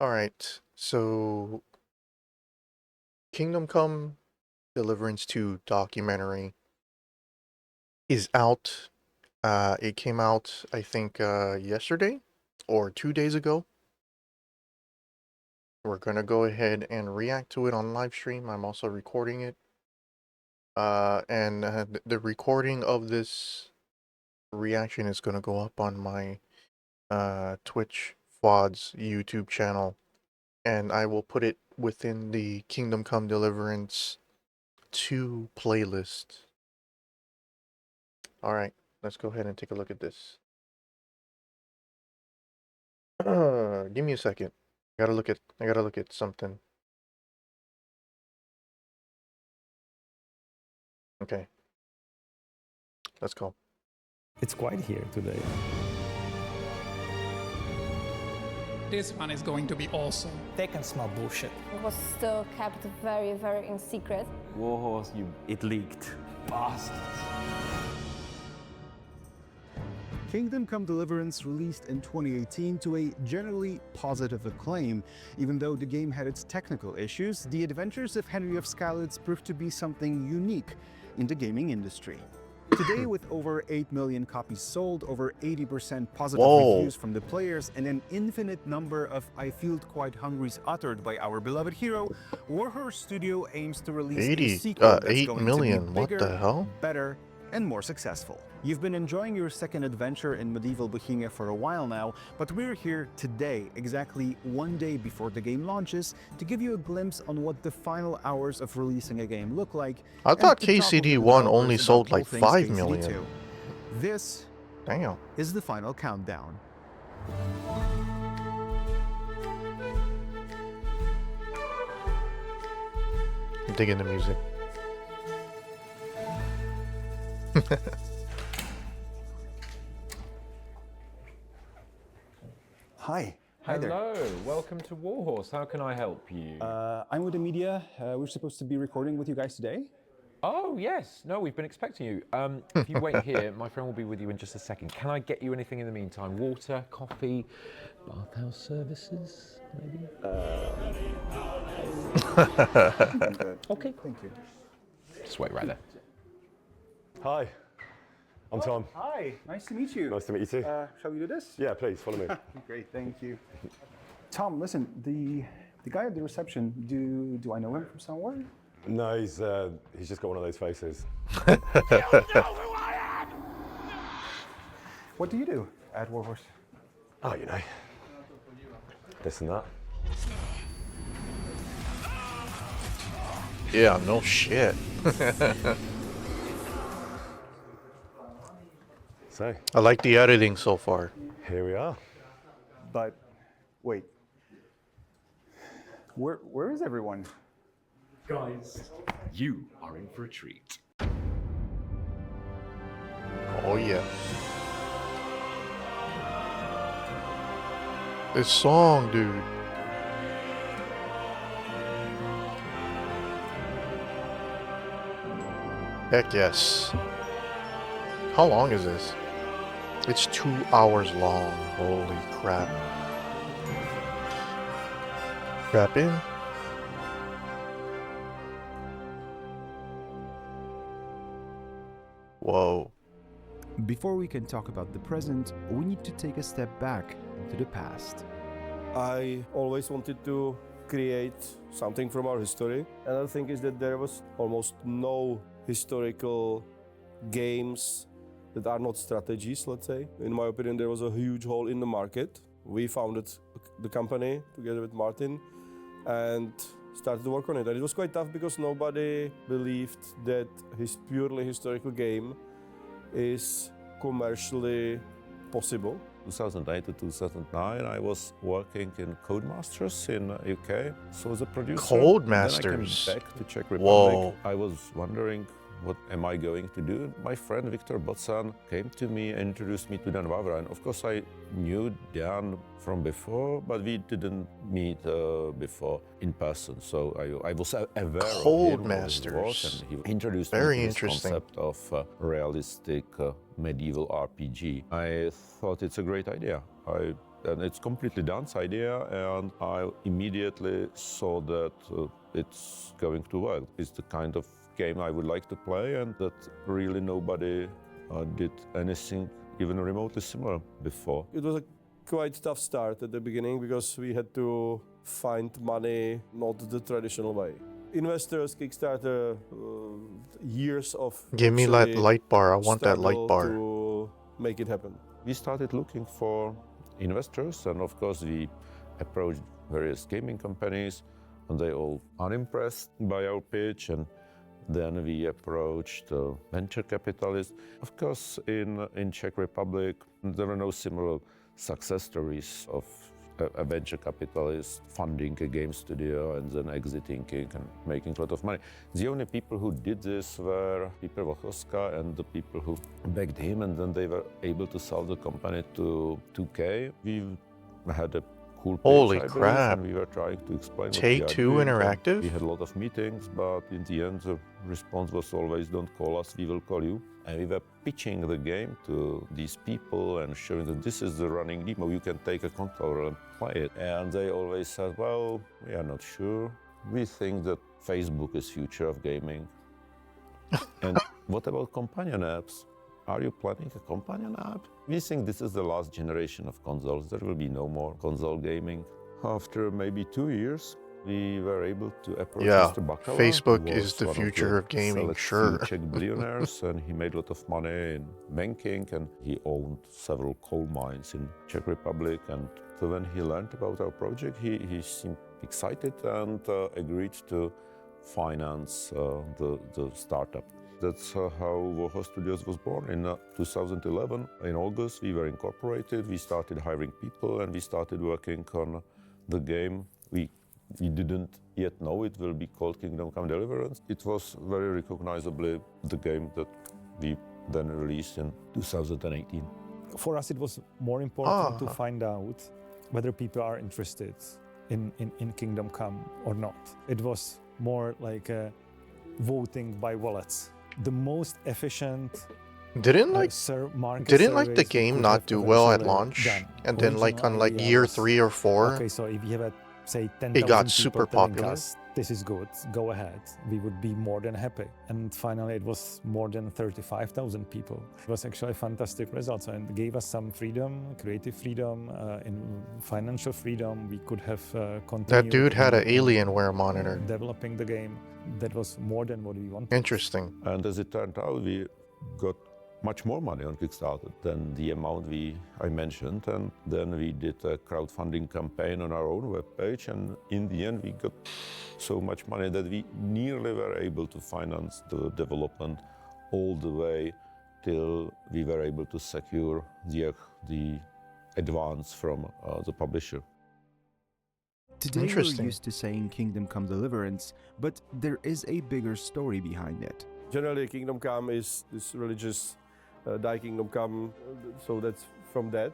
All right, so Kingdom Come Deliverance 2 Documentary is out. It came out, I think, yesterday or 2 days ago. We're gonna go ahead and react to it on live stream. I'm also recording it. And the recording of this reaction is gonna go up on my Twitch VODs YouTube channel, and I will put it within the Kingdom Come Deliverance 2 playlist. All right, let's go ahead and take a look at this. Give me a second. I gotta look at something. Okay. Let's go. It's quiet here today. This one is going to be awesome. They can smell bullshit. It was still kept very, very in secret. Warhorse, it leaked. Bastards. Kingdom Come Deliverance released in 2018 to a generally positive acclaim. Even though the game had its technical issues, the adventures of Henry of Skalitz proved to be something unique in the gaming industry. Today, with over 8 million copies sold, over 80% positive reviews from the players, and an infinite number of "I feel quite hungry's" uttered by our beloved hero, Warhorse Studio aims to release a sequel that's 8 going million. to be bigger, What the hell? better, and more successful. You've been enjoying your second adventure in medieval Bohemia for a while now, but we're here today, exactly one day before the game launches, to give you a glimpse on what the final hours of releasing a game look like. I thought and to talk with the KCD1 only developers sold about all like things 5 KCD2. million. This Damn. is the final countdown. I'm digging the music. Hi. Hi Hello, welcome to Warhorse. How can I help you? there. I'm with the media. We're supposed to be recording with you guys today. Oh, yes. No, we've been expecting you. If you wait here, my friend will be with you in just a second. Can I get you anything in the meantime? Water, coffee, bathhouse services, maybe? Okay. Thank you. Just wait right there. Hi, I'm Tom. Hi. Nice to meet you. Nice to meet you too. Shall we do this? Yeah, please follow me. Great. Thank you. Tom, listen. The guy at the reception. Do I know him from somewhere? No, he's just got one of those faces. What do you do at Warhorse? Oh, you know, this and that. Yeah, no shit. So, I like the editing so far. here we are. But wait. Where is everyone? Guys, you are in for a treat. Oh yeah. This song, dude. Heck yes. How long is this? It's 2 hours long. Holy crap. Strap in. Whoa. Before we can talk about the present, we need to take a step back into the past. I always wanted to create something from our history. Another thing is that there was almost no historical games that are not strategies, let's say. In my opinion, there was a huge hole in the market. We founded the company together with Martin and started to work on it. And it was quite tough because nobody believed that his purely historical game is commercially possible. 2008 to 2009, I was working in Codemasters in UK. So as a producer, Codemasters? Then I came back to Czech Republic. Whoa. I was wondering, what am I going to do? My friend Viktor Bocan came to me and introduced me to Dan Vavra. And of course, I knew Dan from before, but we didn't meet before in person. So I was aware of him, Codemasters. and he introduced Very me to this interesting. concept of realistic medieval RPG. I thought it's a great idea. I And it's completely Dan's idea, and I immediately saw that it's going to work. It's the kind of game I would like to play, and that really nobody did anything even remotely similar before. It was a quite tough start at the beginning because we had to find money not the traditional way. Investors, Kickstarter, years of Give me that light bar. I want that light bar. to make it happen. We started looking for investors, and of course we approached various gaming companies, and they all are impressed by our pitch. And then we approached venture capitalists. Of course, in Czech Republic, there were no similar success stories of a venture capitalist funding a game studio and then exiting it and making a lot of money. The only people who did this were Peter Wachowska and the people who backed him, and then they were able to sell the company to 2K. We had a cool pitch, Holy I believe, crap. and we were trying to explain Take what we are Two doing. Interactive? We had a lot of meetings, but in the end the response was always, don't call us, we will call you. And we were pitching the game to these people and showing that this is the running demo, you can take a controller and play it. And they always said, well, we are not sure. We think that Facebook is future of gaming. And what about companion apps? Are you planning a companion app? We think this is the last generation of consoles. There will be no more console gaming. After maybe 2 years, we were able to approach Mr. Bacala, Facebook who is was the one future of gaming, select sure. few Czech billionaires, and he made a lot of money in banking, and he owned several coal mines in Czech Republic. And so when he learned about our project, he seemed excited and agreed to finance the startup. That's how Voho Studios was born. In 2011, in August, we were incorporated, we started hiring people, and we started working on the game. We didn't yet know it will be called Kingdom Come Deliverance. It was very recognizably the game that we then released in 2018. For us, it was more important to find out whether people are interested in Kingdom Come or not. It was more like voting by wallets. The most efficient Didn't the game not do well at launch? And then like on like year 3 or 4, okay, so if you have say 10,000 it got people super telling popular. us, this is good, go ahead, we would be more than happy. And finally it was more than 35,000 people. It was actually a fantastic result, and it gave us some freedom, creative freedom, in financial freedom. We could have continued. That dude had an Alienware monitor. Developing the game. That was more than what we wanted. Interesting. And as it turned out, we got much more money on Kickstarter than the amount I mentioned. And then we did a crowdfunding campaign on our own webpage. And in the end, we got so much money that we nearly were able to finance the development all the way till we were able to secure the advance from the publisher. Today we're used to saying Kingdom Come Deliverance, but there is a bigger story behind it. Generally, Kingdom Come is this religious Die Kingdom Come, so that's from that.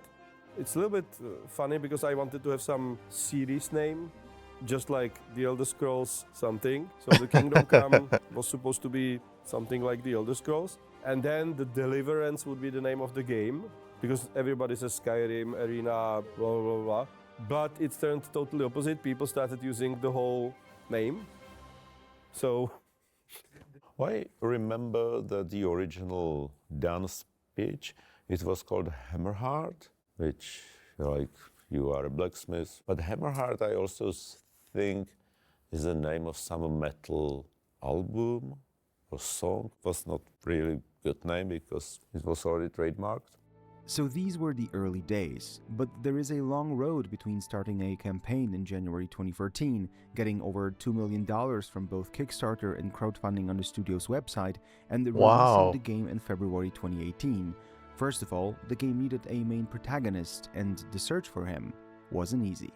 It's a little bit funny because I wanted to have some series name, just like the Elder Scrolls something. So the Kingdom Come was supposed to be something like the Elder Scrolls. And then the Deliverance would be the name of the game, because everybody says Skyrim, Arena, blah, blah, blah. But it turned totally opposite. People started using the whole name. So I remember that the original dance speech, it was called Hammerheart, which, like, you are a blacksmith. But Hammerheart, I also think, is the name of some metal album or song. It was not really a good name because it was already trademarked. So these were the early days, but there is a long road between starting a campaign in January 2014, getting over $2 million from both Kickstarter and crowdfunding on the studio's website, and the releasing the game in February 2018. First of all, the game needed a main protagonist, and the search for him wasn't easy.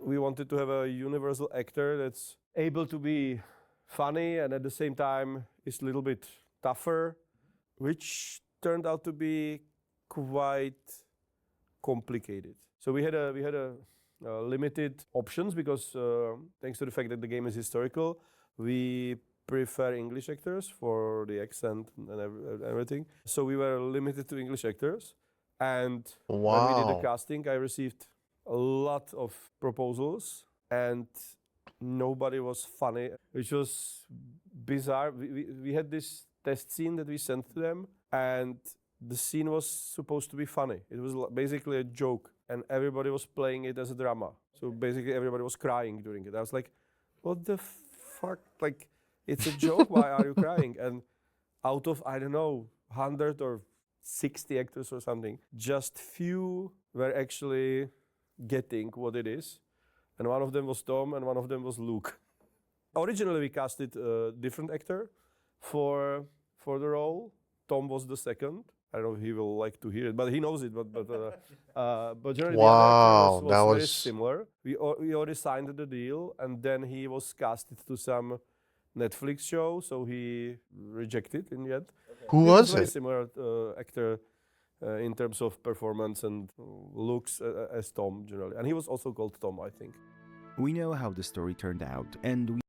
We wanted to have a universal actor that's able to be funny and at the same time is a little bit tougher, which turned out to be quite complicated. So we had a limited options because thanks to the fact that the game is historical, we prefer English actors for the accent and everything. So we were limited to English actors, And when we did the Wow. casting, I received a lot of proposals, and nobody was funny, which was bizarre. We had this test scene that we sent to them, and the scene was supposed to be funny. It was basically a joke, and everybody was playing it as a drama. So basically everybody was crying during it. I was like, what the fuck? Like, it's a joke, why are you crying? And out of, I don't know, 100 or 60 actors or something, just few were actually getting what it is. And one of them was Tom and one of them was Luke. Originally we casted a different actor for the role. Tom was the second. I don't know if he will like to hear it, but he knows it. But generally the other actor was very similar. We already signed the deal, and then he was casted to some Netflix show, so he rejected in the end. Who He was very it? similar actor in terms of performance and looks as Tom generally, and he was also called Tom, I think. We know how the story turned out, and we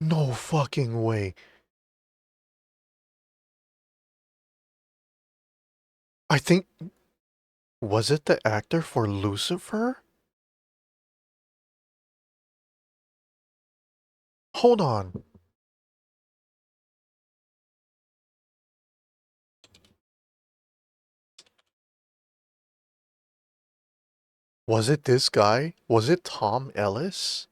No fucking way. I think... Was it the actor for Lucifer? Hold on. Was it this guy? Was it Tom Ellis?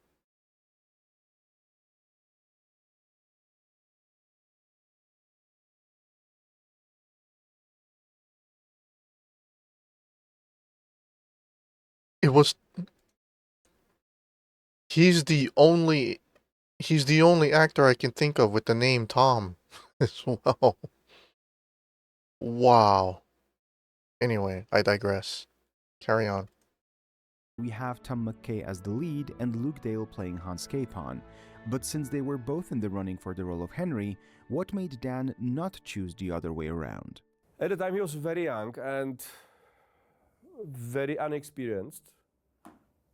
It was... He's the only actor I can think of with the name Tom as well. Wow. Anyway, I digress. Carry on. we have Tom McKay as the lead and Luke Dale playing Hans Capon. But since they were both in the running for the role of Henry, what made Dan not choose the other way around? At the time he was very young and very unexperienced,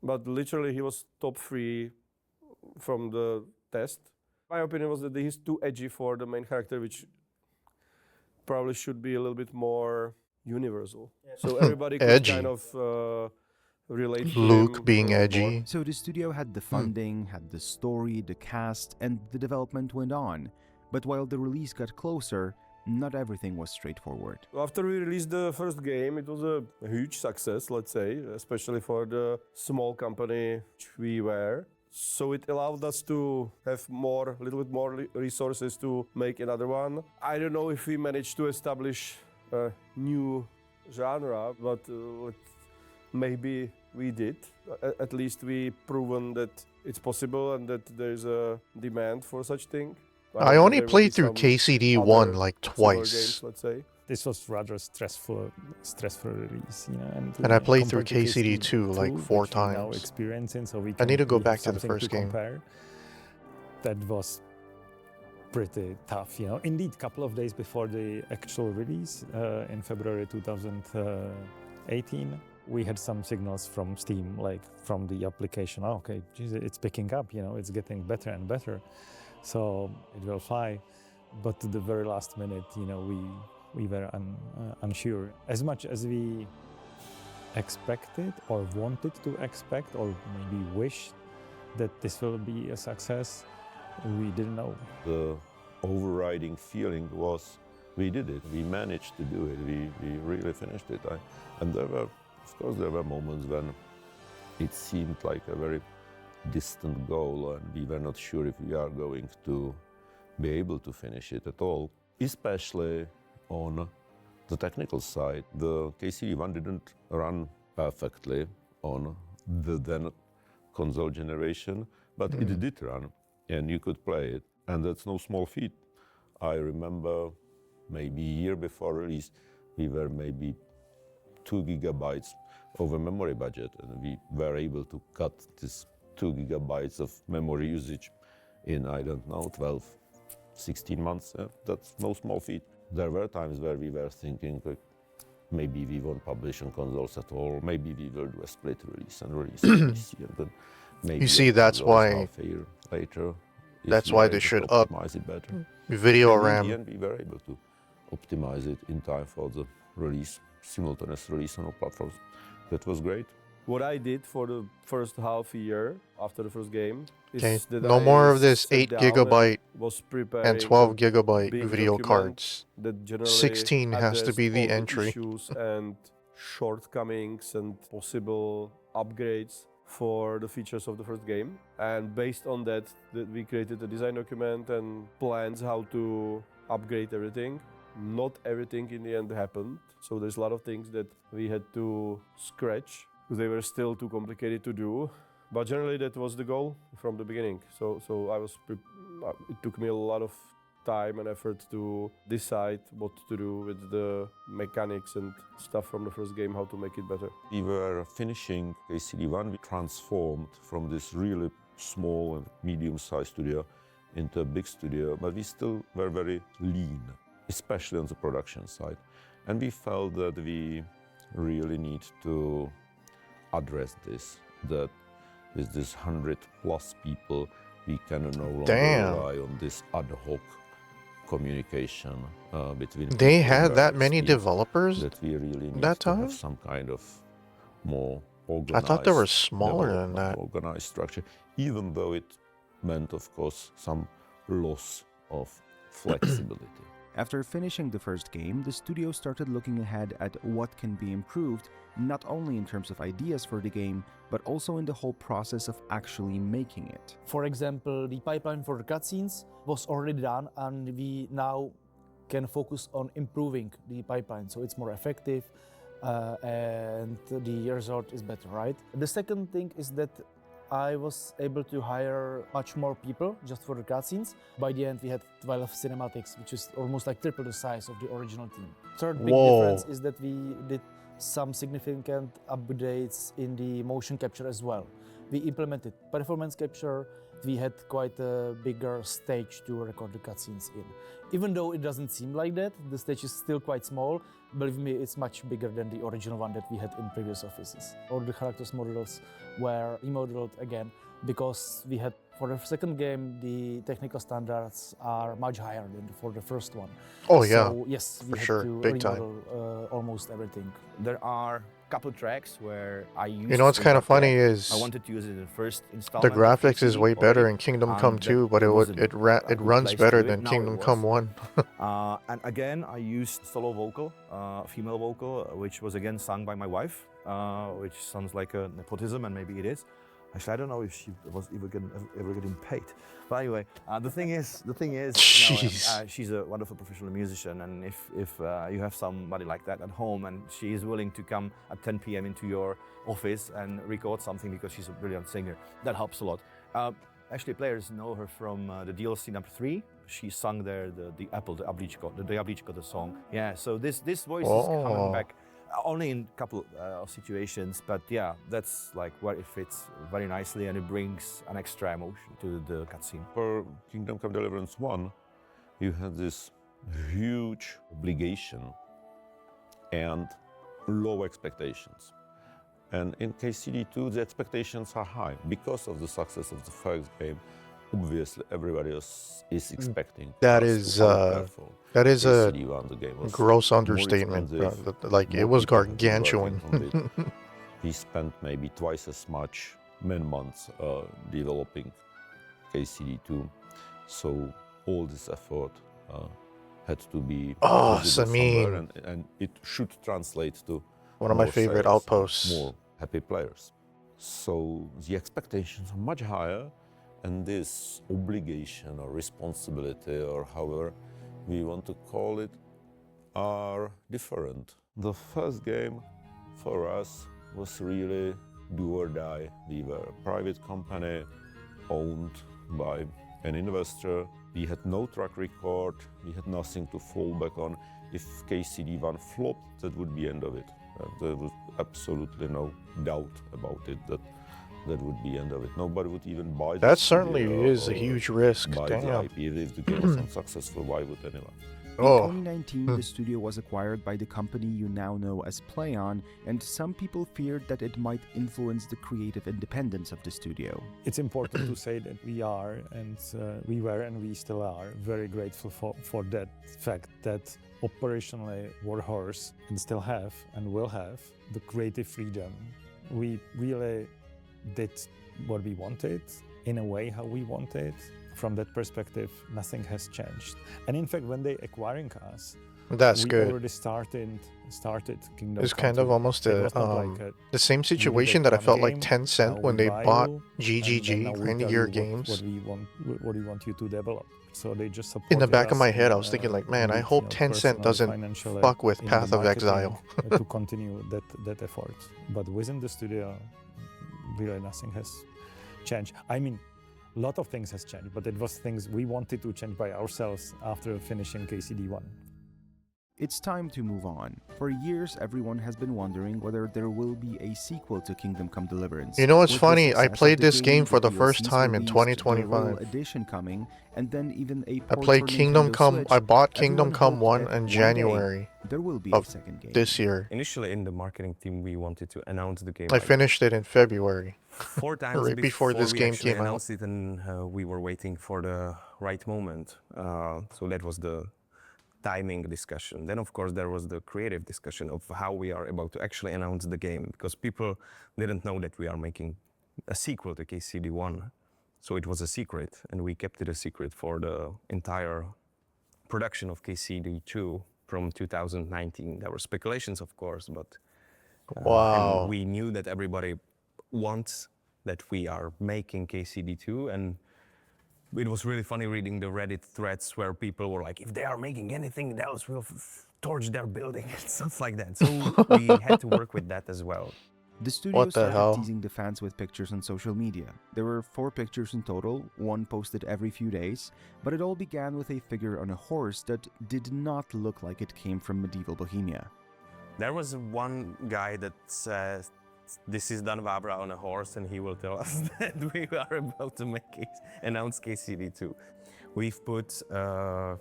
but literally he was top 3 from the test. My opinion was that he's too edgy for the main character, which probably should be a little bit more universal. So everybody could kind of relate to Luke him being more. edgy. So the studio had the funding, had the story, the cast, and the development went on. But while the release got closer, not everything was straightforward. After we released the first game, it was a huge success, let's say, especially for the small company which we were. So it allowed us to have a little bit more resources to make another one. I don't know if we managed to establish a new genre, but maybe we did. At least we proven that it's possible and that there's a demand for such thing. I only played through KCD1 like twice. Games, let's say. This was rather stressful release, you know. And I played through compared to KCD2 like 4 times. Now experiencing, so we I need to go we back have to the something first game. compare. That was pretty tough, you know. Indeed, couple of days before the actual release, in February 2018, we had some signals from Steam, like from the application. Oh, okay, geez, it's picking up, you know, it's getting better and better. So it will fly, but to the very last minute, you know, we were unsure. As much as we expected or wanted to expect or maybe wished that this will be a success, we didn't know. The overriding feeling was we did it, we managed to do it, we really finished it. And there were, of course, there were moments when it seemed like a very distant goal and we were not sure if we are going to be able to finish it at all. Especially on the technical side, the KCD1 didn't run perfectly on the then console generation, but it did run and you could play it, and that's no small feat. I remember maybe a year before release, we were maybe 2 gigabytes over memory budget, and we were able to cut this 2 gigabytes of memory usage in, I don't know, 12, 16 months. That's no small feat. There were times where we were thinking, like, maybe we won't publish on consoles at all, maybe we will do a split release and release on PC, and then maybe You see, that's why half a year later. That's why they should up it better. video and RAM. In the end, we were able to optimize it in time for the release. simultaneous release on all platforms. That was great. What I did for the first half year after the first game Okay, is that no I more of this sat 8 down and gigabyte was and preparing 12 a gigabyte big video document cards. that generally 16 has to addressed be the all entry. issues and shortcomings and possible upgrades for the features of the first game. And based on that, we created a design document and plans how to upgrade everything. Not everything in the end happened, so there's a lot of things that we had to scratch because they were still too complicated to do. But generally that was the goal from the beginning. So it took me a lot of time and effort to decide what to do with the mechanics and stuff from the first game, how to make it better. We were finishing KCD1, we transformed from this really small and medium-sized studio into a big studio, but we still were very lean, especially on the production side. And we felt that we really need to address this, that with this 100+ people, we can no longer rely on this ad hoc communication between They people had that many speed, developers that we really need that to time? have some kind of more organized, I thought they were smaller than development, that. organized structure, even though it meant, of course, some loss of flexibility. After finishing the first game, the studio started looking ahead at what can be improved, not only in terms of ideas for the game, but also in the whole process of actually making it. For example, the pipeline for the cutscenes was already done, and we now can focus on improving the pipeline so it's more effective and the result is better, right? The second thing is that I was able to hire much more people just for the cutscenes. By the end, we had 12 cinematics, which is almost like triple the size of the original team. Third big difference is that we did some significant updates in the motion capture as well. We implemented performance capture. We had quite a bigger stage to record the cutscenes in. Even though it doesn't seem like that, the stage is still quite small. Believe me, it's much bigger than the original one that we had in previous offices. All the characters models were remodeled again because we had, for the second game, the technical standards are much higher than for the first one. Oh yeah, so, yes, we for had sure, to big remodel almost everything. There are a couple tracks where I used. You know what's kind of funny is I wanted to use it in the first installment. the graphics is way better in Kingdom Come 2, but it runs better than Kingdom Come 1. And again, I used solo vocal, female vocal, which was again sung by my wife, which sounds like a nepotism, and maybe it is. Actually, I don't know if she was ever getting paid. But anyway, the thing is, she's a wonderful professional musician, and if you have somebody like that at home and she is willing to come at 10 p.m. into your office and record something because she's a brilliant singer, that helps a lot. Actually, players know her from the DLC number 3. She sung there the Diabliczko, the song. Yeah, so this voice is coming back. Only in a couple of situations, but yeah, that's like where it fits very nicely and it brings an extra emotion to the cutscene. For Kingdom Come Deliverance 1, you had this huge obligation and low expectations. And in KCD2, the expectations are high because of the success of the first game. Obviously, everybody else is expecting. That is a gross understatement. Like, it was gargantuan. We spent maybe twice as much man-months developing KCD2, so all this effort had to be Sameen, and it should translate to one of my favorite sales, outposts, more happy players. So the expectations are much higher. And this obligation or responsibility, or however we want to call it, are different. The first game for us was really do or die. We were a private company owned by an investor. We had no track record. We had nothing to fall back on. If KCD1 flopped, that would be the end of it. There was absolutely no doubt about it that would be the end of it. Nobody would even buy the That certainly is a huge risk. Buy Damn. the IP. If the game was unsuccessful, why would anyone? In Oh. 2019, the studio was acquired by the company you now know as PlayOn, and some people feared that it might influence the creative independence of the studio. It's important to say that we are, and we were, and we still are, very grateful for that fact that operationally Warhorse and still have and will have the creative freedom. We really did what we wanted, in a way how we wanted. From that perspective, nothing has changed. And in fact, when they acquiring us, That's we good. already started Kingdom It's Come kind of 2. almost It was not like the same we will situation take that I one felt like game, Tencent now when we they buy bought you, and then GGG, now we Grindy tell Gear you Games. what we want you to develop. So they just supported In the back of us my head, in, I was thinking like, man, I indeed, hope you know, Tencent personally, doesn't financially, fuck with in the Path of marketing, Exile. to continue that effort. But within the studio, really nothing has changed. I mean, a lot of things has changed, but it was things we wanted to change by ourselves after finishing KCD1. It's time to move on. For years, everyone has been wondering whether there will be a sequel to Kingdom Come Deliverance. You know what's With the funny? I success of played the this game for the first DLCs time in released, the Royal 2025. Edition coming, and then even a I port played for Kingdom Nintendo Come. Switch, I bought everyone Kingdom Come hoped 1 that in one day January there will be of a second game. this year. Initially, in the marketing team, we wanted to announce the game. I finished it in February. 4 times right before this we game actually came out. announced it, and we were waiting for the right moment. So that was the timing discussion. Then, of course, there was the creative discussion of how we are about to actually announce the game, because people didn't know that we are making a sequel to KCD1. So it was a secret, and we kept it a secret for the entire production of KCD2 from 2019. There were speculations, of course, but Wow. and we knew that everybody wants that we are making KCD2, and it was really funny reading the Reddit threads where people were like, if they are making anything else, we'll torch their building and stuff like that. So we had to work with that as well. The studio What the started hell? teasing the fans with pictures on social media. There were 4 pictures in total, one posted every few days, but it all began with a figure on a horse that did not look like it came from medieval Bohemia. There was one guy that says, this is Dan Wabra on a horse, and he will tell us that we are about to announce KCD2. We've put the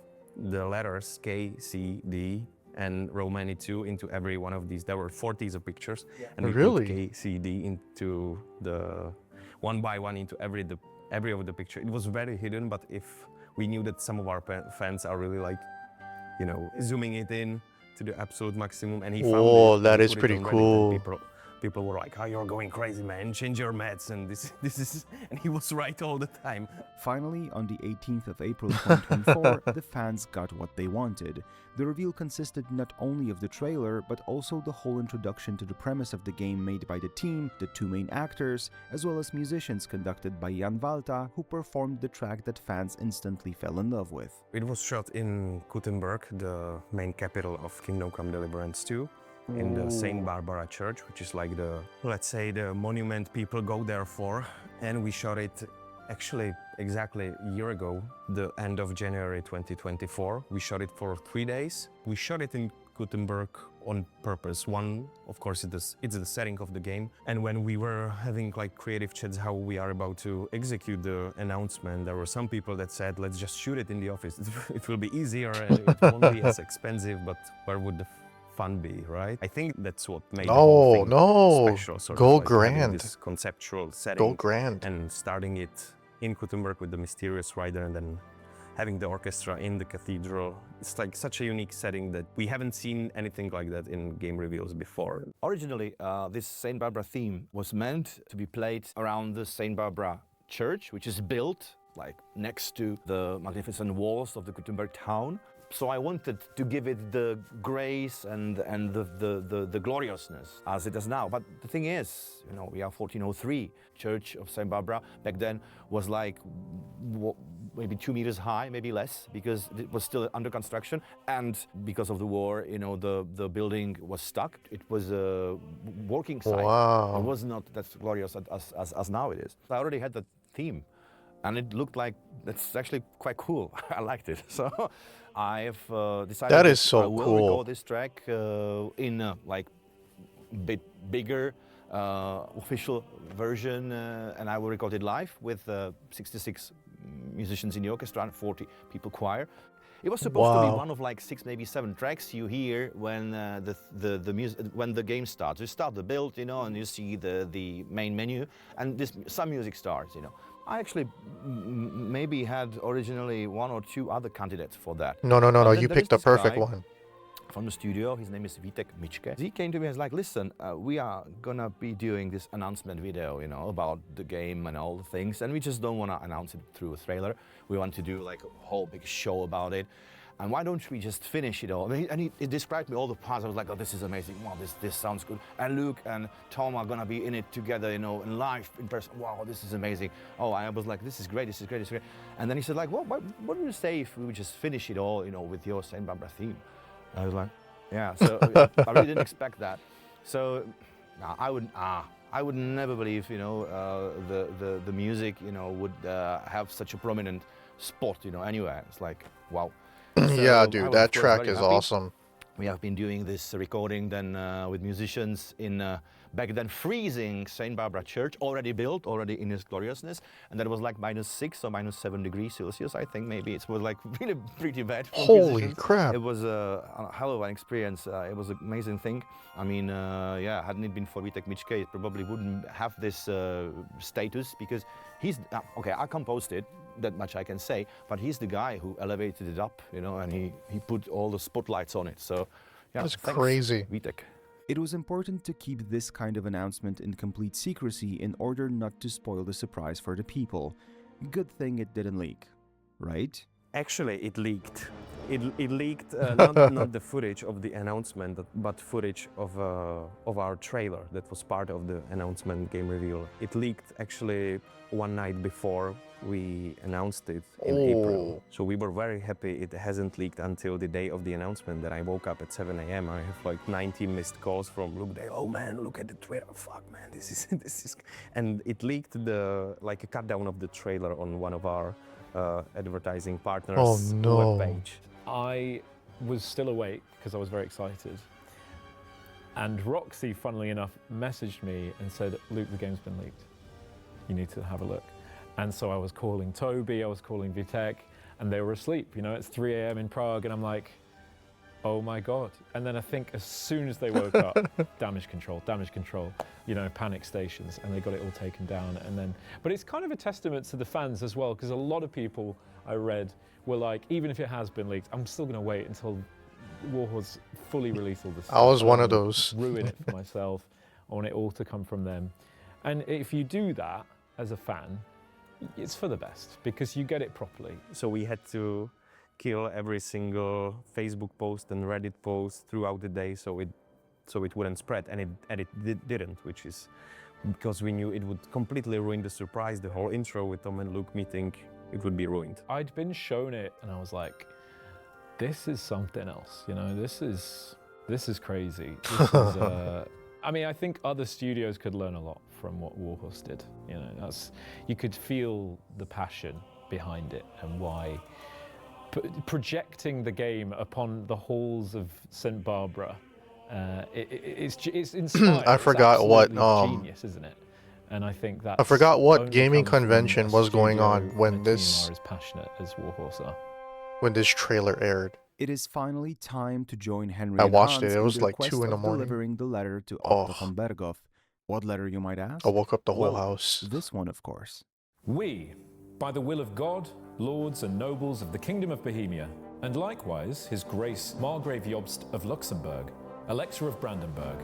letters KCD and Romani 2 into every one of these. There were 40 of pictures, and we Really? put KCD into the one by one into every of the picture. It was very hidden, but if we knew that some of our fans are really like, you know, zooming it in to the absolute maximum, and he found Whoa, it. that He is put it pretty on Reddit, cool. and people were like, "Oh, you're going crazy, man! Change your meds." And this is, and he was right all the time. Finally, on the 18th of April 2024, the fans got what they wanted. The reveal consisted not only of the trailer, but also the whole introduction to the premise of the game made by the team, the 2 main actors, as well as musicians conducted by Jan Walta, who performed the track that fans instantly fell in love with. It was shot in Gutenberg, the main capital of Kingdom Come Deliverance 2. In the Saint Barbara Church, which is like the, let's say, the monument people go there for. And we shot it actually exactly a year ago, the end of January 2024. We shot it for 3 days. We shot it in Gutenberg on purpose. One, of course, it's the setting of the game. And when we were having like creative chats how we are about to execute the announcement, there were some people that said, let's just shoot it in the office. It will be easier and it won't be as expensive, but where would the fun be, right? I think that's what made the whole thing special, sort Go of like having grand. this conceptual Go setting grand. and starting it in Gutenberg with the mysterious rider, and then having the orchestra in the cathedral. It's like such a unique setting that we haven't seen anything like that in game reveals before. Originally, this Saint Barbara theme was meant to be played around the Saint Barbara church, which is built like next to the magnificent walls of the Gutenberg town. So I wanted to give it the grace and the gloriousness as it is now. But the thing is, you know, we are 1403. Church of St. Barbara back then was like maybe 2 meters high, maybe less, because it was still under construction. And because of the war, you know, the building was stuck. It was a working site. Wow. It was not that glorious as now it is. I already had the theme, and it looked like it's actually quite cool. I liked it. So I've decided That is so I will cool. record this track in a like bit bigger official version, and I will record it live with 66 musicians in the orchestra and 40 people choir. It was supposed to be Wow. one of like 6, maybe 7 tracks you hear when the music, when the game starts. You start the build, you know, and you see the main menu, and some music starts, you know. I actually maybe had originally 1 or 2 other candidates for that. No, no, no, But no. then You there is picked the this perfect guy one. from the studio. His name is Vítek Mičke. He came to me and was like, listen, we are gonna be doing this announcement video, you know, about the game and all the things, and we just don't want to announce it through a trailer. We want to do like a whole big show about it. And why don't we just finish it all? And he described me all the parts. I was like, oh, this is amazing. Wow, this sounds good. And Luke and Tom are gonna be in it together, you know, in live, in person. Wow, this is amazing. Oh, I was like, this is great, this is great, this is great. And then he said like, well, what do you say if we would just finish it all, you know, with your Saint Barbara theme? I was like, yeah. So I really didn't expect that. So I would never believe, you know, the music, you know, would have such a prominent spot, you know, anywhere. It's like, wow. Yeah, So dude, I was, that of course, track very is happy. awesome. We have been doing this recording then with musicians in back then freezing St. Barbara Church, already built, already in its gloriousness, and that was like -6 or -7 degrees Celsius, I think maybe. It was like really pretty bad for Holy musicians. crap. It was a hell of an experience. It was an amazing thing. I mean, yeah, hadn't it been for Vítek Mičke, it probably wouldn't have this status, because he's, okay, I composed it, that much I can say, but he's the guy who elevated it up, you know, and he put all the spotlights on it. So, yeah, That's thanks, crazy. Vítek. It was important to keep this kind of announcement in complete secrecy in order not to spoil the surprise for the people. Good thing it didn't leak, right? Actually, it leaked. It leaked not the footage of the announcement, but footage of our trailer that was part of the announcement game reveal. It leaked actually one night before we announced it in April. So we were very happy it hasn't leaked until the day of the announcement, that I woke up at 7 a.m. I have like 90 missed calls from Luke. Oh man, look at the Twitter. Fuck man, this is. And it leaked like a cut down of the trailer on one of our advertising partners' webpage. I was still awake because I was very excited. And Roxy, funnily enough, messaged me and said, Luke, the game's been leaked. You need to have a look. And so I was calling Toby, I was calling Vítek, and they were asleep. You know, it's 3 a.m. in Prague, and I'm like, oh my God. And then I think as soon as they woke up, damage control, you know, panic stations, and they got it all taken down. And then, but it's kind of a testament to the fans as well, because a lot of people I read were like, even if it has been leaked, I'm still gonna wait until Warhorse fully release all this stuff. I was one of don't those. Ruin it for myself. I want it all to come from them. And if you do that as a fan, it's for the best, because you get it properly. So we had to kill every single Facebook post and Reddit post throughout the day, so it wouldn't spread, and it didn't, which is because we knew it would completely ruin the surprise. The whole intro with Tom and Luke meeting, it would be ruined. I'd been shown it, and I was like, this is something else. You know, this is crazy. This is, I mean, I think other studios could learn a lot from what Warhorse did. You know, you could feel the passion behind it and why projecting the game upon the halls of St. Barbara. It's inspiring. I forgot it's what genius, isn't it? And I think that I forgot what gaming convention was going on when this as passionate as Warhorse are. When this trailer aired. It is finally time to join Henry I and watched Hans it. It was in the like quest 2 in the of morning. delivering the letter to Oh. Otto von Berghoff. What letter, you might ask? I woke up the whole Well, house. This one, of course. We, by the will of God, lords and nobles of the Kingdom of Bohemia, and likewise His Grace Margrave Jobst of Luxembourg, Elector of Brandenburg,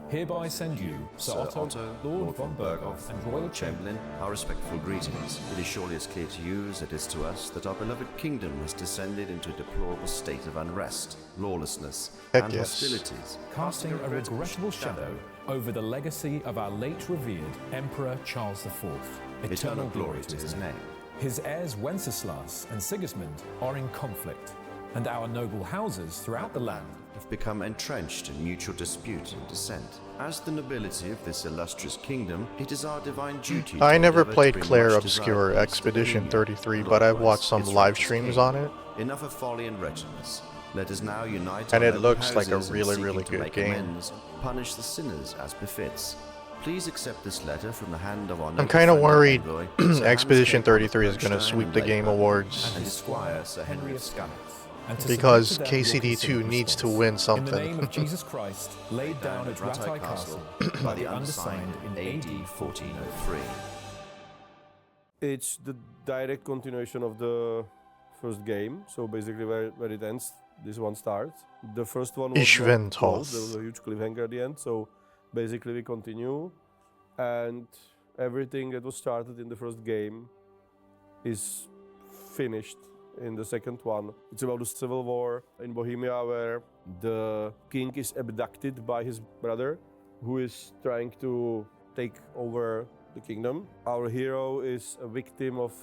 hereby send you, Sir Otto, Lord von Berghoff, and Royal Chamberlain, our respectful greetings. It is surely as clear to you as it is to us that our beloved kingdom has descended into a deplorable state of unrest, lawlessness, Heck and yes. hostilities, casting a regrettable shadow over the legacy of our late revered Emperor Charles IV. Eternal glory to his name. His heirs Wenceslas and Sigismund are in conflict, and our noble houses throughout the land have become entrenched in mutual dispute and dissent. As the nobility of this illustrious kingdom, it is our divine duty I to never endeavor to played bring Claire much desired Obscure peace to Expedition Bohemia. 33, but I've watched some Its live righteous streams king. on it. Enough of folly and wretchedness. Let us now unite And our it noble looks like a houses in really, seeking really to good make game. amends, punish the sinners as befits. Please accept this letter from the hand of our I'm noble kind of friend and worried envoy, Sir Expedition Hans K. 33 is going to Bernstein sweep and the Game Labour, Awards. and his squire, Sir Henry of Scunnet. and to Because submit to them your KCD2 considered needs to response. win In the something. name of Jesus Christ, laid down at Rattay Castle by the undersigned in AD 1403. It's the direct continuation of the first game. So basically where it ends, this one starts. The first one was Ich not bin closed. There toss. was a huge cliffhanger at the end. So basically we continue, and everything that was started in the first game is finished in the second one. It's about the civil war in Bohemia, where the king is abducted by his brother, who is trying to take over the kingdom. Our hero is a victim of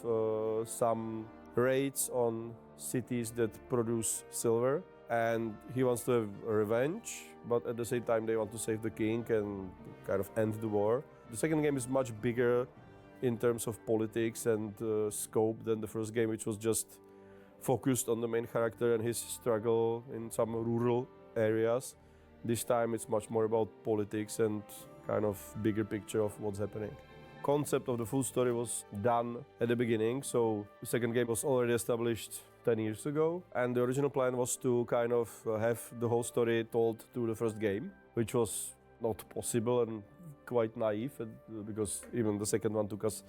some raids on cities that produce silver, and he wants to have revenge, but at the same time they want to save the king and kind of end the war. The second game is much bigger in terms of politics and scope than the first game, which was just focused on the main character and his struggle in some rural areas. This time it's much more about politics and kind of bigger picture of what's happening. Concept of the full story was done at the beginning, so the second game was already established 10 years ago, and the original plan was to kind of have the whole story told to the first game, which was not possible and quite naive, because even the second one took us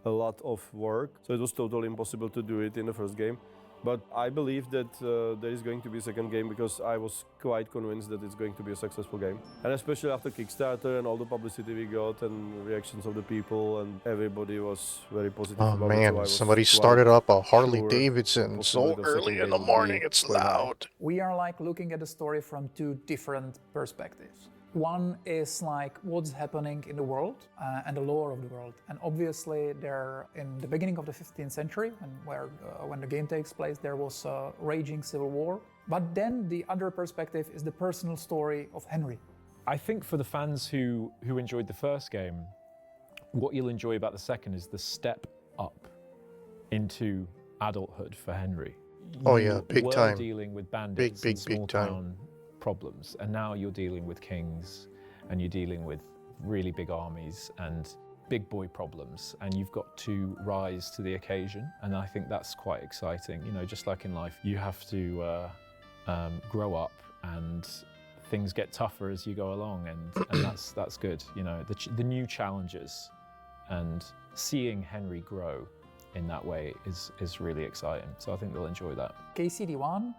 a lot of work, so it was totally impossible to do it in the first game. But I believe that there is going to be a second game, because I was quite convinced that it's going to be a successful game. And especially after Kickstarter and all the publicity we got and reactions of the people, and everybody was very positive Oh about it. So I man, was somebody quite started up a Harley sure Davidson possibly so the early second in the game would morning, be it's quite high. loud. We are like looking at the story from two different perspectives. One is like what's happening in the world and the lore of the world. And obviously there, in the beginning of the 15th century, when the game takes place, there was a raging civil war. But then the other perspective is the personal story of Henry. I think for the fans who enjoyed the first game, what you'll enjoy about the second is the step up into adulthood for Henry. Oh yeah, big were time. dealing with bandits Big and small time. town problems, and now you're dealing with kings, and you're dealing with really big armies and big boy problems, and you've got to rise to the occasion. And I think that's quite exciting. You know, just like in life, you have to grow up, and things get tougher as you go along, and that's good. You know, the new challenges, and seeing Henry grow in that way is really exciting. So I think they'll enjoy that. KCD1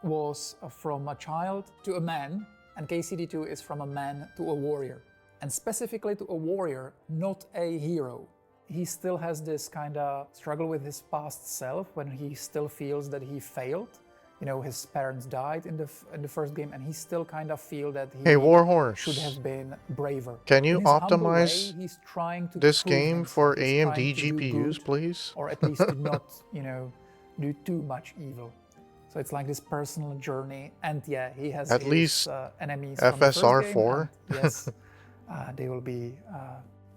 was from a child to a man, and KCD2 is from a man to a warrior. And specifically to a warrior, not a hero. He still has this kind of struggle with his past self when he still feels that he failed. You know, his parents died in the first game, and he still kind of feels that he Hey, Warhorse, should have been braver. can you In his humble optimize way, he's trying to this prove game himself. for He's AMD trying to do GPUs, good, please? or at least to not, you know, do too much evil. So it's like this personal journey, and yeah, he has At his least enemies from the first FSR game, 4. and yes, they will be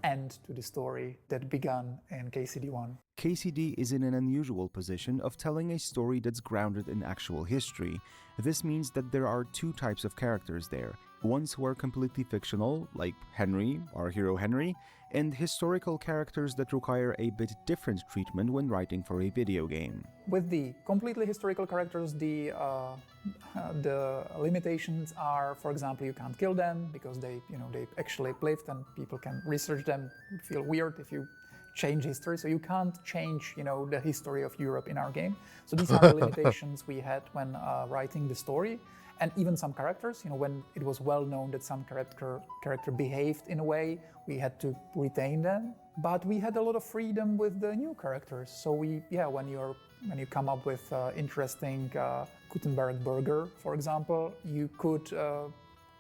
end to the story that began in KCD1. KCD is in an unusual position of telling a story that's grounded in actual history. This means that there are two types of characters there. Ones who are completely fictional, like Henry, our hero Henry, and historical characters that require a bit different treatment when writing for a video game. With the completely historical characters, the limitations are, for example, you can't kill them because they actually lived, and people can research them. It would feel weird if you change history, so you can't change, the history of Europe in our game. So these are the limitations we had when writing the story. And even some characters, when it was well known that some character behaved in a way, we had to retain them. But we had a lot of freedom with the new characters. So when you come up with interesting Gutenberg burger, for example, you could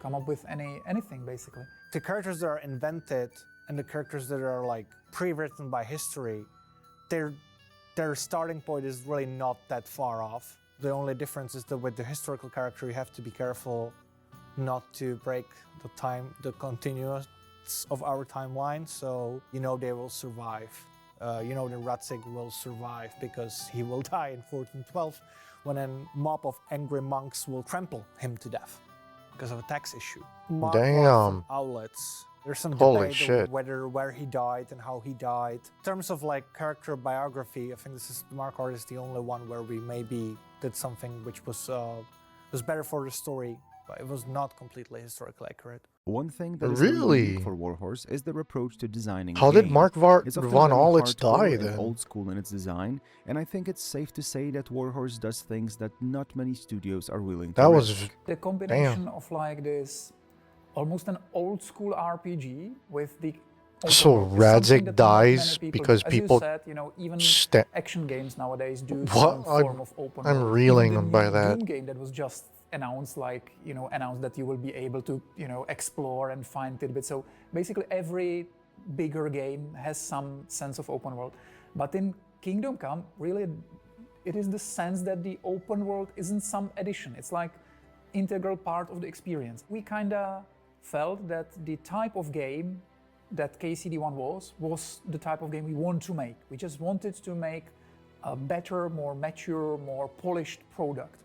come up with anything basically. The characters that are invented and the characters that are like pre-written by history, their starting point is really not that far off. The only difference is that with the historical character, you have to be careful not to break the continuous of our timeline. So, they will survive. The Ratzig will survive because he will die in 1412 when a mob of angry monks will trample him to death because of a tax issue. Damn. Outlets. There's some Holy debate shit. where he died and how he died. In terms of like character biography, I think Mark Art is the only one where we maybe did something which was better for the story, but it was not completely historically accurate. One thing that is very unique Really? for Warhorse is their approach to designing a How did game. Mark It's often von very Awitz hardcore die and then? old school in its design, and I think it's safe to say that Warhorse does things that not many studios are willing to That was risk. The combination of like this, almost an old school RPG with the open So world is something Radzik that not many dies people because do. As people you said, you know, even action games nowadays do some form of open I'm world. reeling Even the by new that. Doom game that was just announced, like, you know, announced that you will be able to, you know, explore and find tidbits. So basically every bigger game has some sense of open world. But in Kingdom Come, really, it is the sense that the open world isn't some addition. It's like integral part of the experience. We kind of felt that the type of game that KCD1 was the type of game we want to make. We just wanted to make a better, more mature, more polished product.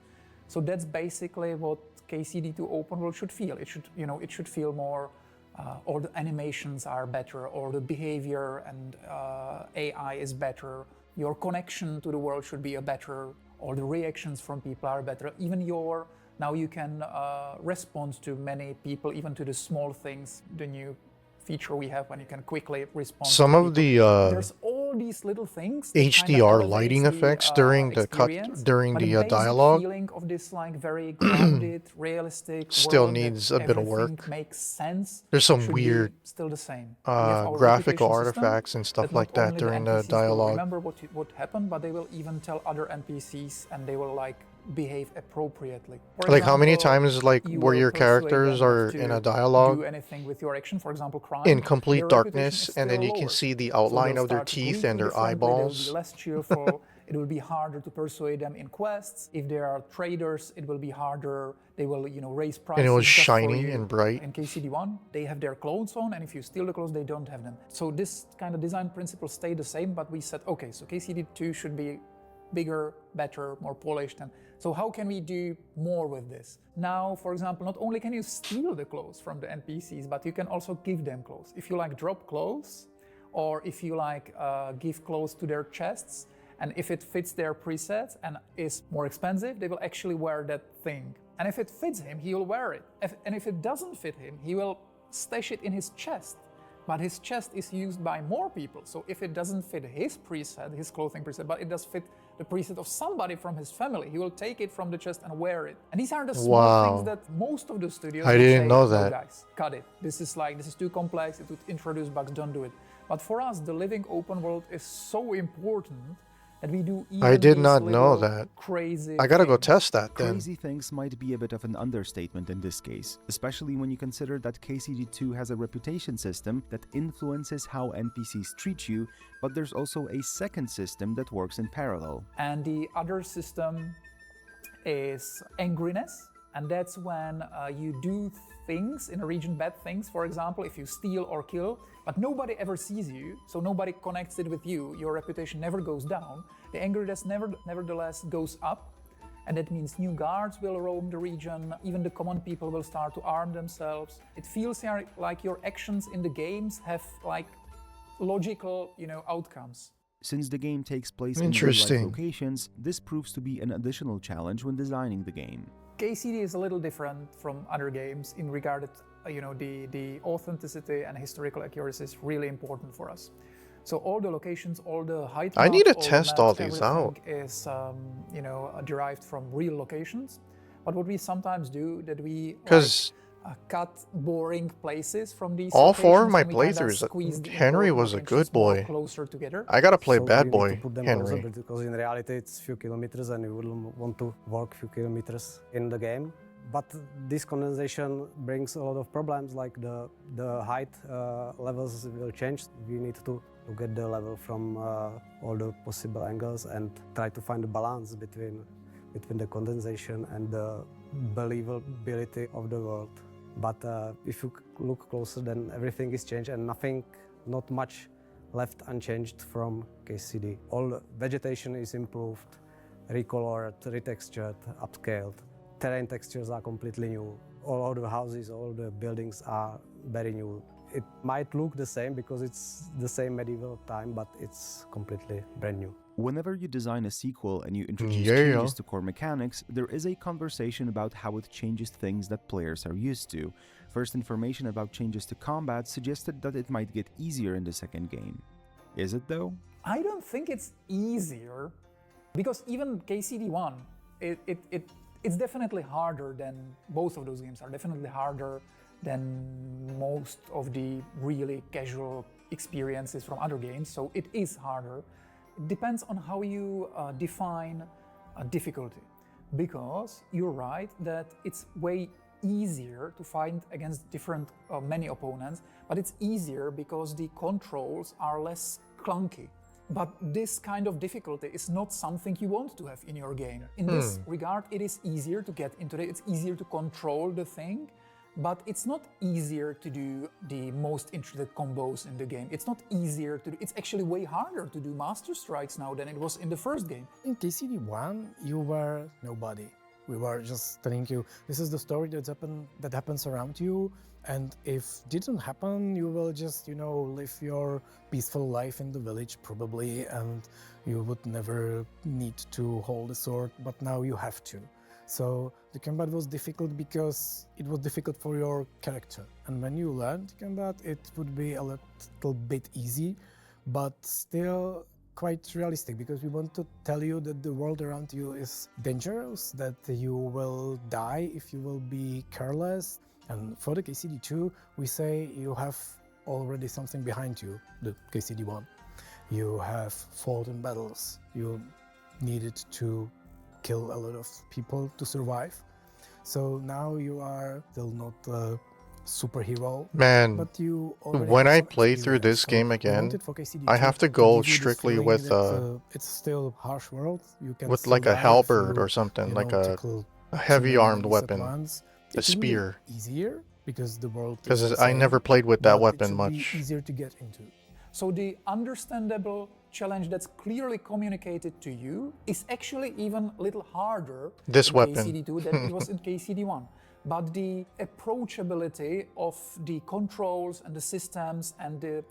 So that's basically what KCD2 Open World should feel. It should, you know, it should feel more, all the animations are better, or the behavior and AI is better. Your connection to the world should be better, or the reactions from people are better. Even now you can respond to many people, even to the small things. The new feature we have when you can quickly respond Some to of people. the There's all these little things that HDR lighting effects during the dialogue feeling of this like very grounded, realistic still world needs that a bit of everything work. makes sense. There's some should be weird still the same. We have our graphical reputation system artifacts and stuff that like not that only during the NPCs will dialogue. remember what happened, but they will even tell other NPCs, and they will like behave appropriately. For Like how many example, times like you where will your persuade characters them are to in a dialogue do anything with your action, for example, crime, in complete their reputation darkness, is and then still you can lower. see the So outline they'll of their start to teeth greet and you their differently, They will eyeballs. be less cheerful. It will be harder to persuade them in quests. If there are traders, it will be harder. They will, you know, raise prices. And it was just for shiny you. and bright. In KCD1, they have their clothes on, and if you steal the clothes, they don't have them. So this kind of design principles stay the same, but we said, okay, so KCD2 should be bigger, better, more polished. And so how can we do more with this? Now, for example, not only can you steal the clothes from the NPCs, but you can also give them clothes. If you like drop clothes, or if you like give clothes to their chests, and if it fits their presets and is more expensive, they will actually wear that thing. And if it fits him, he will wear it. And if it doesn't fit him, he will stash it in his chest. But his chest is used by more people. So if it doesn't fit his preset, his clothing preset, but it does fit the preset of somebody from his family, he will take it from the chest and wear it. And these are the small things that most of the studios I would didn't say, know "No, that. guys, cut it. This is too complex, it would introduce bugs, don't do it." But for us, the living open world is so important that we do even I did these not know little that. crazy I gotta go things. test that then. Crazy things might be a bit of an understatement in this case, especially when you consider that KCD2 has a reputation system that influences how NPCs treat you, but there's also a second system that works in parallel. And the other system is angriness, and that's when you do things in a region, bad things, for example, if you steal or kill, but nobody ever sees you, so nobody connects it with you, your reputation never goes down, the angriness nevertheless goes up, and that means new guards will roam the region, even the common people will start to arm themselves. It feels like your actions in the games have like logical, you know, outcomes. Since the game takes place in real-life locations, this proves to be an additional challenge when designing the game. KCD is a little different from other games in regard that, you know, the authenticity and historical accuracy is really important for us. So all the locations, all the height I need maps, to test the all maps, these everything out. is, you know, derived from real locations. But what we sometimes do, that we cut boring places from these all four of locations, my and we kinda playthrough, squeeze the Henry important was a locations good more boy. closer together. I gotta play So bad we boy need to put them Henry. closer, because in reality it's few kilometers and you will want to walk few kilometers in the game. But this condensation brings a lot of problems, like the height levels will change. We need to get the level from all the possible angles and try to find a balance between the condensation and the believability of the world. But if you look closer, then everything is changed and not much left unchanged from KCD. All the vegetation is improved, recolored, retextured, upscaled. Terrain textures are completely new. All the houses, all the buildings are very new. It might look the same because it's the same medieval time, but it's completely brand new. Whenever you design a sequel and you introduce Yeah. changes to core mechanics, there is a conversation about how it changes things that players are used to. First information about changes to combat suggested that it might get easier in the second game. Is it though? I don't think it's easier, because even KCD1, it's definitely harder than, both of those games are definitely harder than most of the really casual experiences from other games, so it is harder. It depends on how you define difficulty, because you're right that it's way easier to fight against many opponents, but it's easier because the controls are less clunky. But this kind of difficulty is not something you want to have in your game. In this regard, it is easier to get into it, it's easier to control the thing, but it's not easier to do the most intricate combos in the game. It's not easier to do, it's actually way harder to do master strikes now than it was in the first game. In KCD1, you were nobody. We were just telling you, this is the story that happens around you, and if it didn't happen, you will just, live your peaceful life in the village probably, and you would never need to hold a sword, but now you have to. So the combat was difficult because it was difficult for your character. And when you learned combat, it would be a little bit easy, but still quite realistic, because we want to tell you that the world around you is dangerous, that you will die if you will be careless. And for the KCD2, we say you have already something behind you, the KCD1. You have fought in battles, you needed to kill a lot of people to survive. So now you are still not a superhero. Man, but you when I play through this game again, I have to go strictly with it's still harsh world. You can with like a halberd or something, like a heavy armed weapon, a spear. Easier because the world. Because I never played with that weapon much. Easier to get into. So the understandable challenge that's clearly communicated to you is actually even a little harder This in weapon. KCD2 than it was in KCD1. But the approachability of the controls and the systems and the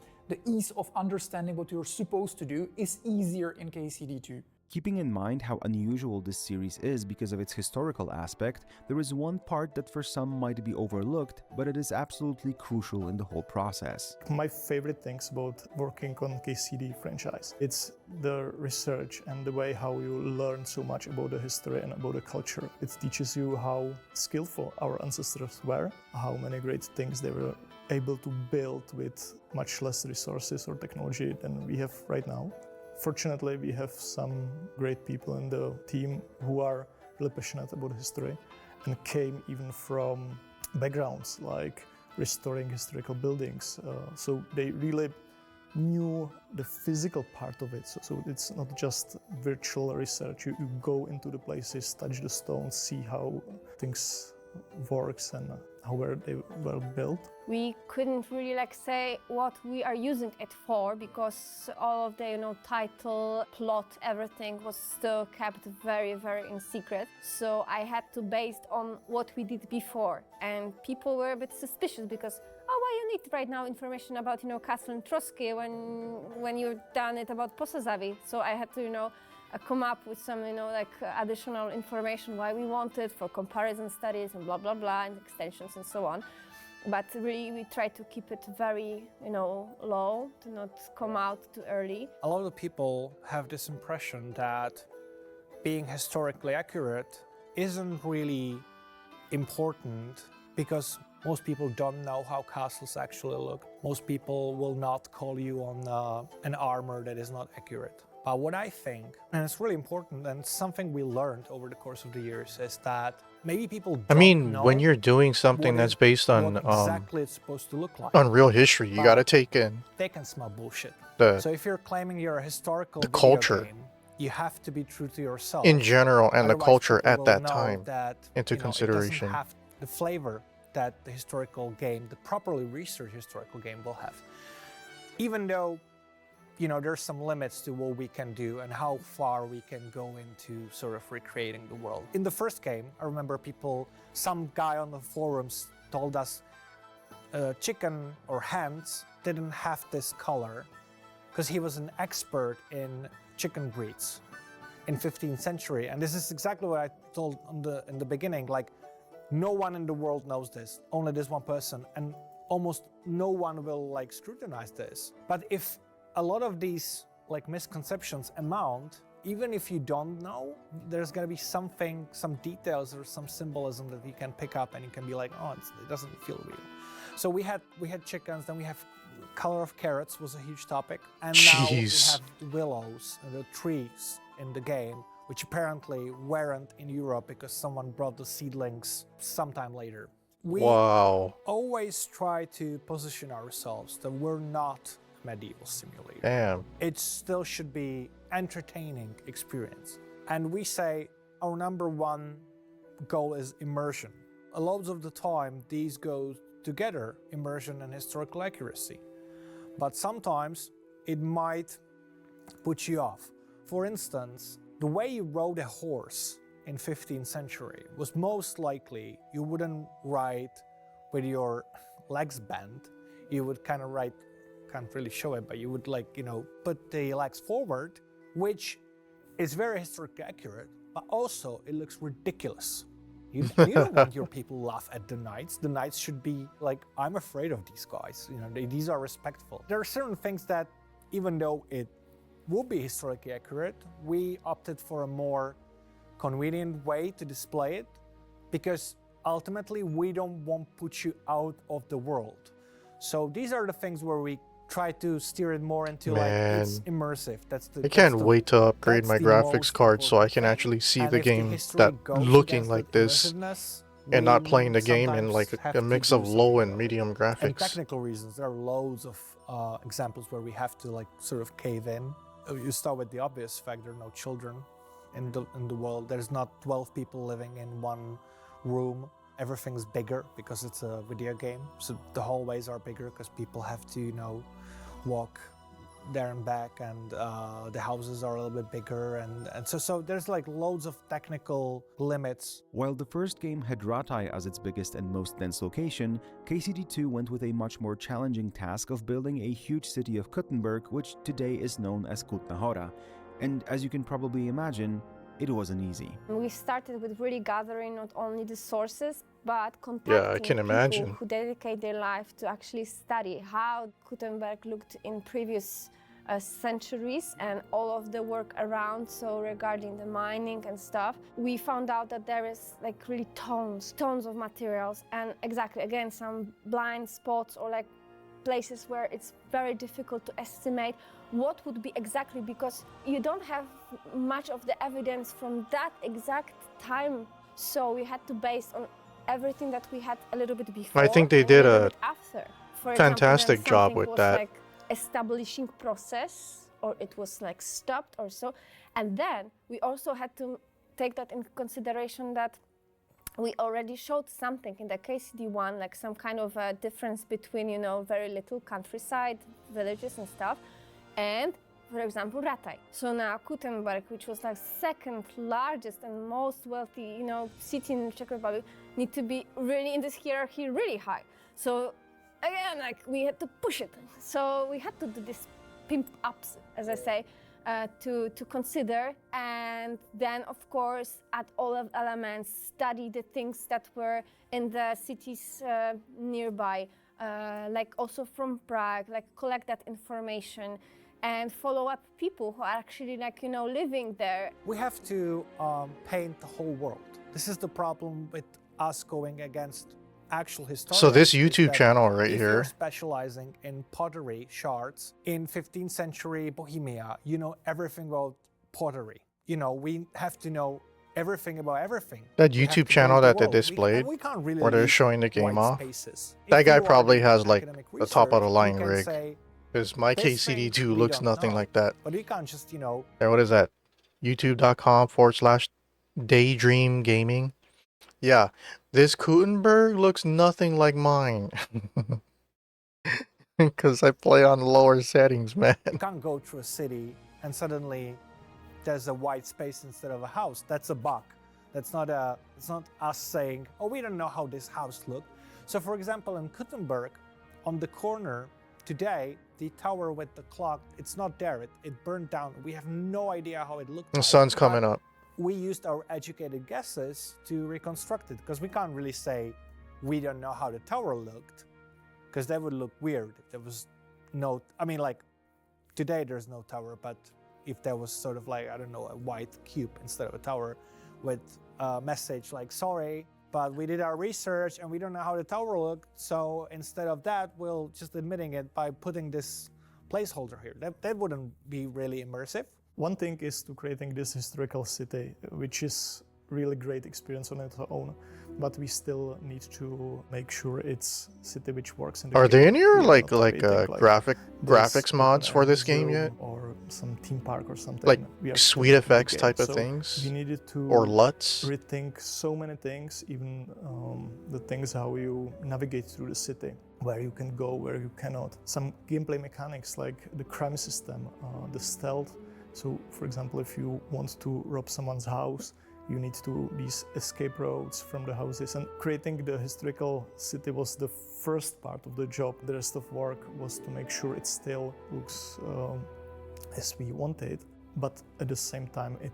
ease of understanding what you're supposed to do is easier in KCD2. Keeping in mind how unusual this series is because of its historical aspect, there is one part that for some might be overlooked, but it is absolutely crucial in the whole process. My favorite things about working on KCD franchise, it's the research and the way how you learn so much about the history and about the culture. It teaches you how skillful our ancestors were, how many great things they were able to build with much less resources or technology than we have right now. Fortunately, we have some great people in the team who are really passionate about history and came even from backgrounds like restoring historical buildings. So they really knew the physical part of it. So it's not just virtual research. You go into the places, touch the stones, see how things works and how they were built. We couldn't really say what we are using it for, because all of the title, plot, everything was still kept very, very in secret. So I had to base on what we did before, and people were a bit suspicious because why you need right now information about Castle and Trotsky when you've done it about Posazawi. So I had to come up with some additional information why we wanted for comparison studies and blah blah blah and extensions and so on. But really we try to keep it very low, to not come out too early. A lot of people have this impression that being historically accurate isn't really important because most people don't know how castles actually look. Most people will not call you on an armor that is not accurate. But what I think, and it's really important, and something we learned over the course of the years, is that maybe people don't know when you're doing something that's based on what exactly it's supposed to look like. on real history, you got to take in They can smell bullshit. the So if you're claiming you're a historical the video culture game, you have to be true to yourself. in general and the Otherwise, culture people at will that know time that, into It consideration. doesn't have the flavor that the historical game, the properly researched historical game, will have. Even though, there's some limits to what we can do and how far we can go into sort of recreating the world. In the first game, I remember some guy on the forums told us, chicken or hens didn't have this color because he was an expert in chicken breeds in 15th century. And this is exactly what I told in the beginning, like no one in the world knows this, only this one person, and almost no one will like scrutinize this. But if a lot of these like misconceptions amount, even if you don't know, there's gonna be something, some details or some symbolism that you can pick up and you can be like, oh, it doesn't feel real. So we had chickens, then we have color of carrots was a huge topic. And now we have willows, the trees in the game, which apparently weren't in Europe because someone brought the seedlings sometime later. We always try to position ourselves that we're not a medieval simulator. Damn. It still should be entertaining experience. And we say our number one goal is immersion. A lot of the time, these go together, immersion and historical accuracy. But sometimes it might put you off. For instance, the way you rode a horse in 15th century was most likely you wouldn't ride with your legs bent. You would kind of ride, can't really show it, but you would like, you know, put the legs forward, which is very historically accurate, but also it looks ridiculous. You don't want your people to laugh at the knights. The knights should be like, I'm afraid of these guys. You know, these are respectful. There are certain things that, even though it will be historically accurate, we opted for a more convenient way to display it, because ultimately we don't want to put you out of the world. So these are the things where we try to steer it more into like it's immersive. I can't wait to upgrade my graphics card so I can actually see the game that looking like this and not playing the game in like a mix of low and medium graphics. And technical reasons, there are loads of examples where we have to like sort of cave in. You start with the obvious fact there are no children in the world. There's not 12 people living in one room. Everything's bigger because it's a video game. So the hallways are bigger because people have to, you know, walk there and back, and the houses are a little bit bigger, and so there's like loads of technical limits. While the first game had Ratai as its biggest and most dense location, KCD2 went with a much more challenging task of building a huge city of Kuttenberg, which today is known as Kutna Hora. And as you can probably imagine, it wasn't easy. We started with really gathering not only the sources, but contacting people who dedicate their life to actually study how Kuttenberg looked in previous centuries and all of the work around, so regarding the mining and stuff. We found out that there is like really tons of materials, and exactly, again, some blind spots or like places where it's very difficult to estimate what would be exactly, because you don't have much of the evidence from that exact time. So we had to base on everything that we had a little bit before. I think they did a fantastic job with that. Like establishing process, or it was like stopped or so. And then we also had to take that in consideration that we already showed something in the KCD1, like some kind of a difference between, you know, very little countryside, villages and stuff, and, for example, Rataj. So now Kuttenberg, which was like second largest and most wealthy, you know, city in the Czech Republic, need to be really in this hierarchy really high. So again, like we had to push it. So we had to do this pimp ups, as I say, to consider, and then of course add all of elements, study the things that were in the cities nearby, like also from Prague, like collect that information and follow up people who are actually like, you know, living there. We have to paint the whole world. This is the problem with us going against actual historians. So this YouTube channel right if here, you're specializing in pottery shards in 15th century Bohemia, you know everything about pottery. You know, we have to know everything about everything. that YouTube channel that they displayed, where they're showing the game off, that guy probably has like a top of the line rig, because my KCD2 looks nothing like that. But we can't just, you know. And what is that? YouTube.com/daydream gaming. Yeah, this Kuttenberg looks nothing like mine. Because I play on lower settings, man. You can't go through a city and suddenly there's a white space instead of a house. That's a bug. It's not us saying, oh, we don't know how this house looked. So for example, in Kuttenberg, on the corner today, the tower with the clock, it's not there. It burned down. We have no idea how it looked The like. sun's coming but up. We used our educated guesses to reconstruct it because we can't really say we don't know how the tower looked because that would look weird if there was no, I mean, like today there's no tower, but if there was sort of like, I don't know, a white cube instead of a tower with a message like, sorry, but we did our research and we don't know how the tower looked. So instead of that, we'll just admitting it by putting this placeholder here. That wouldn't be really immersive. One thing is to creating this historical city, which is really great experience on its own, but we still need to make sure it's city which works in the Are game. they in here We are like not creating, graphics this mods for this game zoo yet? or some theme park or something. Like We are sweet still in the effects game. type of So things? We needed to Or LUTs? rethink so many things, even the things how you navigate through the city, where you can go, where you cannot. Some gameplay mechanics like the crime system, the stealth. So, for example, if you want to rob someone's house, you need to these escape roads from the houses. And creating the historical city was the first part of the job. The rest of work was to make sure it still looks as we wanted, but at the same time it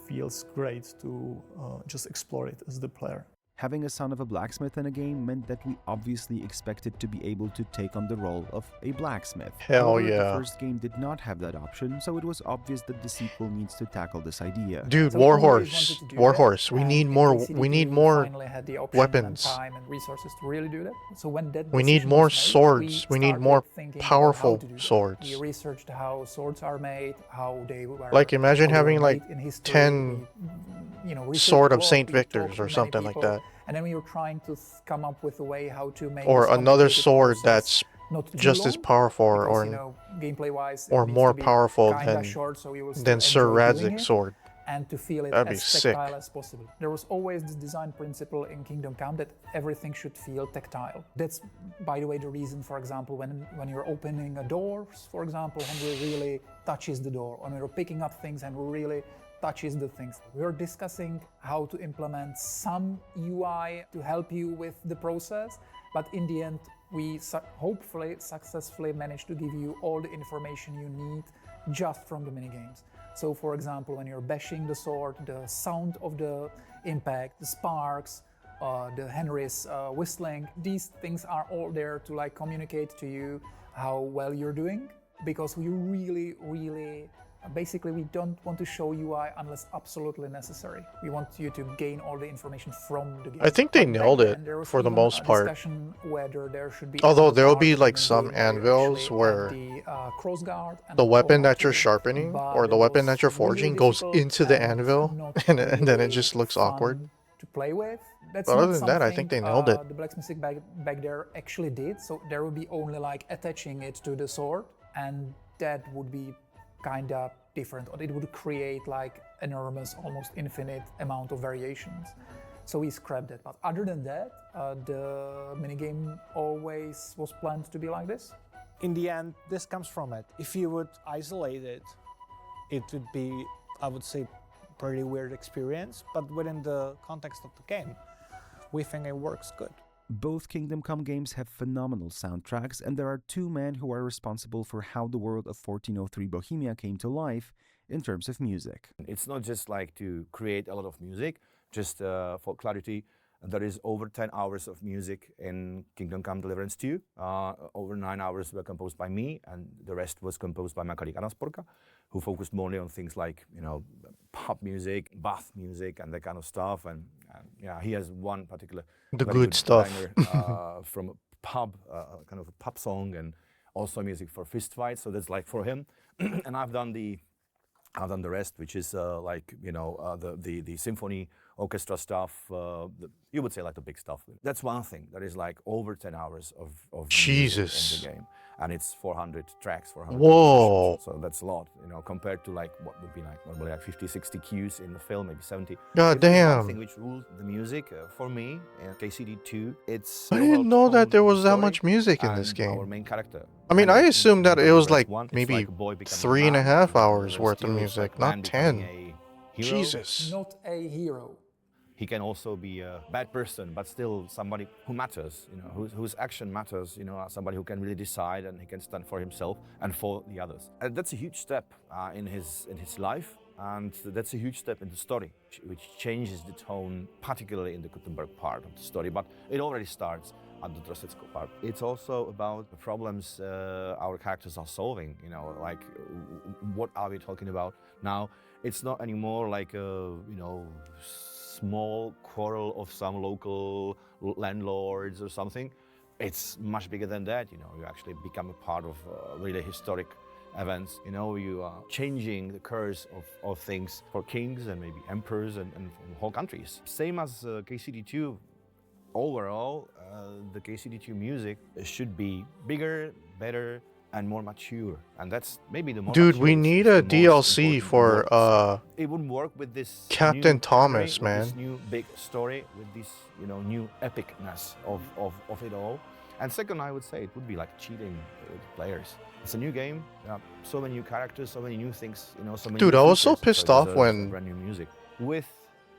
feels great to just explore it as the player. Having a son of a blacksmith in a game meant that we obviously expected to be able to take on the role of a blacksmith. Hell However, yeah. The first game did not have that option, so it was obvious that the sequel needs to tackle this idea. Dude, So we always Warhorse. wanted to do Warhorse. that, We and need in more KCD2 finally had the option weapons. and time and resources to really do that. So when that We need decision more was made, swords. We need started more thinking about powerful how to do that. swords. We researched how swords are made, how they were Like imagine how they were having like made in history. 10 We, researched Sword a of lot, Saint we talked Victor's to or many something like people, that. And then we were trying to come up with a way how to make Or this another complicated sword process that's not too just as long, powerful because, or gameplay-wise, it or needs more to be powerful kinda short, so you will still than Sir enjoy doing Radzig's it, sword. and to feel it That'd be as sick. tactile as possible. There was always this design principle in Kingdom Come that everything should feel tactile. That's, by the way, the reason, for example, when you're opening a door, for example, Henry really touches the door. When you're picking up things, Henry really touches the things. We're discussing how to implement some UI to help you with the process, but in the end, we hopefully successfully managed to give you all the information you need just from the minigames. So, for example, when you're bashing the sword, the sound of the impact, the sparks, the Henry's whistling, these things are all there to like communicate to you how well you're doing, because we really basically we don't want to show UI unless absolutely necessary. We want you to gain all the information from the game. I think they But back nailed it then, there was for the even most a part. discussion whether there should be Although another there'll part be of the like some minigame where you anvils actually where add the crossguard and the go weapon that after you're it. sharpening But or the it weapon was that you're really forging goes difficult into the and anvil not and then it really just looks awkward. fun to play with. That's But not other than that, I something, think they nailed it. The blacksmith back there actually did. So there would be only like attaching it to the sword, and that would be kind of different, or it would create like enormous, almost infinite amount of variations. So we scrapped it. But other than that, the minigame always was planned to be like this. In the end, this comes from it. If you would isolate it, it would be, I would say, pretty weird experience, but within the context of the game, we think it works good. Both Kingdom Come games have phenomenal soundtracks, and there are two men who are responsible for how the world of 1403 Bohemia came to life in terms of music. It's not just like to create a lot of music, just for clarity, there is over 10 hours of music in Kingdom Come Deliverance 2. Over 9 hours were composed by me, and the rest was composed by my colleague Anna Sporka, who focused mainly on things like, pop music, bath music, and that kind of stuff. And yeah, he has one particular The very good stuff. banger, from a pub, kind of a pub song, and also music for fist fights. So that's like for him. And I've done the rest, which is the symphony orchestra stuff. You would say like the big stuff. That's one thing. There is like over 10 hours of Jesus. music in the game, and it's 400 tracks, 400. Whoa. So that's a lot, compared to like what would be like normally like 50, 60 cues in the film, maybe 70. God If there's damn. One thing which rules the music for me in KCD2, it's I didn't know that there was that much music in this and game. our main character. I mean, I And assumed that in it was Deliverance like 1, it's maybe like a boy becoming a 3.5 man. hours Deliverance worth of 2, it's music, like man not becoming 10. a hero. Jesus. Not a hero. he can also be a bad person, but still somebody who matters, you know, whose action matters, you know, somebody who can really decide and he can stand for himself and for the others. And that's a huge step in his life, and that's a huge step in the story, which changes the tone, particularly in the Gutenberg part of the story, but it already starts at the Drosecko part. It's also about the problems our characters are solving, you know, like what are we talking about now? It's not anymore like a, you know, small quarrel of some local landlords or something. It's much bigger than that, you know, you actually become a part of really historic events, you know, you are changing the course of things for kings and maybe emperors and whole countries. Same as KCD2, overall, the KCD2 music should be bigger, better, and more mature, and that's maybe the more Dude, mature we is need the a most DLC important for word. It wouldn't work with this Captain new Thomas, genre, with this man. new big story, with this, you know, new epicness of it all. And second, I would say it would be like cheating players. It's a new game, so many new characters, so many new things, you know, so many. Dude, new I was so features, pissed it off deserves when brand new music. With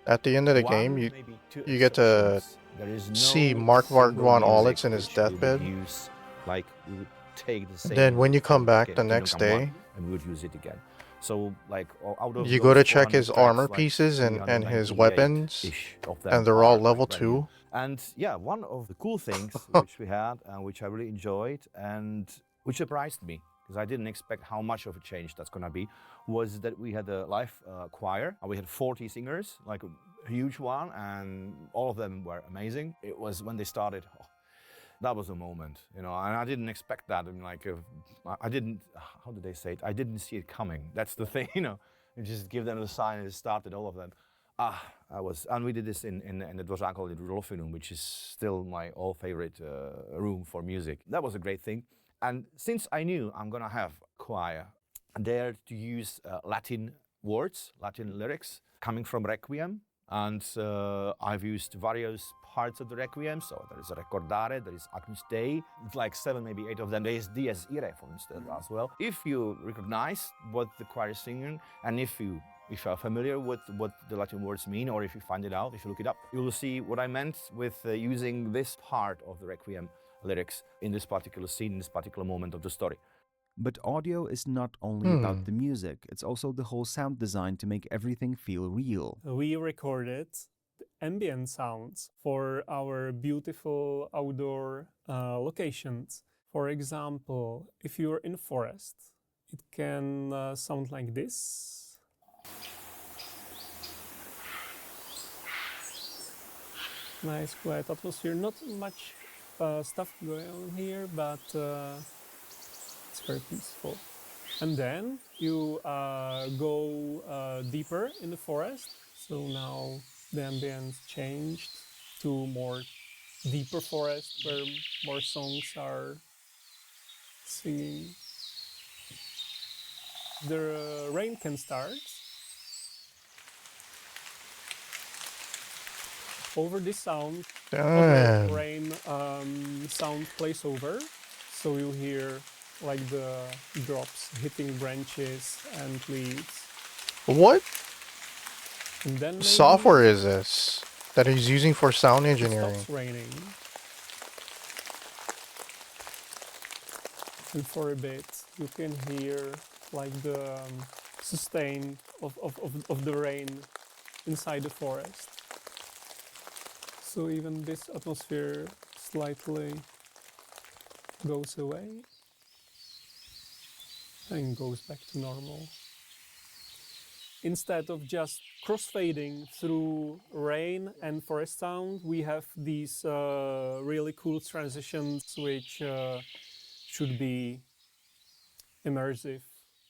at the end of the one, game maybe two you get to exceptions, there is see no Mark single von music Awitz in his which we would deathbed. use, like we would take the same Then when music you come from back the Kingdom next Come 1 day, and we would use it again. So like out of you those go to check 400 his tracks, armor like pieces and his 398-ish weapons, of them and they're all are, level like, brand new. 2. And yeah, one of the cool things which we had and which I really enjoyed and which surprised me, because I didn't expect how much of a change that's gonna be, was that we had a live choir. We had 40 singers, like a huge one, and all of them were amazing. It was when they started, that was a moment, you know, and I didn't expect that. I mean, like, I didn't, how did they say it? I didn't see it coming. That's the thing, you know. You just give them the sign and it started, all of them. And we did this in the Dvořákovo in Rolfinum, which is still my all favorite room for music. That was a great thing. And since I knew I'm gonna have choir there to use Latin words, Latin lyrics coming from Requiem, and I've used various parts of the Requiem. So there is a Recordare, there is Agnus Dei, it's like 7, maybe 8 of them. There is Dies Irae, for instance, as well. If you recognize what the choir is singing, and if you are familiar with what the Latin words mean, or if you find it out, if you look it up, you will see what I meant with using this part of the Requiem lyrics in this particular scene, in this particular moment of the story. But audio is not only about the music, it's also the whole sound design to make everything feel real. We recorded ambient sounds for our beautiful outdoor locations. For example, if you're in forest, it can sound like this. Nice quiet atmosphere, not much stuff going on here, but it's very peaceful. And then you go deeper in the forest. So now the ambience changed to more deeper forest where more songs are singing. The rain can start. Over this sound, Damn. the rain sound plays over, so you hear like the drops hitting branches and leaves. What And then software is this that he's using for sound it engineering? stops raining. And for a bit, you can hear like the sustain of the rain inside the forest. So even this atmosphere slightly goes away and goes back to normal. Instead of just crossfading through rain and forest sound, we have these really cool transitions which should be immersive,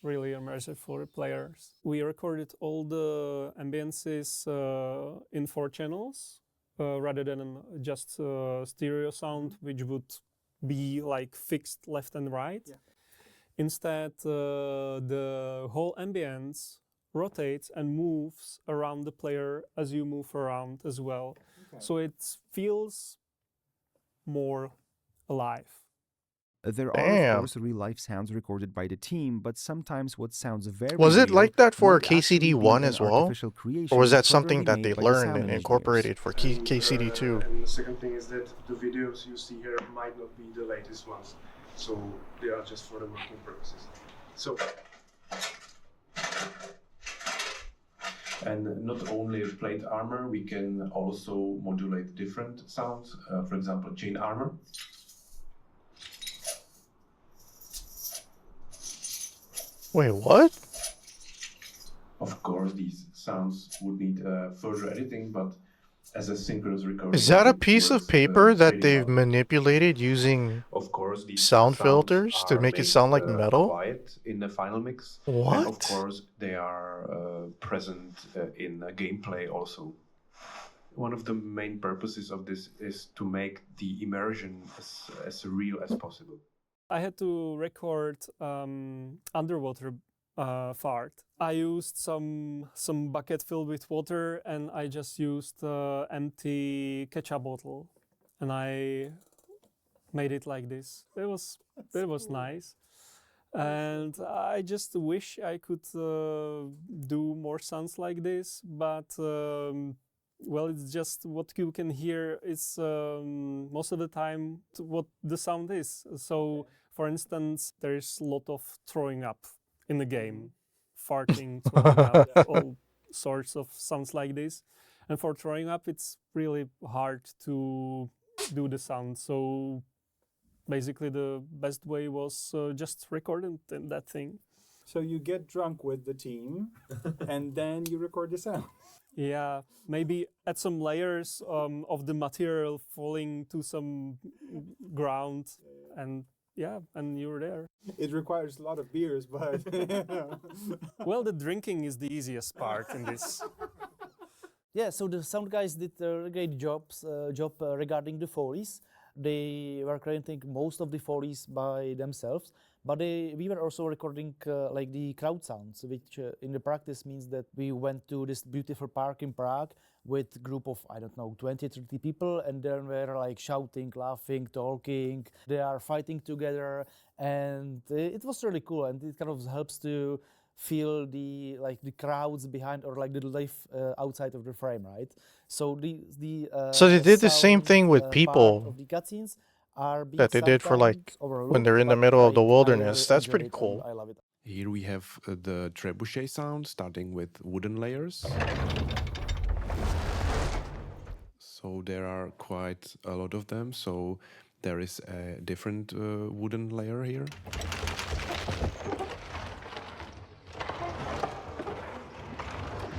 really immersive for the players. We recorded all the ambiences in 4 channels. Rather than just stereo sound, which would be like fixed left and right. Yeah. Instead, the whole ambience rotates and moves around the player as you move around as well. Okay. So it feels more alive. There are, Damn. of course, real-life sounds recorded by the team, but sometimes what sounds very Was it real like that for might actually be KCD1 an as well? artificial Or creation was that cleverly something that they made by the learned sound and engineers. incorporated for KCD2? And the second thing is that the videos you see here might not be the latest ones, so they are just for the working purposes. So, and not only plate armor, we can also modulate different sounds. For example, chain armor. Wait, what? Of course, these sounds would need further editing, but as a synchronous recording, Is that a it piece of works, paper that pretty they've well. manipulated using Of course, these sound sounds filters to are make it made, sound like metal? quiet in the final mix. What? And of course, they are present in gameplay also. One of the main purposes of this is to make the immersion as real as possible. I had to record underwater fart. I used some bucket filled with water, and I just used empty ketchup bottle, and I made it like this. It was nice, and I just wish I could do more sounds like this, but well, it's just what you can hear is most of the time what the sound is. So, for instance, there's a lot of throwing up in the game, farting, throwing up, all sorts of sounds like this. And for throwing up, it's really hard to do the sound. So basically the best way was just recording that thing. So you get drunk with the team and then you record the sound. Yeah, maybe add some layers of the material falling to some ground, and yeah, and you're there. It requires a lot of beers, but... Well, the drinking is the easiest part in this. Yeah, so the sound guys did a great job regarding the Foley's. They were creating most of the Foley's by themselves, but we were also recording like the crowd sounds, which in the practice means that we went to this beautiful park in Prague with a group of, I don't know, 20, 30 people, and then we're like shouting, laughing, talking, they are fighting together, and it was really cool, and it kind of helps to feel the crowds behind, or like the life outside of the frame, right? So So they did the same sound, thing with part people of the cutscenes are being that they did for like sometimes when overlooked, they're in the but middle of the I wilderness. really That's enjoy pretty it, cool. and I love it. Here we have the trebuchet sound, starting with wooden layers. So there are quite a lot of them, so there is a different wooden layer here.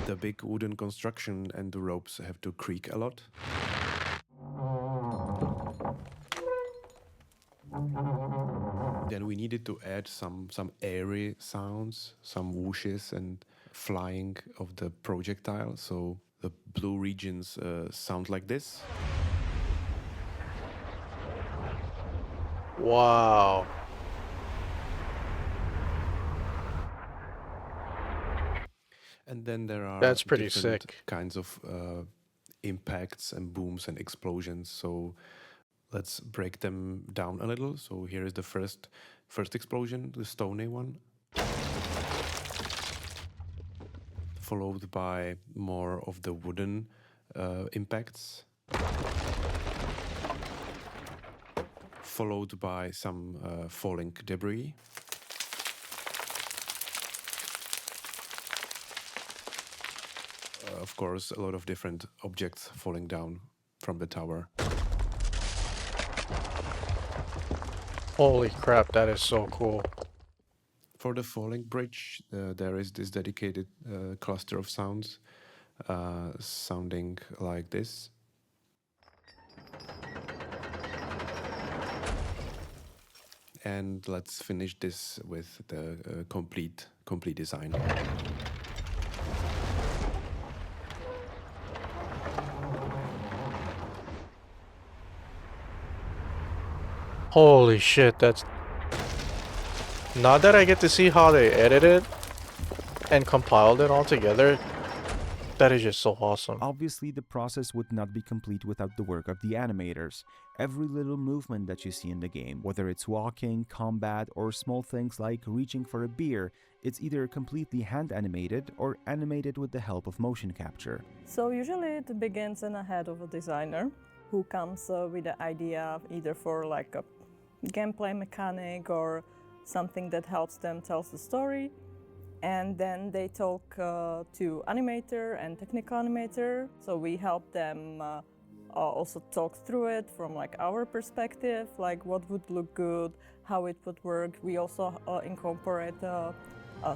The big wooden construction and the ropes have to creak a lot. Then we needed to add some airy sounds, some whooshes and flying of the projectile. So the blue regions sound like this. Wow. And then there are That's pretty different sick. kinds of impacts and booms and explosions. So let's break them down a little. So here is the first explosion, the stony one, followed by more of the wooden impacts, followed by some falling debris. Of course, a lot of different objects falling down from the tower. Holy crap, that is so cool. For the falling bridge, there is this dedicated cluster of sounds sounding like this. And let's finish this with the complete design. Holy shit, that's... Now that I get to see how they edited and compiled it all together, That is just so awesome. Obviously, the process would not be complete without the work of the animators. Every little movement that you see in the game, whether it's walking, combat, or small things like reaching for a beer, it's either completely hand animated or animated with the help of motion capture. So usually it begins in the head of a designer who comes with the idea either for like a gameplay mechanic or something that helps them tell the story. And then they talk to animator and technical animator. So we help them also talk through it from like our perspective, like what would look good, how it would work. We also incorporate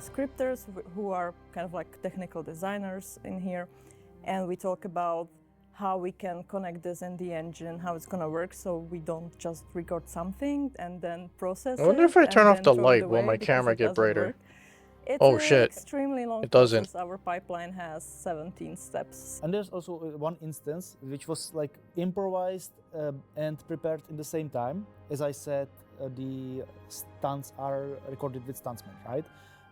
scripters who are kind of like technical designers in here. And we talk about how we can connect this in the engine, how it's gonna work, so we don't just record something and then process it. I wonder if I turn off the throw it light, will away my because camera it get doesn't brighter? work. It's Oh an shit, extremely long it doesn't. process. Our pipeline has 17 steps. And there's also one instance which was like improvised and prepared in the same time. As I said, the stunts are recorded with stuntsmen, right?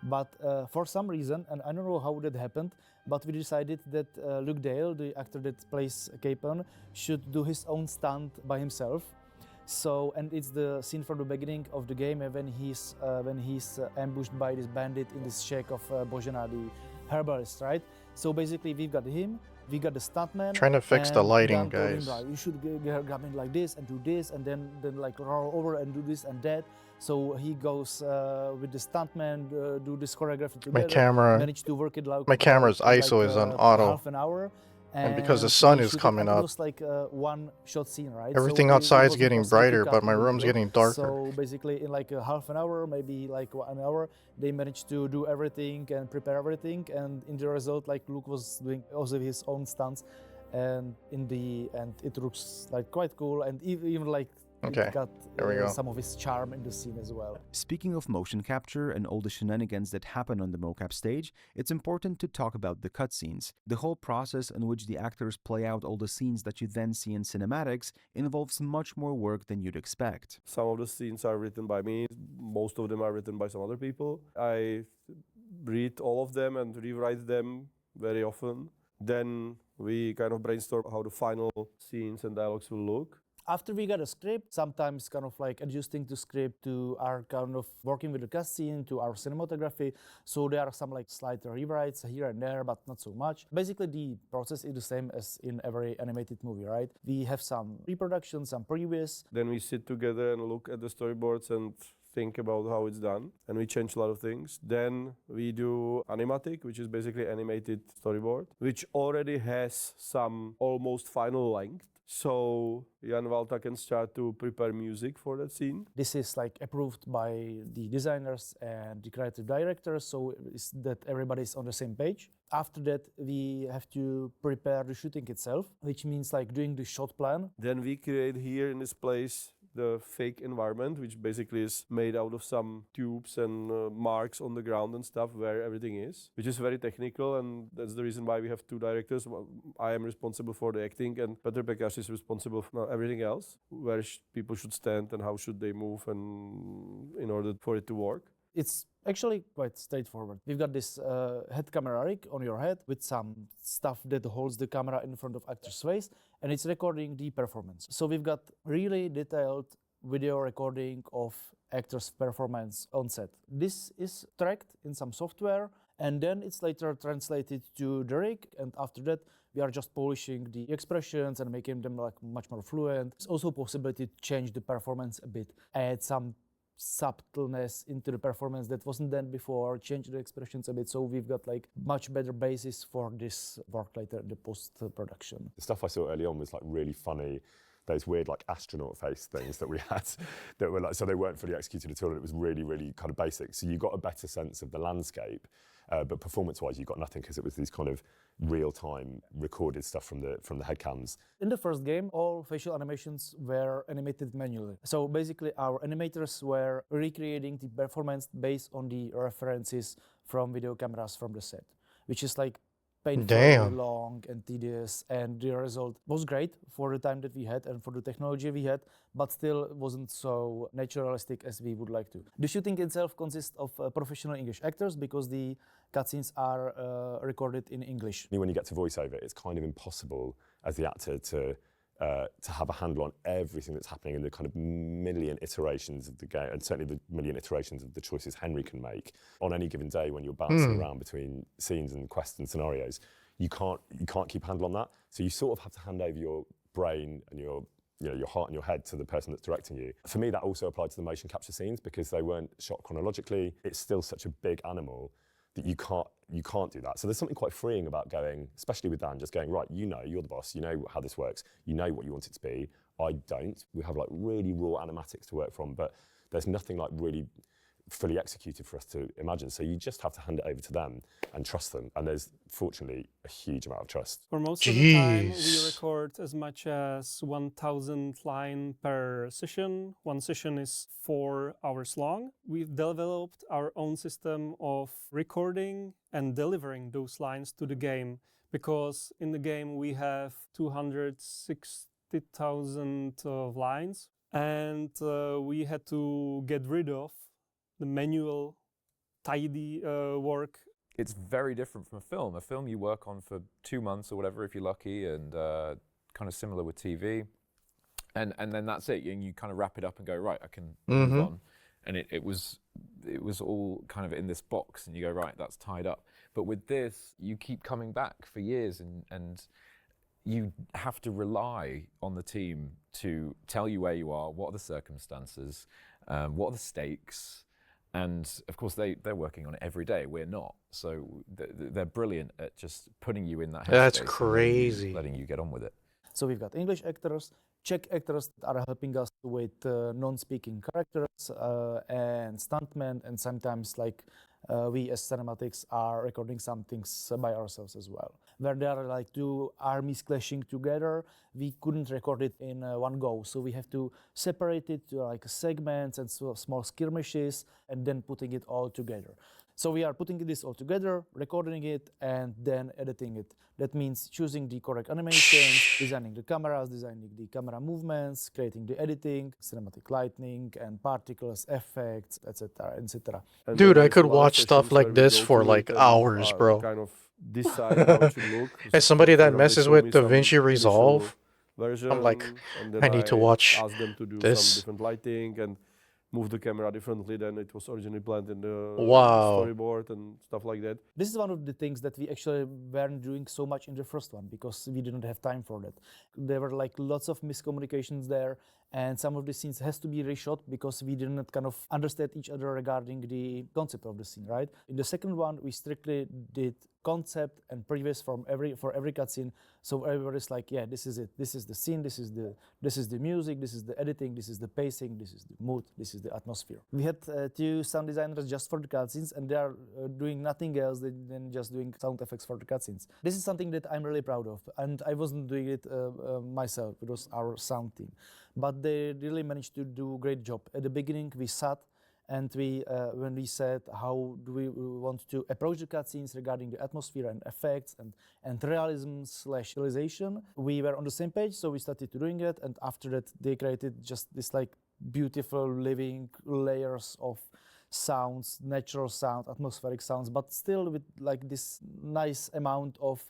But for some reason, and I don't know how that happened, but we decided that Luke Dale, the actor that plays Capon, should do his own stunt by himself. So, and it's the scene from the beginning of the game when he's ambushed by this bandit in this shack of Bojana, the herbalist, right? So basically, we've got him, we got the stuntman. Trying to fix the lighting, Dan told him, guys. like, you should grab him like this and do this, and then like roll over and do this and that. So he goes with the stuntman, do this choreography together. My camera, managed to work it like my camera's ISO is on auto. half an hour. And because the sun we is shoot it, coming and up, it was like one shot scene, right? everything So outside's it wasn't getting possible to brighter, cut but my in the room's middle. getting darker. So basically, in like a half an hour, maybe like 1 hour, they managed to do everything and prepare everything. And in the result, like Luke was doing also his own stunts, and in the end, it looks like quite cool. And even like Okay, it got there we go. some of his charm in the scene as well. Speaking of motion capture and all the shenanigans that happen on the mocap stage, it's important to talk about the cutscenes. The whole process in which the actors play out all the scenes that you then see in cinematics involves much more work than you'd expect. Some of the scenes are written by me, most of them are written by some other people. I read all of them and rewrite them very often. Then we kind of brainstorm how the final scenes and dialogues will look. After we got a script, sometimes kind of like adjusting the script to our kind of working with the cutscene, to our cinematography. So there are some like slight rewrites here and there, but not so much. Basically, the process is the same as in every animated movie, right? We have some pre-production, some previous. Then we sit together and look at the storyboards and think about how it's done, and we change a lot of things. Then we do animatic, which is basically animated storyboard, which already has some almost final length. So Jan Walta can start to prepare music for that scene. This is like approved by the designers and the creative directors, so it's that everybody's on the same page. After that, we have to prepare the shooting itself, which means like doing the shot plan. Then we create here in this place the fake environment, which basically is made out of some tubes and marks on the ground and stuff where everything is, which is very technical, and that's the reason why we have two directors. I am responsible for the acting, and Petr Pekař is responsible for everything else, where people should stand and how should they move, and in order for it to work. It's actually quite straightforward. We've got this head camera rig on your head with some stuff that holds the camera in front of actor's face, and it's recording the performance. So we've got really detailed video recording of actor's performance on set. This is tracked in some software, and then it's later translated to the rig, and after that we are just polishing the expressions and making them like much more fluent. It's also a possibility to change the performance a bit, add some subtleness into the performance that wasn't done before, change the expressions a bit, so we've got like much better basis for this work later in the post-production. The stuff I saw early on was like really funny. Those weird like astronaut face things that we had that were like, so they weren't fully executed at all, and it was really, really kind of basic. So you got a better sense of the landscape, but performance-wise you got nothing because it was these kind of real-time recorded stuff from the headcams. In the first game, all facial animations were animated manually. So basically our animators were recreating the performance based on the references from video cameras from the set, which is like painfully long and tedious, and the result was great for the time that we had and for the technology we had, but still wasn't so naturalistic as we would like to. The shooting itself consists of professional English actors because the cutscenes are recorded in English. When you get to voiceover, it's kind of impossible as the actor to have a handle on everything that's happening in the kind of million iterations of the game, and certainly the million iterations of the choices Henry can make on any given day when you're bouncing around between scenes and quests and scenarios. You can't keep a handle on that. So you sort of have to hand over your brain and your heart and your head to the person that's directing you. For me, that also applied to the motion capture scenes because they weren't shot chronologically. It's still such a big animal that you can't do that. So there's something quite freeing about going, especially with Dan, just going, right, you're the boss, you know how this works, you know what you want it to be. I don't. We have like really raw animatics to work from, but there's nothing like really fully executed for us to imagine. So you just have to hand it over to them and trust them. And there's fortunately a huge amount of trust. For most of the time, we record as much as 1,000 lines per session. One session is 4 hours long. We've developed our own system of recording and delivering those lines to the game, because in the game we have 260,000 lines, and we had to get rid of the manual, tidy work. It's very different from a film. A film you work on for 2 months or whatever if you're lucky, and kind of similar with TV. And then that's it, and you kind of wrap it up and go, right, I can move on. And it was all kind of in this box, and you go, right, that's tied up. But with this, you keep coming back for years, and you have to rely on the team to tell you where you are, what are the circumstances, what are the stakes. And of course, they're working on it every day. We're not. So they're brilliant at just putting you in that headspace. That's crazy. Letting you get on with it. So we've got English actors, Czech actors that are helping us with non-speaking characters and stuntmen, and sometimes like we as cinematics are recording some things by ourselves as well. Where there are like 2 armies clashing together, we couldn't record it in one go. So we have to separate it to like segments and small skirmishes and then putting it all together. So we are putting this all together, recording it, and then editing it. That means choosing the correct animations, designing the cameras, designing the camera movements, creating the editing, cinematic lighting and particles, effects, etc., etc. Dude, I could watch stuff like this for like hours, bro. Kind of decide how it should look. As somebody that messes with DaVinci initial Resolve, version, I'm like, and then I need to watch ask them to do this. some different lighting and move the camera differently than it was originally planned in the storyboard and stuff like that. This is one of the things that we actually weren't doing so much in the first one because we didn't have time for that. There were like lots of miscommunications there, and some of the scenes has to be reshot because we didn't kind of understand each other regarding the concept of the scene, right? In the second one, we strictly did concept and previous for every cutscene, so everybody's like, yeah, this is it, this is the scene, this is the music, this is the editing, this is the pacing, this is the mood, this is the atmosphere. We had 2 sound designers just for the cutscenes, and they are doing nothing else than just doing sound effects for the cutscenes. This is something that I'm really proud of, and I wasn't doing it myself, it was our sound team, but they really managed to do a great job. At the beginning we sat and when we said how do we want to approach the cutscenes regarding the atmosphere and effects and realism/realization, we were on the same page, so we started doing it, and after that they created just this like beautiful living layers of sounds, natural sound, atmospheric sounds, but still with like this nice amount of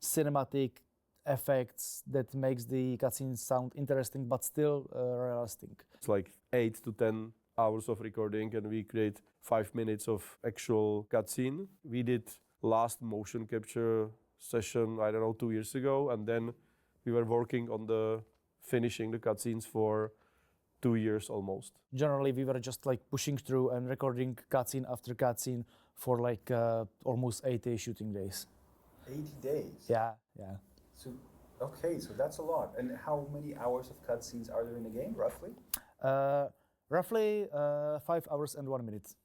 cinematic effects that makes the cutscenes sound interesting but still realistic. It's like 8 to 10 hours of recording, and we create 5 minutes of actual cutscene. We did last motion capture session, I don't know, 2 years ago, and then we were working on finishing the cutscenes for 2 years almost. Generally, we were just like pushing through and recording cutscene after cutscene for like almost 80 shooting days. 80 days? Yeah. So, okay, so that's a lot. And how many hours of cutscenes are there in the game, roughly? Roughly 5 hours and 1 minute.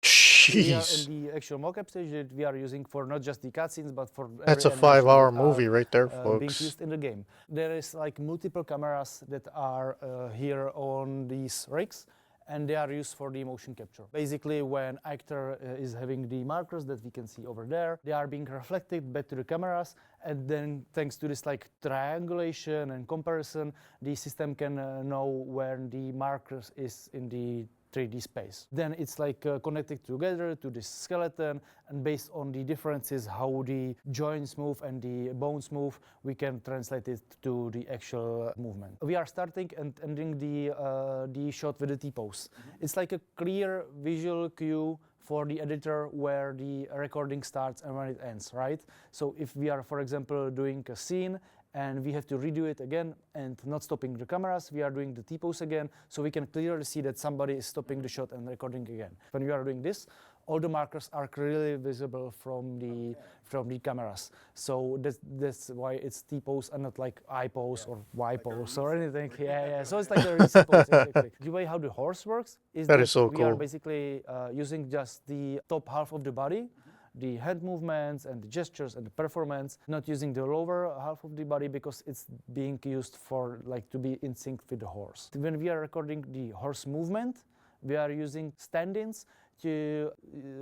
Jeez. We are in the actual mockup stage that we are using for not just the cutscenes, but for That's a 5-hour movie right there, folks. Being used in the game. There is like multiple cameras that are here on these rigs, and they are used for the motion capture. Basically, when actor is having the markers that we can see over there, they are being reflected back to the cameras, and then thanks to this like triangulation and comparison, the system can know where the markers is in the 3D space. Then it's like connected together to this skeleton, and based on the differences how the joints move and the bones move, we can translate it to the actual movement. We are starting and ending the shot with the T-pose. It's like a clear visual cue for the editor where the recording starts and when it ends, right? So if we are, for example, doing a scene and we have to redo it again and not stopping the cameras, we are doing the T-pose again, so we can clearly see that somebody is stopping the shot and recording again. When we are doing this, all the markers are clearly visible from the cameras. So that's why it's T-pose and not like I-pose or Y-pose or anything. Yeah. So it's like the recent pose, exactly. The way how the horse works is that so we are cool. basically using just the top half of the body, the hand movements and the gestures and the performance, not using the lower half of the body because it's being used for like to be in sync with the horse. When we are recording the horse movement, we are using stand-ins to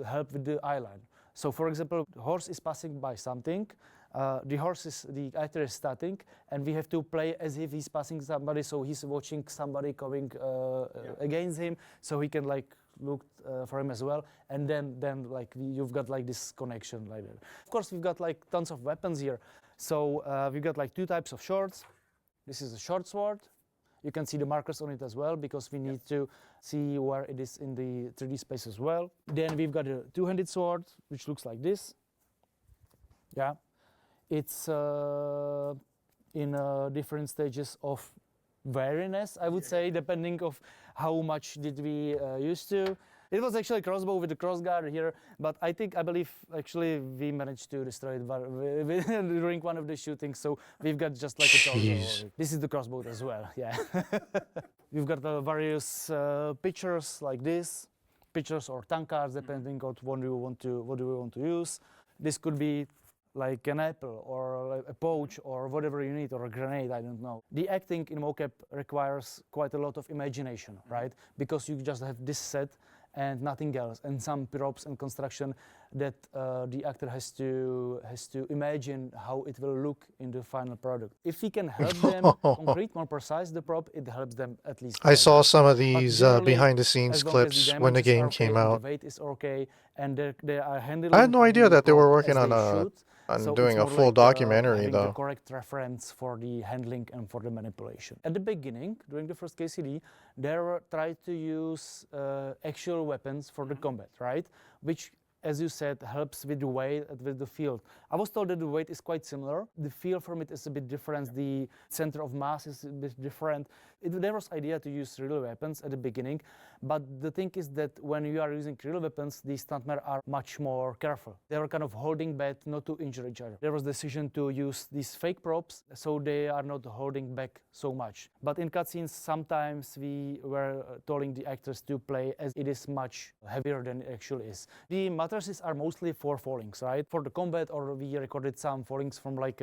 help with the eye line. So for example, the horse is passing by something, the actor is starting, and we have to play as if he's passing somebody, so he's watching somebody coming against him, so he can like look for him as well, and then like you've got like this connection like that. Of course, we've got like tons of weapons here. So we've got like two types of swords. This is a short sword. You can see the markers on it as well because we need to see where it is in the 3D space as well. Then we've got a two-handed sword, which looks like this. Yeah, it's in different stages of wariness, I would say, depending of how much did we used to. It was actually a crossbow with a crossguard here, but I believe actually we managed to destroy it during one of the shootings, so we've got just like a torso. This is the crossbow as well, yeah. We've got various pictures like this, pictures or tank cards, depending on what do we want to use. This could be like an apple or a pouch or whatever you need, or a grenade, I don't know. The acting in mocap requires quite a lot of imagination, right? Because you just have this set and nothing else, and some props and construction that the actor has to imagine how it will look in the final product. If we can help them concrete, more precise the prop, it helps them at least. I saw some of these behind the scenes clips when the game came out. The weight is okay, and they are handling. I had no idea that they were working on doing a full documentary though. The correct reference for the handling and for the manipulation. At the beginning, during the first KCD, they tried to use actual weapons for the combat, right? Which, as you said, helps with the weight and with the field. I was told that the weight is quite similar. The feel from it is a bit different. The center of mass is a bit different. There was idea to use real weapons at the beginning, but the thing is that when you are using real weapons, the stuntmen are much more careful. They were kind of holding back not to injure each other. There was decision to use these fake props, so they are not holding back so much. But in cutscenes, sometimes we were telling the actors to play as it is much heavier than it actually is. The matrices are mostly for fallings, right? For the combat, or we recorded some fallings from like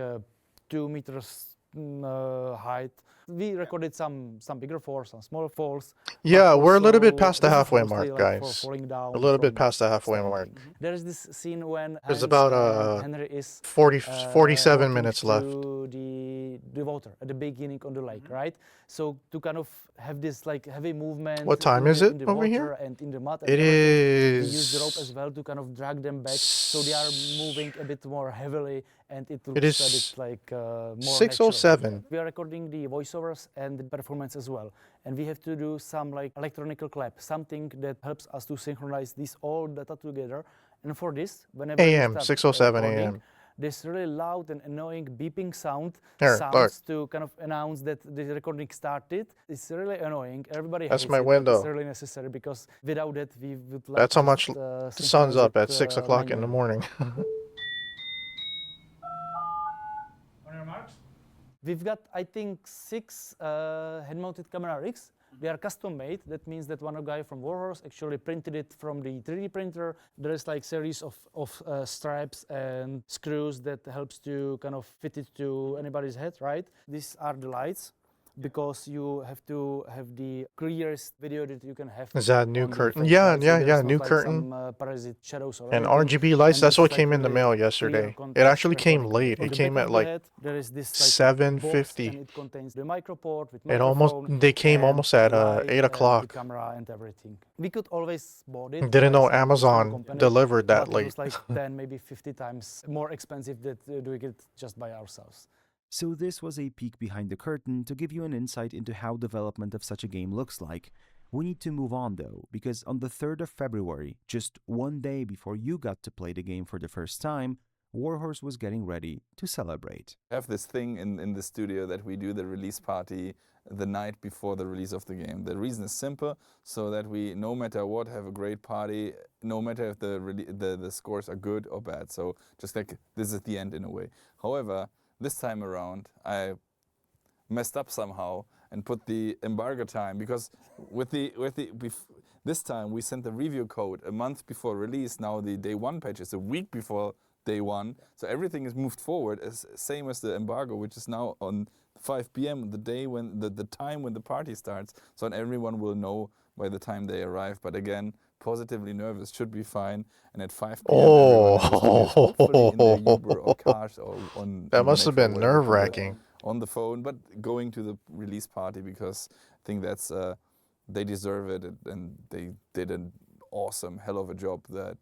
2 meters height. We recorded some bigger falls, some smaller falls. Yeah, we're a little bit past the halfway mark, guys. A little bit past the halfway mark. There is this scene when there's about Henry is 47 minutes left. To the water at the beginning on the lake, right? So to kind of have this like heavy movement. What time is it over here? And in the mud. It is. We use the rope as well to kind of drag them back, so they are moving a bit more heavily, and it looks it is a bit like more 6:07. natural. We are recording the voiceovers and the performance as well, and we have to do some like electronic clap, something that helps us to synchronize this all data together. And for this, whenever AM 6:07 AM. This really loud and annoying beeping sounds to kind of announce that the recording started. It's really annoying. Everybody hates That's my it, window. It's really necessary because without it, we would like. That's how much the sun's up at 6 o'clock manually. in the morning. On your marks? We've got, I think, 6 hand-mounted camera rigs. They are custom made. That means that one guy from Warhorse actually printed it from the 3D printer. There is like series of stripes and screws that helps to kind of fit it to anybody's head, right? These are the lights. because you have to have the clearest video that you can have. Is that new on the curtain? effect Yeah, side, so yeah, there's yeah. not New like curtain. some parasite shadows or And anything, RGB lights. and That's it's what like came in the really mail clear yesterday. It contrast actually came recording. late. On It the came back at of like the head, there is this like box, 7:50. and it contains the microport with It almost. microphone. They came and almost at the light 8 and the o'clock. camera and everything. We could always bought it. Didn't by know some external Amazon company, delivered that but late. it was like 10, maybe 50 times more expensive than doing it just by ourselves. So this was a peek behind the curtain to give you an insight into how development of such a game looks like. We need to move on though, because on the 3rd of February, just one day before you got to play the game for the first time, Warhorse was getting ready to celebrate. We have this thing in the studio that we do the release party the night before the release of the game. The reason is simple, so that we, no matter what, have a great party, no matter if the scores are good or bad. So just like this is the end in a way. However, this time around, I messed up somehow and put the embargo time, because this time we sent the review code a month before release. Now the day one patch is a week before day one, so everything is moved forward, as same as the embargo, which is now on 5 p.m. the day when the time when the party starts. So everyone will know by the time they arrive. But again, positively nervous, should be fine. And at 5 p.m. everyone in the studio is hopefully in their Uber or cars or on That the must have been metro, whatever, nerve-wracking. on the phone, but going to the release party, because I think that's they deserve it, and they did an awesome hell of a job that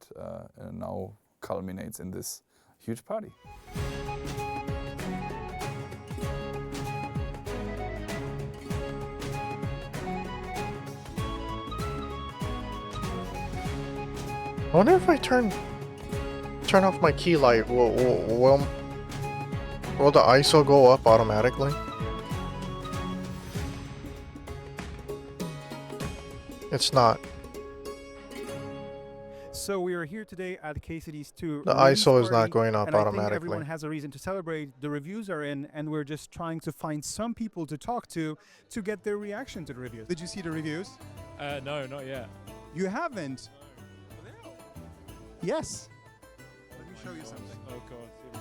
now culminates in this huge party. I wonder if I turn off my key light, will the ISO go up automatically? It's not. So we are here today at KCD2. The release ISO is not party, going up and I think automatically. everyone has a reason to celebrate. The reviews are in, and we're just trying to find some people to talk to get their reaction to the reviews. Did you see the reviews? No, not yet. You haven't? Yes. Let me show you something. Oh god, here we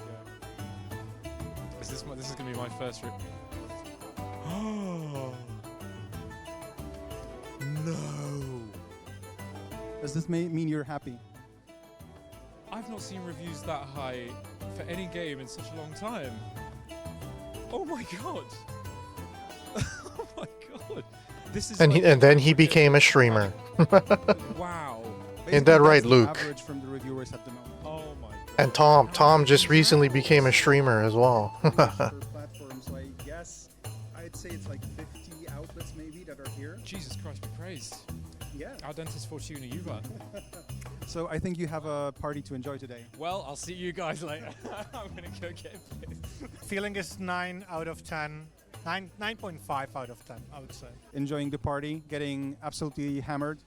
go. This is gonna be my first Oh no! Does this mean you're happy? I've not seen reviews that high for any game in such a long time. Oh my god! Oh my god! This is And like and then he became a streamer. wow. Ain't that right, That's the Luke? average from the reviewers at the moment. Oh my god. And Tom just recently became a streamer as well. Platforms, I guess I'd say it's like 50 outlets maybe that are here. Jesus Christ be praised. Yeah. Audentis Fortuna Juva. So I think you have a party to enjoy today. Well, I'll see you guys later. I'm gonna go get pissed. Feeling is 9 out of 10. 9.5 out of 10, I would say. Enjoying the party, getting absolutely hammered.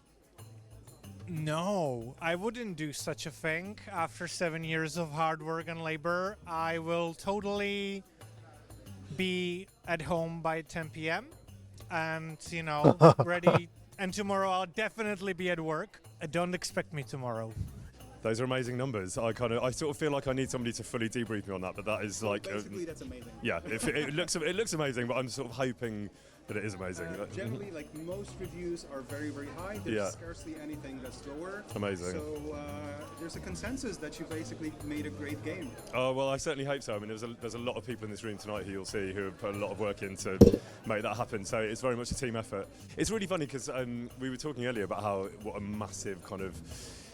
No, I wouldn't do such a thing. After 7 years of hard work and labor, I will totally be at home by 10 p.m. and, you know, ready. And tomorrow I'll definitely be at work. Don't expect me tomorrow. Those are amazing numbers. I sort of feel like I need somebody to fully debrief me on that, but that is like Basically, that's amazing. yeah. It looks amazing, but I'm sort of hoping that it is amazing. Generally, like most reviews are very, very high. There's Yeah. scarcely anything that's lower. Amazing. So there's a consensus that you basically made a great game. Oh well, I certainly hope so. I mean, there's a lot of people in this room tonight who you'll see who have put a lot of work in to make that happen. So it's very much a team effort. It's really funny because we were talking earlier about what a massive kind of,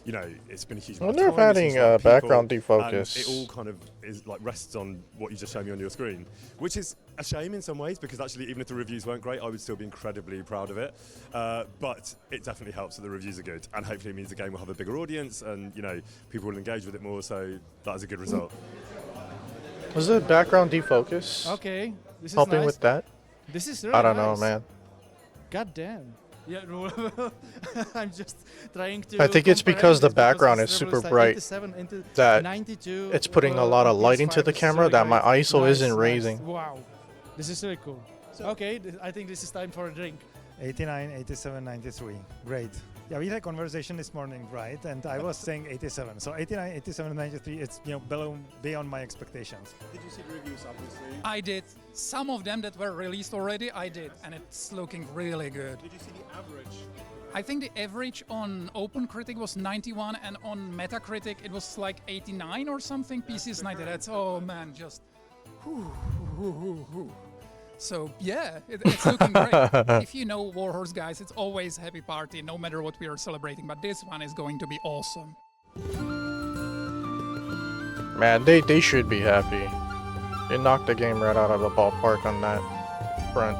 you know, it's been a huge. I wonder if adding background defocus. It all kind of is like rests on what you just showed me on your screen, which is a shame in some ways because actually even if the reviews weren't great, I would still be incredibly proud of it. But it definitely helps that the reviews are good, and hopefully it means the game will have a bigger audience, and you know people will engage with it more. So that is a good result. Was it background defocus? Okay, this is helping nice. with that? This is really I don't know, nice. man. God damn. Yeah, I'm just trying to. I think it's compare because the this background this is level super like bright 87 into that 92, it's putting a lot of light into the PS5 is camera really that my great. ISO Nice, isn't nice. raising. Wow, this is really cool. Okay, I think this is time for a drink. 89, 87, 93. Great. Yeah, we had a conversation this morning, right? And I was saying 87. So 89, 87, 93, it's beyond my expectations. Did you see the reviews, obviously? I did. Some of them that were released already, I did. And it's looking really good. Did you see the average? I think the average on OpenCritic was 91 and on Metacritic it was like 89 or something. PC is 90. That's, oh man, just... So yeah, it's looking great. If you know Warhorse, guys, it's always happy party, no matter what we are celebrating. But this one is going to be awesome. Man, they should be happy. They knocked the game right out of the ballpark on that front.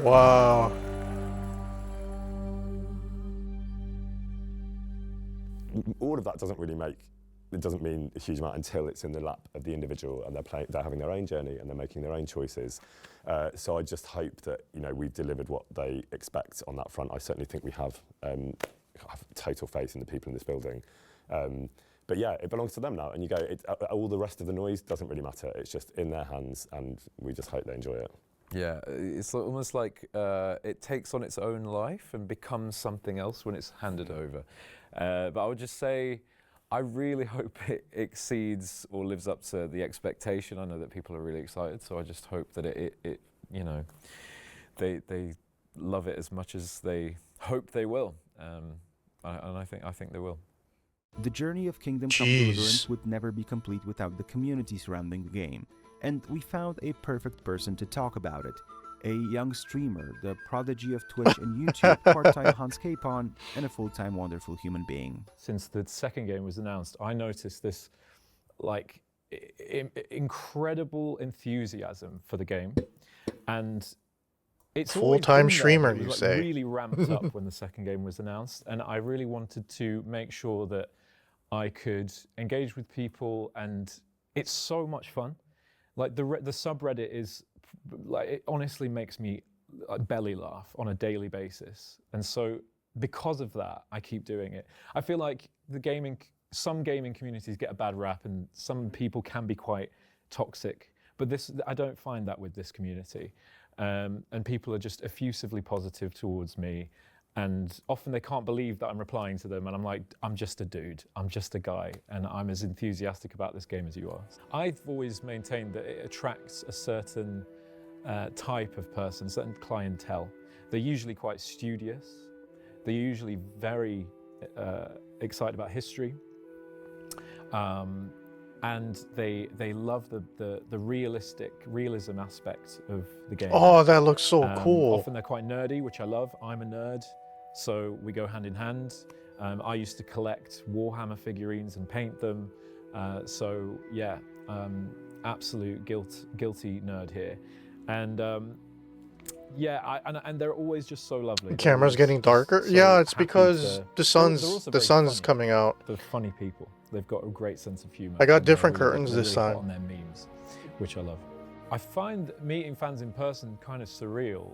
Wow. All of that doesn't mean a huge amount until it's in the lap of the individual and they're having their own journey and they're making their own choices. So I just hope that we've delivered what they expect on that front. I certainly think we have total faith in the people in this building. But yeah, it belongs to them now. And all the rest of the noise doesn't really matter. It's just in their hands, and we just hope they enjoy it. Yeah, it's almost like it takes on its own life and becomes something else when it's handed over. But I would just say, I really hope it exceeds or lives up to the expectation. I know that people are really excited, so I just hope that they love it as much as they hope they will, and I think they will. The journey of Kingdom Come Deliverance would never be complete without the community surrounding the game, and we found a perfect person to talk about it. A young streamer, the prodigy of Twitch and YouTube, part-time Hans Capon, and a full-time wonderful human being. Since the second game was announced, I noticed this incredible enthusiasm for the game, and it's full-time streamer, you say? Really ramped up when the second game was announced, and I really wanted to make sure that I could engage with people, and it's so much fun. Like the subreddit is, it honestly makes me belly laugh on a daily basis, and so because of that, I keep doing it. I feel like some gaming communities get a bad rap, and some people can be quite toxic, but I don't find that with this community, and people are just effusively positive towards me. And often they can't believe that I'm replying to them, and I'm like, I'm just a dude, I'm just a guy, and I'm as enthusiastic about this game as you are. I've always maintained that it attracts a certain type of person, certain clientele. They're usually quite studious, they're usually very excited about history, and they love the realism aspect of the game. Oh, that looks so cool. Often they're quite nerdy, which I love. I'm a nerd, so we go hand in hand. I used to collect Warhammer figurines and paint them. So yeah, absolute guilty nerd here. And yeah, and they're always just so lovely. The camera's getting darker. So yeah, it's happy because the sun's coming out. They're funny people. They've got a great sense of humor. I got and different they're curtains really this hot time. on their memes, which I love. I find meeting fans in person kind of surreal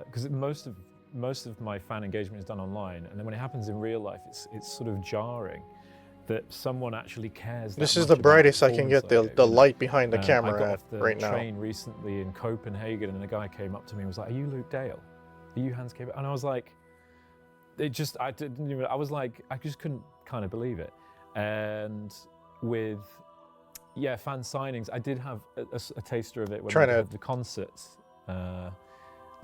because most of my fan engagement is done online, and then when it happens in real life, it's sort of jarring that someone actually cares. This is the brightest I can get the light behind the camera I got off the right now. train recently in Copenhagen, and a guy came up to me and was like, "Are you Luke Dale? Are you Hans Capon?" And I was like, I just couldn't kind of believe it. And with fan signings, I did have a taster of it when I had the concerts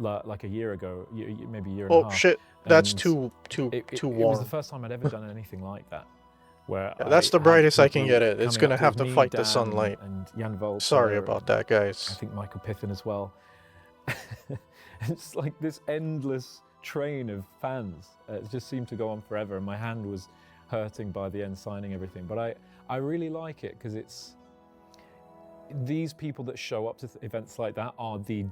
like a year ago, maybe a year and a half. Oh shit, that's And too warm. It was the first time I'd ever done anything like that. Where that's the brightest I can get it. It's gonna have to fight the Dan sunlight. And Jan Volter, Sorry about that, guys. I think Michael Piffin as well. It's like this endless train of fans. It just seemed to go on forever, and my hand was hurting by the end signing everything. But I really like it because these people that show up to events like that are the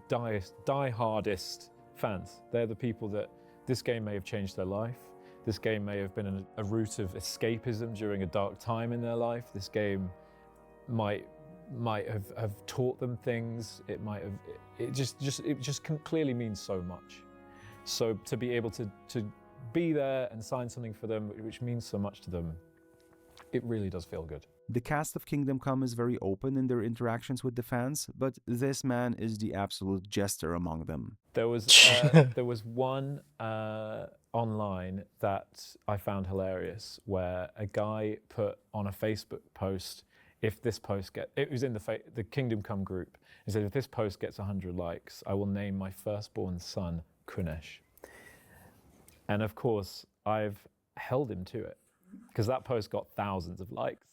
die-hardest fans. They're the people that this game may have changed their life. This game may have been a route of escapism during a dark time in their life. This game might have taught them things. It might have. It just clearly means so much. So to be able to be there and sign something for them, which means so much to them, it really does feel good. The cast of Kingdom Come is very open in their interactions with the fans, but this man is the absolute jester among them. There was one online that I found hilarious, where a guy put on a Facebook post, if this post it was in the Kingdom Come group, he said, if this post gets 100 likes, I will name my firstborn son Kunesh. And of course, I've held him to it, because that post got thousands of likes.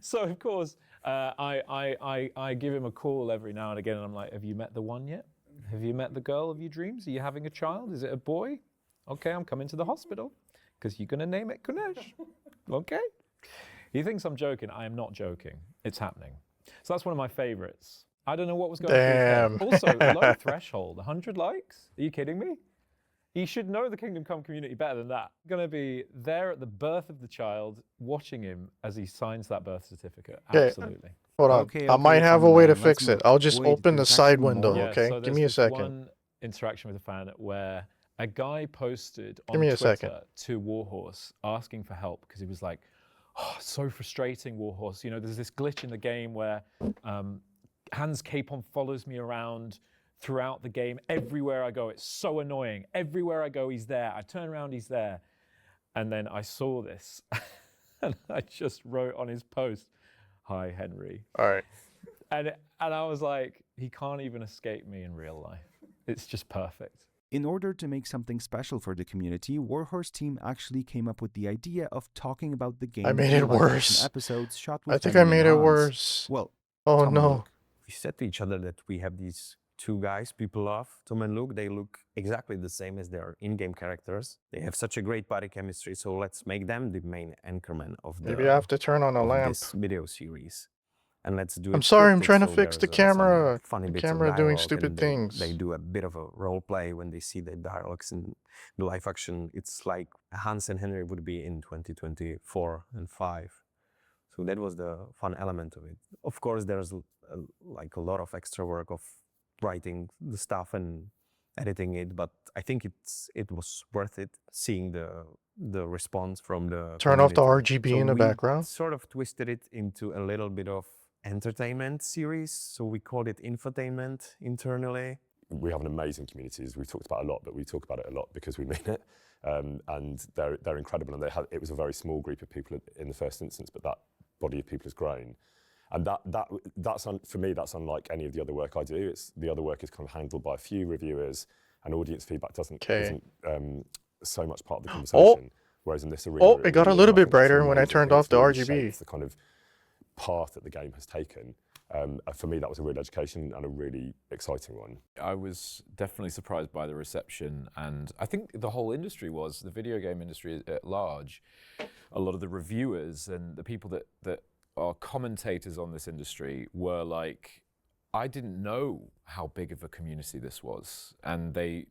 So of course, I give him a call every now and again, and I'm like, have you met the one yet? Have you met the girl of your dreams? Are you having a child? Is it a boy? Okay, I'm coming to the hospital, because you're gonna name it Kunesh. Okay? He thinks I'm joking. I am not joking. It's happening. So that's one of my favorites. I don't know what was going through his head. Also, low threshold, 100 likes? Are you kidding me? You should know the Kingdom Come community better than that. I'm gonna be there at the birth of the child, watching him as he signs that birth certificate. Absolutely. Hold on. I might have a way to fix it. I'll just open the side window, okay? So Give me a second. One interaction with a fan where a guy posted on Give me a Twitter second. to Warhorse asking for help, because he was like, oh, so frustrating, Warhorse. You know, there's this glitch in the game where Hans Capon follows me around throughout the game. Everywhere I go, it's so annoying. Everywhere I go, he's there. I turn around, he's there. And then I saw this, and I just wrote on his post, hi, Henry. All right. And I was like, he can't even escape me in real life. It's just perfect. In order to make something special for the community, Warhorse team actually came up with the idea of talking about the game. I made in it live-action worse. Episodes shot with I think I Henry made and it Hans. worse. Well, oh Tom and no. Luke. We said to each other that we have these two guys people love, Tom and Luke. They look exactly the same as their in-game characters. They have such a great body chemistry, so let's make them the main anchorman of the Maybe I have to turn on a lamp. this video series. And let's do it I'm sorry, I'm scripted, trying to so fix the there's, some camera. funny The bits of camera doing dialogue, stupid and things. They do a bit of a role play when they see the dialogues in the live action. It's like Hans and Henry would be in 2024 and 5. So that was the fun element of it. Of course, there's like a lot of extra work of writing the stuff and editing it, but I think it was worth it, seeing the response from the Turn off the community. RGB So in the we background. Sort of twisted it into a little bit of entertainment series, so we called it infotainment internally. We have an amazing community, as we've talked about a lot, but we talk about it a lot because we mean it. And they're incredible, and it was a very small group of people in the first instance, but that body of people has grown. And for me, that's unlike any of the other work I do. The other work is kind of handled by a few reviewers, and audience feedback isn't so much part of the conversation. Whereas in this arena, it got a little bit brighter when I amazing. turned It's off the really RGB. shaped the kind of path that the game has taken. For me, that was a real education and a really exciting one. I was definitely surprised by the reception, and I think the whole industry was, the video game industry at large. A lot of the reviewers and the people that are commentators on this industry were like, I didn't know how big of a community this was, and they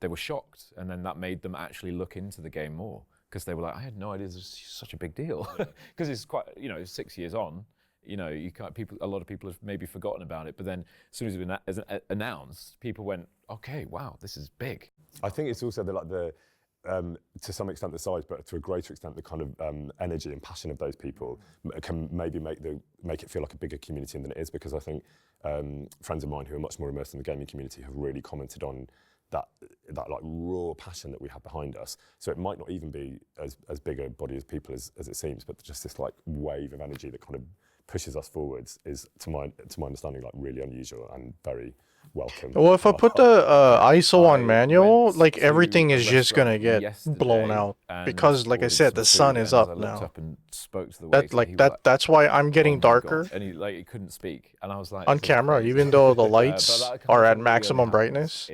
were shocked, and then that made them actually look into the game more, because they were like, I had no idea this was such a big deal, because it's quite, 6 years on. You can't. A lot of people have maybe forgotten about it, but then as soon as it was announced, people went, "Okay, wow, this is big." I think it's also to some extent the size, but to a greater extent the kind of energy and passion of those people can maybe make it feel like a bigger community than it is. Because I think friends of mine who are much more immersed in the gaming community have really commented on that like raw passion that we have behind us. So it might not even be as big a body of people as it seems, but just this like wave of energy that kind of pushes us forwards is, to my understanding, like really unusual and very welcome. Well, if I put the ISO on manual, like everything is just gonna get blown out because, like I said, the sun is up now. That's why I'm getting darker. And he couldn't speak, and I was like, on camera, even though the lights are at maximum brightness.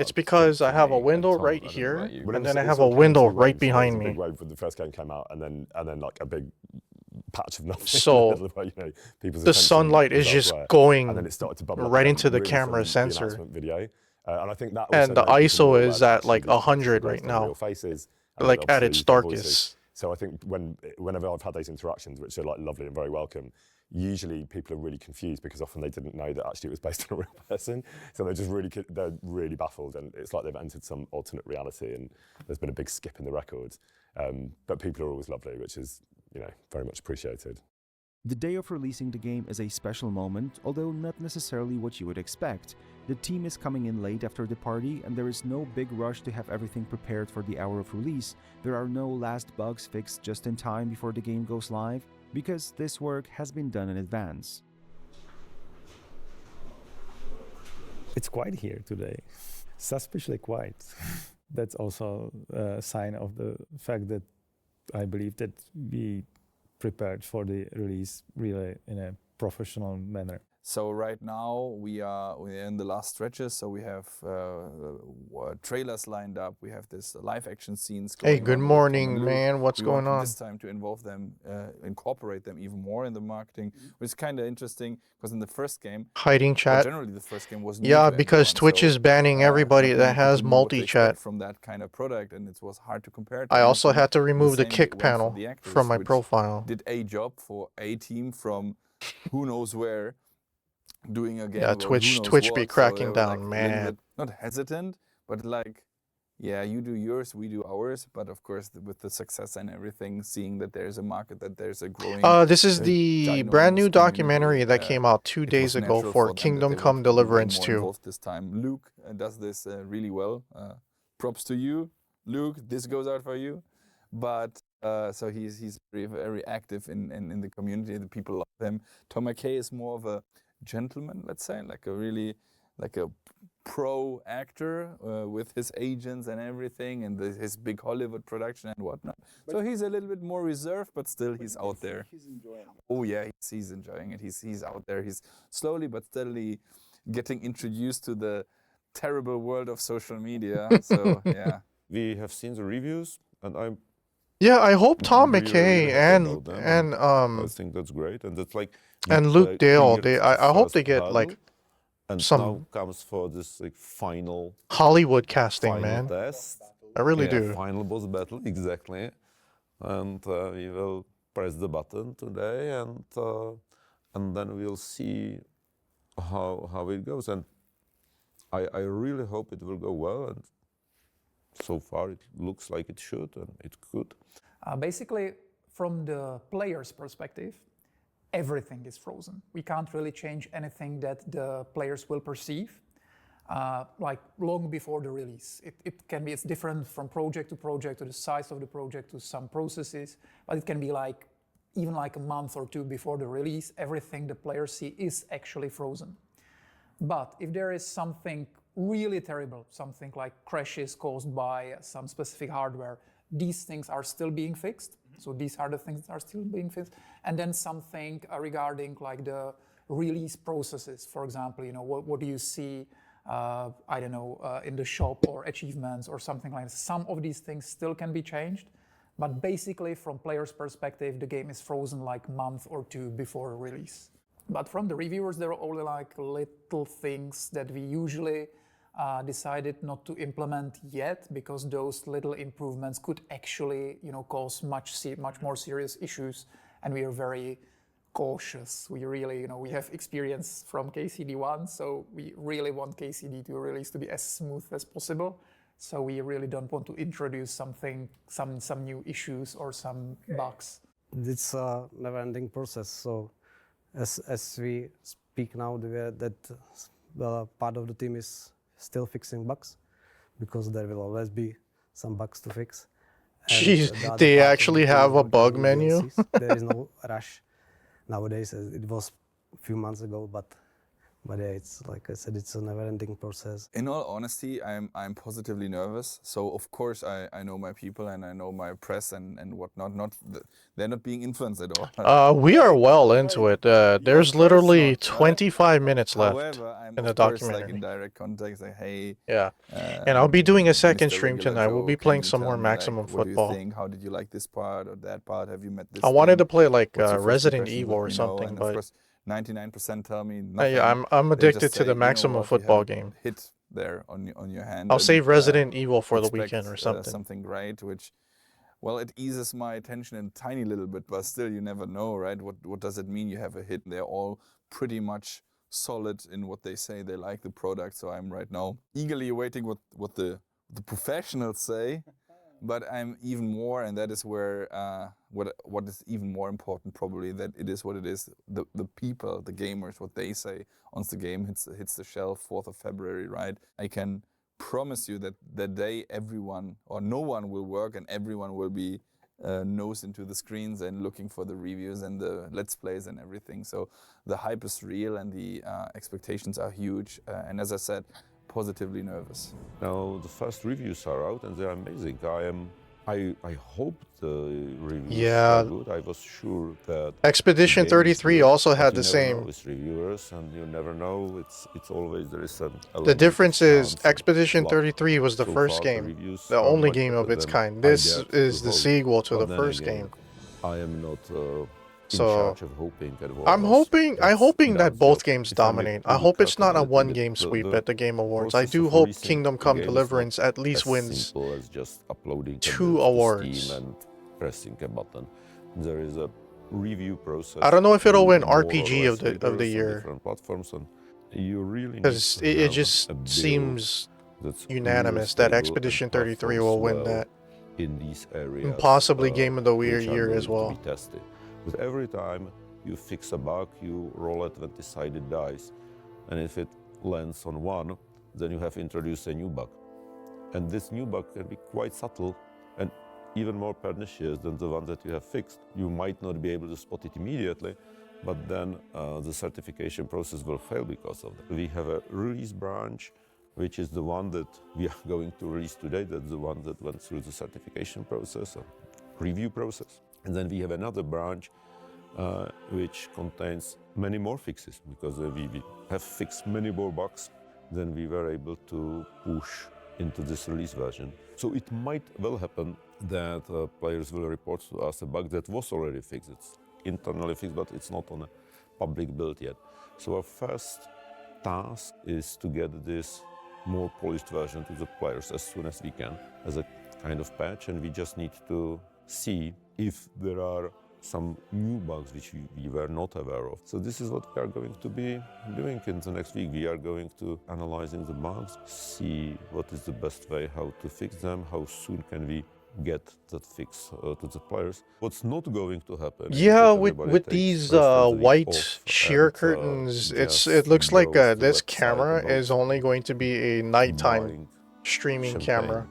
It's because I have a window right here, and then I have a window right behind me. Big wave when the first game came out, and then like a big patch of nothing. So in the middle of, you know, people's the attention sunlight was is just elsewhere. going and then it started to bubble up right again, into the really camera from sensor. the announcement video. And I think that also And the made people more ISO aware is that at actually like these pictures were 100 right based on real now, faces, and like then at obviously its the darkest. voices. So I think whenever I've had those interactions, which are like lovely and very welcome, usually people are really confused because often they didn't know that actually it was based on a real person. So they're really baffled, and it's like they've entered some alternate reality, and there's been a big skip in the record. But people are always lovely, which is, you know, very much appreciated. The day of releasing the game is a special moment, although not necessarily what you would expect. The team is coming in late after the party, and there is no big rush to have everything prepared for the hour of release. There are no last bugs fixed just in time before the game goes live, because this work has been done in advance. It's quiet here today, suspiciously quiet. That's also a sign of the fact that I believe that we prepared for the release really in a professional manner. So right now we're in the last stretches. So we have trailers lined up. We have this live action scenes going Hey, good on with Tom morning, and Luke. man. What's we going wanted on? this time to involve them, incorporate them even more in the marketing, which is kind of interesting because in the first game, Hiding chat. generally the first game was new Yeah, to because everyone, Twitch so, is banning everybody not that many has people knew what to expect multi-chat. from that kind of product, and it was hard to compare to I also anything. had to remove the same kick went for panel the actors, from my which profile. did a job for a team from who knows where, doing a game Yeah, about who knows Twitch be what, so cracking they were down, like a little man. bit, not hesitant, but like, yeah, you do yours, we do ours. But of course, with the success and everything, seeing that there's a market, that there's a growing, This is the brand new documentary that came out 2 days ago for Kingdom Come Deliverance 2. involved this time. Luke does this really well. Props to you, Luke. This goes out for you. But so he's very active in the community. The people love him. Tom McKay is more of a gentleman, let's say, like a pro actor with his agents and everything, and his big Hollywood production and whatnot. So he's a little bit more reserved, but still he's out there. He's enjoying it. Oh yeah, he's enjoying it. He's out there. He's slowly but steadily getting introduced to the terrible world of social media. So yeah. We have seen the reviews, and Yeah, I hope Tom really, McKay really happy about them, and I think that's great, and that's like and Luke Dale. I hope they get like and some now comes for this like final Hollywood casting, final man. test. I really Yeah, do. Final boss battle, exactly, and we will press the button today, and then we'll see how it goes, and I really hope it will go well, and so far it looks like it should, and it could. Basically, from the player's perspective, everything is frozen. We can't really change anything that the players will perceive, like long before the release. It's different from project to project, to the size of the project, to some processes, but it can be like even like a month or two before the release, everything the players see is actually frozen. But if there is something really terrible, something like crashes caused by some specific hardware, these things are still being fixed. So these are the things that are still being fixed. And then something regarding like the release processes, for example, what do you see, I don't know, in the shop or achievements or something like that. Some of these things still can be changed, but basically from players' perspective, the game is frozen like a month or two before release. But from the reviewers, there are only like little things that we usually decided not to implement yet, because those little improvements could actually, cause much more serious issues, and we are very cautious. We really, we have experience from KCD1, so we really want KCD2 release to be as smooth as possible. So we really don't want to introduce some new issues or some bugs. It's a never-ending process. So as we speak now, that part of the team is still fixing bugs, because there will always be some bugs to fix. Jeez, they actually have a bug menu? There is no rush nowadays, as it was a few months ago, but But yeah, it's like I said, it's a never-ending process. In all honesty, I'm positively nervous. So of course I know my people and I know my press and whatnot. They're not being influenced at all. We are well into it. There's literally 25 minutes left However, I'm in the of course like documentary. in direct contact, like, hey. Yeah, and I'll be doing a second Mr. stream Regular tonight. We'll Joe, be can playing you some tell more me, Maximum like, what do you Football. think? How did you like this part or that part? Have you met this? I wanted thing? to play like What's your first Resident impressions? Evil Let or me know. something, And of but course, 99% tell me nothing. yeah, I'm They addicted just to say, the "You know Maximum what, we Football have a game. hit there on your hand. I'll and, save Resident Evil for the expect, weekend or something. Something great, which, well, it eases my attention a tiny little bit, but still, you never know, right? What does it mean you have a hit? They're all pretty much solid in what they say. They like the product, so I'm right now eagerly awaiting what the professionals say. But I'm even more, and that is where what is even more important probably, that it is what it is. The people, the gamers, what they say once the game hits the shelf, 4th of February, right? I can promise you that the day everyone or no one will work and everyone will be nose into the screens and looking for the reviews and the let's plays and everything. So the hype is real and the expectations are huge. And as I said, positively nervous. Now the first reviews are out and they're amazing. I hope the reviews Yeah. are good. I was sure that Expedition the game is 33 good, also but had you the never same. know with reviewers, and you never know. It's always there is an The element of difference is chance and Expedition luck. 33 was the So first far, game, reviews the are only much game of better its than kind. I This dared is to the hope. sequel to But the then first again, game. I am not in So charge of hoping at I'm Warhorse. hoping that That's both job. games If I may dominate. pull I the hope it's curtain not a little one bit, game sweep the at the Game Awards. I process do of hope releasing Kingdom a Come game is not Deliverance at least as wins simple as just uploading a 2 build to awards. Steam and pressing a button. There is a review process. I don't know if it'll through win more or RPG less of the editors on year, different platforms, and you really need because to it have just a build seems that's unanimous really that stable Expedition and 33 performs will win well that. in these areas, And possibly Game of the which are Year going as to well. be tested. But every time you fix a bug, you roll a 20-sided dice, and if it lands on 1, then you have introduced a new bug. And this new bug can be quite subtle and even more pernicious than the one that you have fixed. You might not be able to spot it immediately, but then the certification process will fail because of that. We have a release branch, which is the one that we are going to release today. That's the one that went through the certification process or review process. And then we have another branch which contains many more fixes, because we have fixed many more bugs than we were able to push into this release version. So it might well happen that players will report to us a bug that was already fixed. It's internally fixed, but it's not on a public build yet. So our first task is to get this more polished version to the players as soon as we can as a kind of patch, and we just need to see if there are some new bugs which we were not aware of. So this is what we are going to be doing in the next week. We are going to analyzing the bugs, see what is the best way how to fix them, how soon can we get that fix to the players. What's not going to happen is Yeah, that with everybody takes these rest of the week white off sheer and, curtains, it just looks like browse the this website camera about is only going to be a nighttime buying streaming champagne. camera.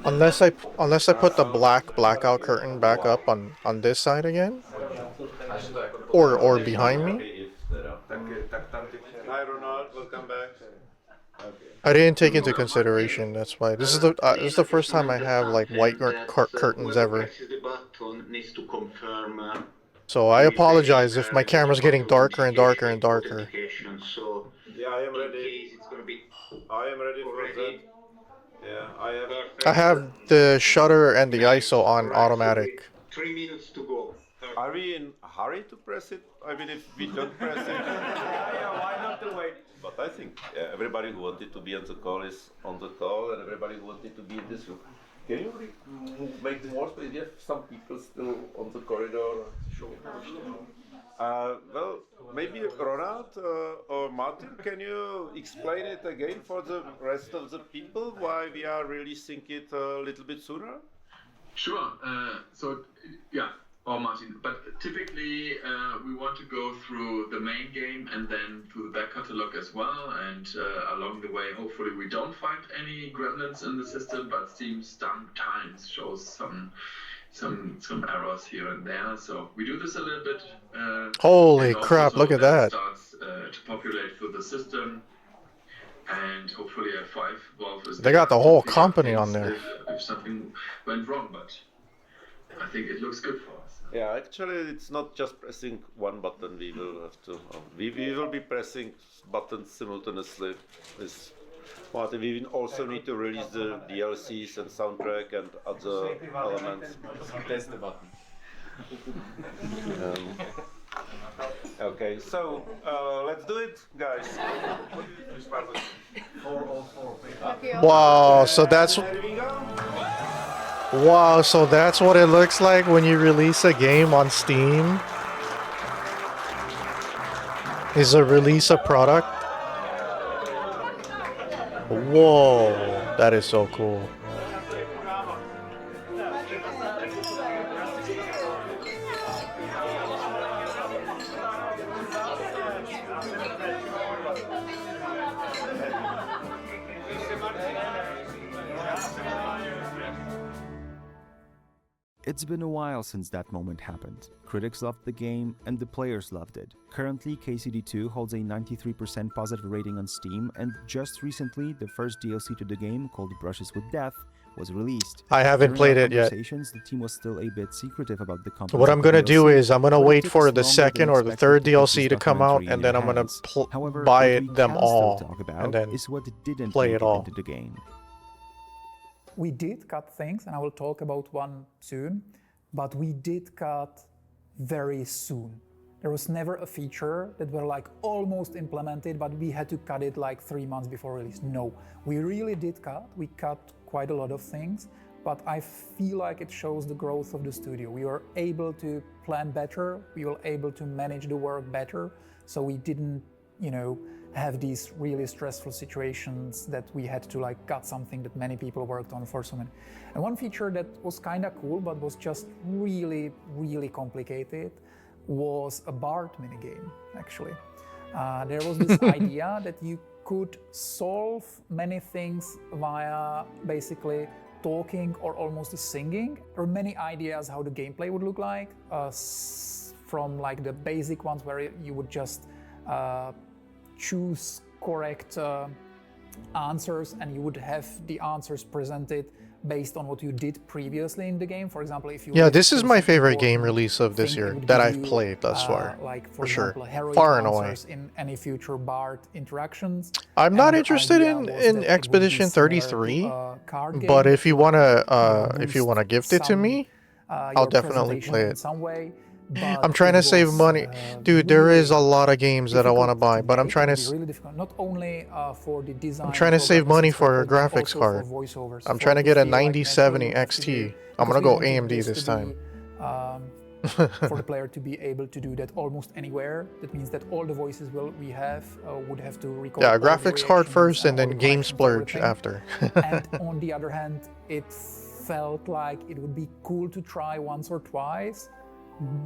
Unless I put the blackout curtain back up on this side again, or behind me. Hi Ronald, welcome back. I didn't take into consideration. That's why this is the first time I have like white curtains ever. So I apologize if my camera's getting darker and darker and darker. Yeah, I am ready. I am ready for that. Yeah, I have the shutter and the ISO on automatic. 3 minutes to go. Are we in a hurry to press it? I mean, if we don't press it, why not to wait? But I think everybody who wanted to be on the call is on the call, and everybody who wanted to be in this room. Can you make more space? You have some people still on the corridor. Well, maybe Ronald or Martin, can you explain it again for the rest of the people why we are releasing it a little bit sooner? Sure. Or Martin. But typically, we want to go through the main game and then through the back catalog as well. And along the way, hopefully, we don't find any gremlins in the system. But Steam sometimes shows some errors here and there. So we do this a little bit. Holy and also crap, so look at that. It starts to populate through the system. And hopefully F5 Valve is They got the there to whole pick up company on things there. if something went wrong, but I think it looks good for us. Yeah, actually, it's not just pressing one button. We will have to. We will be pressing buttons simultaneously. With Martin, we will also need to release the DLCs and soundtrack and other elements. Press the button. Okay, so let's do it, guys. Wow, so that's what it looks like when you release a game on Steam. Is a release a product? Whoa, that is so cool. It's been a while since that moment happened. Critics loved the game, and the players loved it. Currently, KCD2 holds a 93% positive rating on Steam, and just recently, the first DLC to the game, called Brushes with Death, was released. I haven't During played our it yet. conversations, the team was still a bit secretive about the content. What I'm gonna do is I'm gonna but it wait took for us the longer second than or the expected third to put this DLC to come out, documentary and in then your I'm gonna hands. However, buy what we it them can still all, talk about and then is what didn't play make it all. into the game. We did cut things, and I will talk about one soon, but we did cut very soon. There was never a feature that were like almost implemented, but we had to cut it like 3 months before release. No, we really did cut. We cut quite a lot of things, but I feel like it shows the growth of the studio. We were able to plan better, we were able to manage the work better, so we didn't, have these really stressful situations that we had to like cut something that many people worked on for so many. And one feature that was kind of cool but was just really, really complicated was a BART minigame, actually. There was this idea that you could solve many things via basically talking or almost singing. There were many ideas how the gameplay would look like, from like the basic ones where you would just choose correct answers and you would have the answers presented based on what you did previously in the game. For example, if you this is my favorite game release of this year that I've played thus far, like for example, sure, heroic far and away. answers in any future BART interactions. I'm not And the interested idea in was that it would be Expedition similar to 33, a card but game if that you would, wanna gift it to me, I'll your definitely presentation play in it. some way. I'm trying to save money. Dude, there is a lot of games that I want to buy, but I'm trying It to... would be really difficult, not only for the design. I'm trying to save money for a programming, but graphics also card. for voiceovers. I'm For trying to it get a feel like 9070 naturally you have to do- XT. I'm gonna because we go wanted AMD this this to time. be, for the player to be able to do that almost anywhere. That means that all the voices we have would have to record. Yeah, all the graphics card reactions first and all then the game connections, splurge everything. after. And on the other hand, it felt like it would be cool to try once or twice,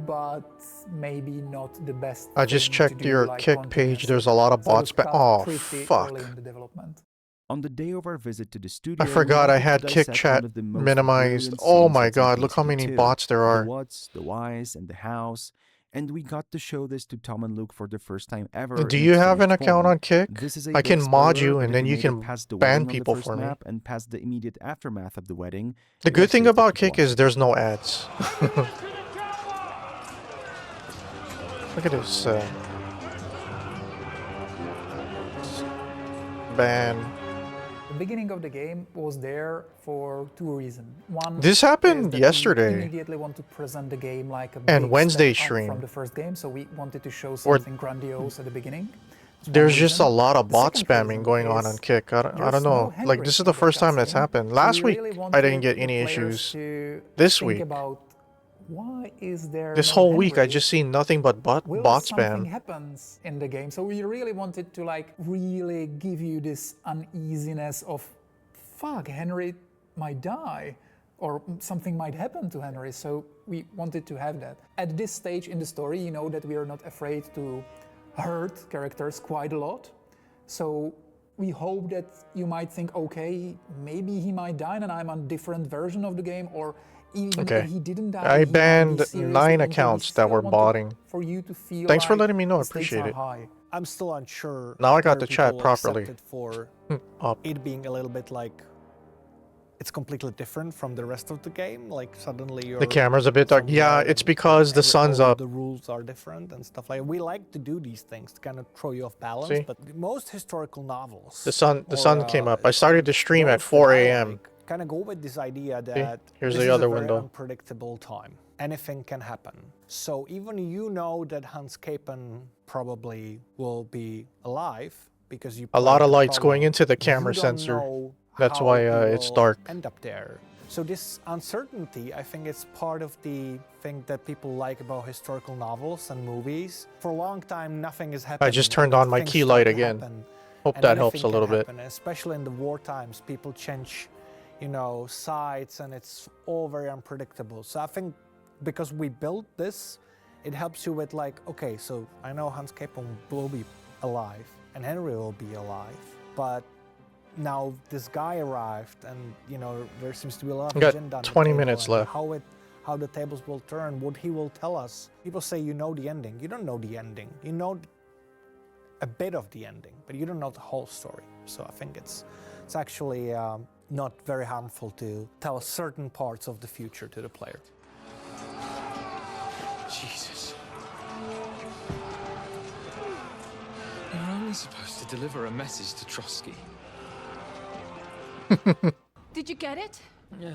but maybe not the best. I just thing to checked do, your like, Kick page. There's a lot of so it was bots back. cut Oh, pretty fuck. early in the development. On the day of our visit to the studio, I forgot we I wanted had to Kick dissect chat one of the most minimized. brilliant Oh scene my sets in god, look how many KCD2, bots there are. The what's, the whys, and the hows. And we got to show this to Tom and Luke for the first time ever. Do in you its have an finished account form. on Kick? This is a I big can mod spoiler, you but and if then we you made it can past the ban wedding on people the first for me. map and past the immediate aftermath of the wedding. The you good thing actually about keep Kick is watching. there's no ads. Look at this. Ban. The beginning of the game was there for two reasons. One, This happened is that yesterday. We immediately want to present the game like a And big Wednesday step up stream. from the first game, so we wanted to show Or- something grandiose at the beginning. That's one There's just a reason. lot of The bot second spamming reason going on is Kick. I don't there's no know. Like, Henry this is in the the first time that's cutscene. happened. We Last week, really I didn't wanted get the any players issues. to This think week, about why is there this no whole week, I Henry? just seen nothing but bot Something spam. happens in the game. So we really wanted to like really give you this uneasiness of, fuck, Henry might die or something might happen to Henry. So we wanted to have that. At this stage in the story, you know that we are not afraid to hurt characters quite a lot. So we hope that you might think, okay, maybe he might die and I'm on a different version of the game, or even Okay. if he didn't die, I he might be banned seriously 9 injured. We accounts that still were want botting. for you to feel Thanks for like letting me know. I the stakes appreciate are it. high. I'm still unsure. Now I got whether the chat people properly. accept it for Up. it being a little bit like it's completely different from the rest of the game. Like suddenly you're The camera's a bit dark. Yeah, it's because the sun's all up. the rules are different and stuff like. We like to do these things to kind of throw you off balance. See? But most historical novels, The sun came up. I started to stream at 4 a.m. kind of go with this idea that Here's this the is other a very window. unpredictable time. Anything can happen. So even you know that Hans Capen probably will be alive because you A lot played of the lights prologue. going into the camera You don't sensor. know That's how why he it's will dark. End up there. So this uncertainty, I think, it's part of the thing that people like about historical novels and movies. For a long time, nothing is happening. I just turned on my Things key start light to again. happen, Hope and that anything helps a can little bit. happen, especially in the war times. People change, you know, sides, and it's all very unpredictable. So I think because we built this, it helps you with like, okay, so I know Hans Capen will be alive and Henry will be alive, but now this guy arrived, and you know there seems to be a lot of Got agenda on the 20 table, minutes and left. how the tables will turn, what he will tell us. People say you know the ending. You don't know the ending. You know a bit of the ending, but you don't know the whole story. So I think it's actually not very harmful to tell certain parts of the future to the player. Jesus. You're only supposed to deliver a message to Trotsky. Did you get it? Yeah.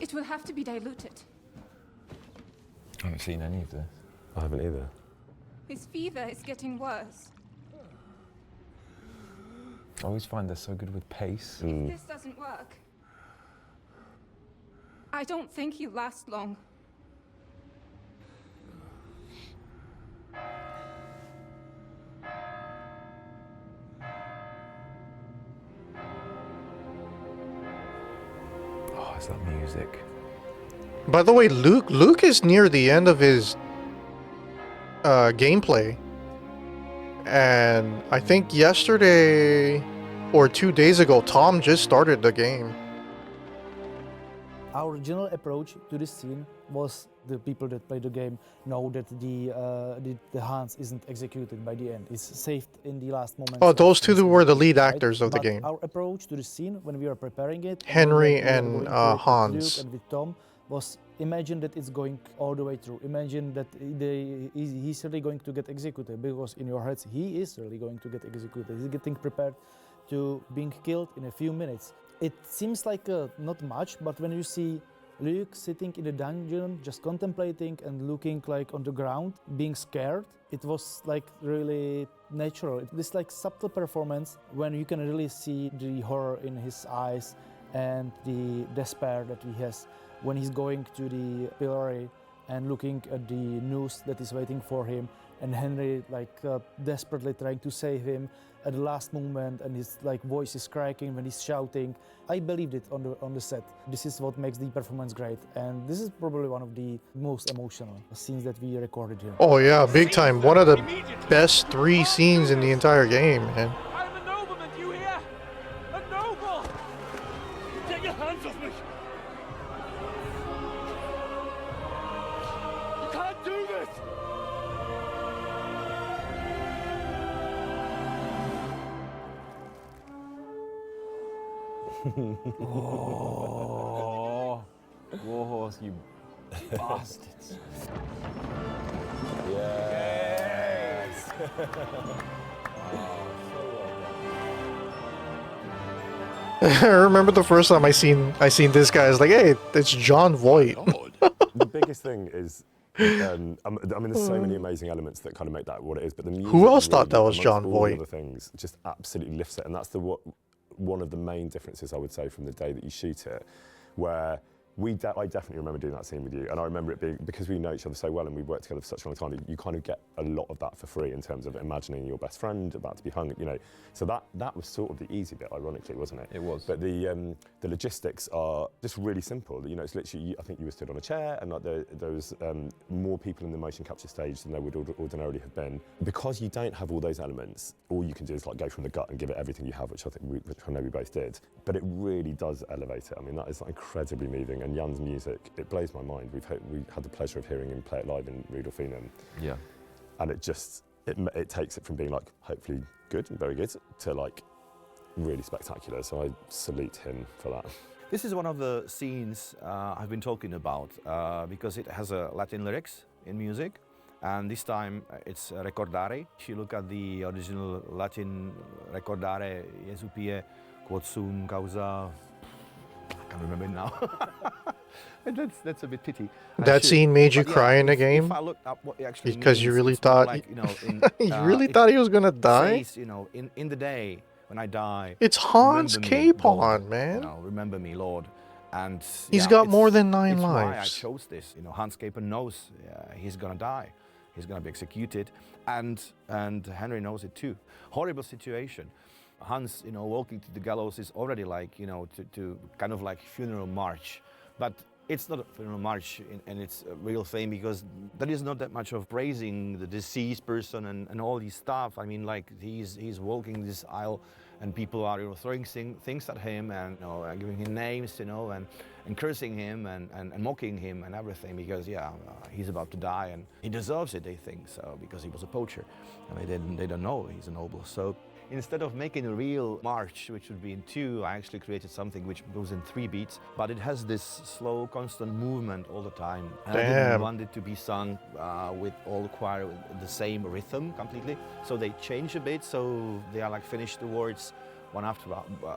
It will have to be diluted. I haven't seen any of this. I haven't either. His fever is getting worse. I always find they're so good with pace. If this doesn't work, I don't think he'll last long. Oh, it's that music. By the way, Luke is near the end of his gameplay. And I think yesterday or 2 days ago, Tom just started the game. Our original approach to this scene was the people that play the game know that the Hans isn't executed by the end. It's saved in the last moment. Oh, those two were the lead actors of the But game. our approach to the scene when we were preparing it, Henry we were and going through it with Hans. Luke and with Tom, was imagine that it's going all the way through. Imagine that he's really going to get executed, because in your heads he is really going to get executed. He's getting prepared to being killed in a few minutes. It seems like not much, but when you see Luke sitting in the dungeon, just contemplating and looking like on the ground, being scared, it was like really natural. This like subtle performance when you can really see the horror in his eyes and the despair that he has when he's going to the pillory and looking at the noose that is waiting for him, and Henry like desperately trying to save him at the last moment, and his like voice is cracking when he's shouting. I believed it on the set. This is what makes the performance great, and this is probably one of the most emotional scenes that we recorded here. Oh yeah, big time. One of the best 3 scenes in the entire game, man. I'm a nobleman, do you hear? A noble! Get your hands off me! You can't do this! Oh, Warhorse, you bastards. Yes! I remember the first time I seen this guy. I was like, hey, it's John Voight. The biggest thing is, I mean, there's so many amazing elements that kind of make that what it is, but the music. Who else thought really, that was amongst John all Voight? the other things just absolutely lifts it, and that's one of the main differences I would say from the day that you shoot it, where I definitely remember doing that scene with you, and I remember it being, because we know each other so well and we've worked together for such a long time, you kind of get a lot of that for free in terms of imagining your best friend about to be hung, you know. So that was sort of the easy bit, ironically, wasn't it? It was. But the logistics are just really simple. You know, it's literally, I think you were stood on a chair, and like there was more people in the motion capture stage than there would ordinarily have been. Because you don't have all those elements, all you can do is like go from the gut and give it everything you have, which I know we both did. But it really does elevate it. I mean, that is like incredibly moving. And Jan's music, it blows my mind. We had the pleasure of hearing him play it live in Rudolfinum. Yeah. And it takes it from being like hopefully good and very good to like really spectacular. So I salute him for that. This is one of the scenes I've been talking about because it has Latin lyrics in music. And this time it's recordare. If you look at the original Latin recordare, Jesu pie quod sum causa, I can't remember it now. That's a bit pity. That scene made you cry in the game? If I looked up what it actually because means, you really it's more thought like, you know, you really thought he was gonna die? Says, you know, in the day when I die, It's Hans remember me, Capon, Lord. man. You know, remember me, Lord. And He's yeah, got it's- more than 9 it's why I lives. chose this. You know, Hans Capon knows he's gonna die. He's gonna be executed, and Henry knows it too. Horrible situation. Hans, you know, walking to the gallows is already like, you know, to kind of like funeral march, but it's not a funeral march and it's a real thing because there is not that much of praising the deceased person and all these stuff. I mean, like he's walking this aisle and people are, you know, throwing things at him and, you know, giving him names, you know, and cursing him and mocking him and everything because, yeah, he's about to die and he deserves it, they think, so, because he was a poacher. And they don't know he's a noble. So instead of making a real march, which would be in 2, I actually created something which goes in 3 beats, but it has this slow, constant movement all the time. And I didn't Damn. want it to be sung with all the choir with the same rhythm completely. So they change a bit, so they are like finished the words one after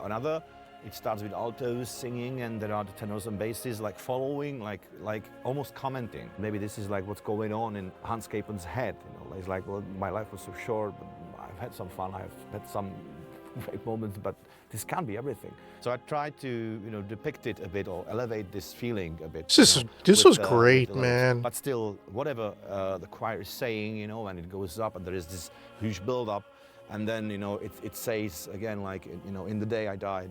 another. It starts with altos singing, and there are the tenors and basses like following, like almost commenting. Maybe this is like what's going on in Hans Capon's head. You know, it's like, well, my life was so short, but I've had some fun, I've had some great moments, but this can't be everything. So I tried to, you know, depict it a bit or elevate this feeling a bit. This was great, man. But still, whatever the choir is saying, you know, and it goes up, and there is this huge build-up. And then, you know, it says again, like, you know, in the day I die,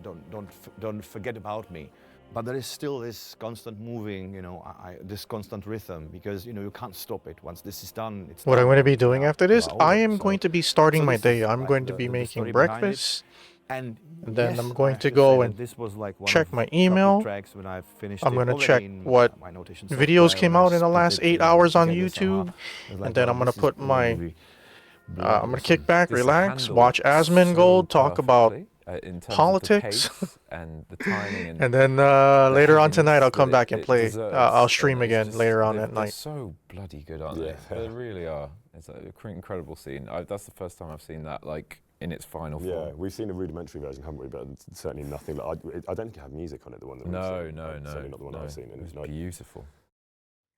don't forget about me. But there is still this constant moving, you know, this constant rhythm, because, you know, you can't stop it. Once this is done, it's What done. I'm going to be doing after this, over. I am So- going to be starting so my this day. is I'm like going to the- be the making story behind it. breakfast. And then yes, I'm I going have to say go that and this was like one check of my couple email. tracks when I've finished I'm it going to already check in, what my notation videos software, came when I out in the split last it, 8 you know, hours on together somehow. YouTube. It's like, And then well, I'm going to this is put the my... movie. I'm going to kick back, This relax, handled watch Asmongold, so talk about perfectly, in terms politics. of the pace and the timing And then later on tonight, I'll come back and play. I'll stream again later on at They're night. so bloody good, aren't they? They really are. It's an incredible scene. That's the first time I've seen that, like, in its final form. Yeah, we've seen a rudimentary version, haven't we? But certainly nothing. I don't think it had music on it. The one that we've seen. No. Certainly not the one I've seen. And It was beautiful.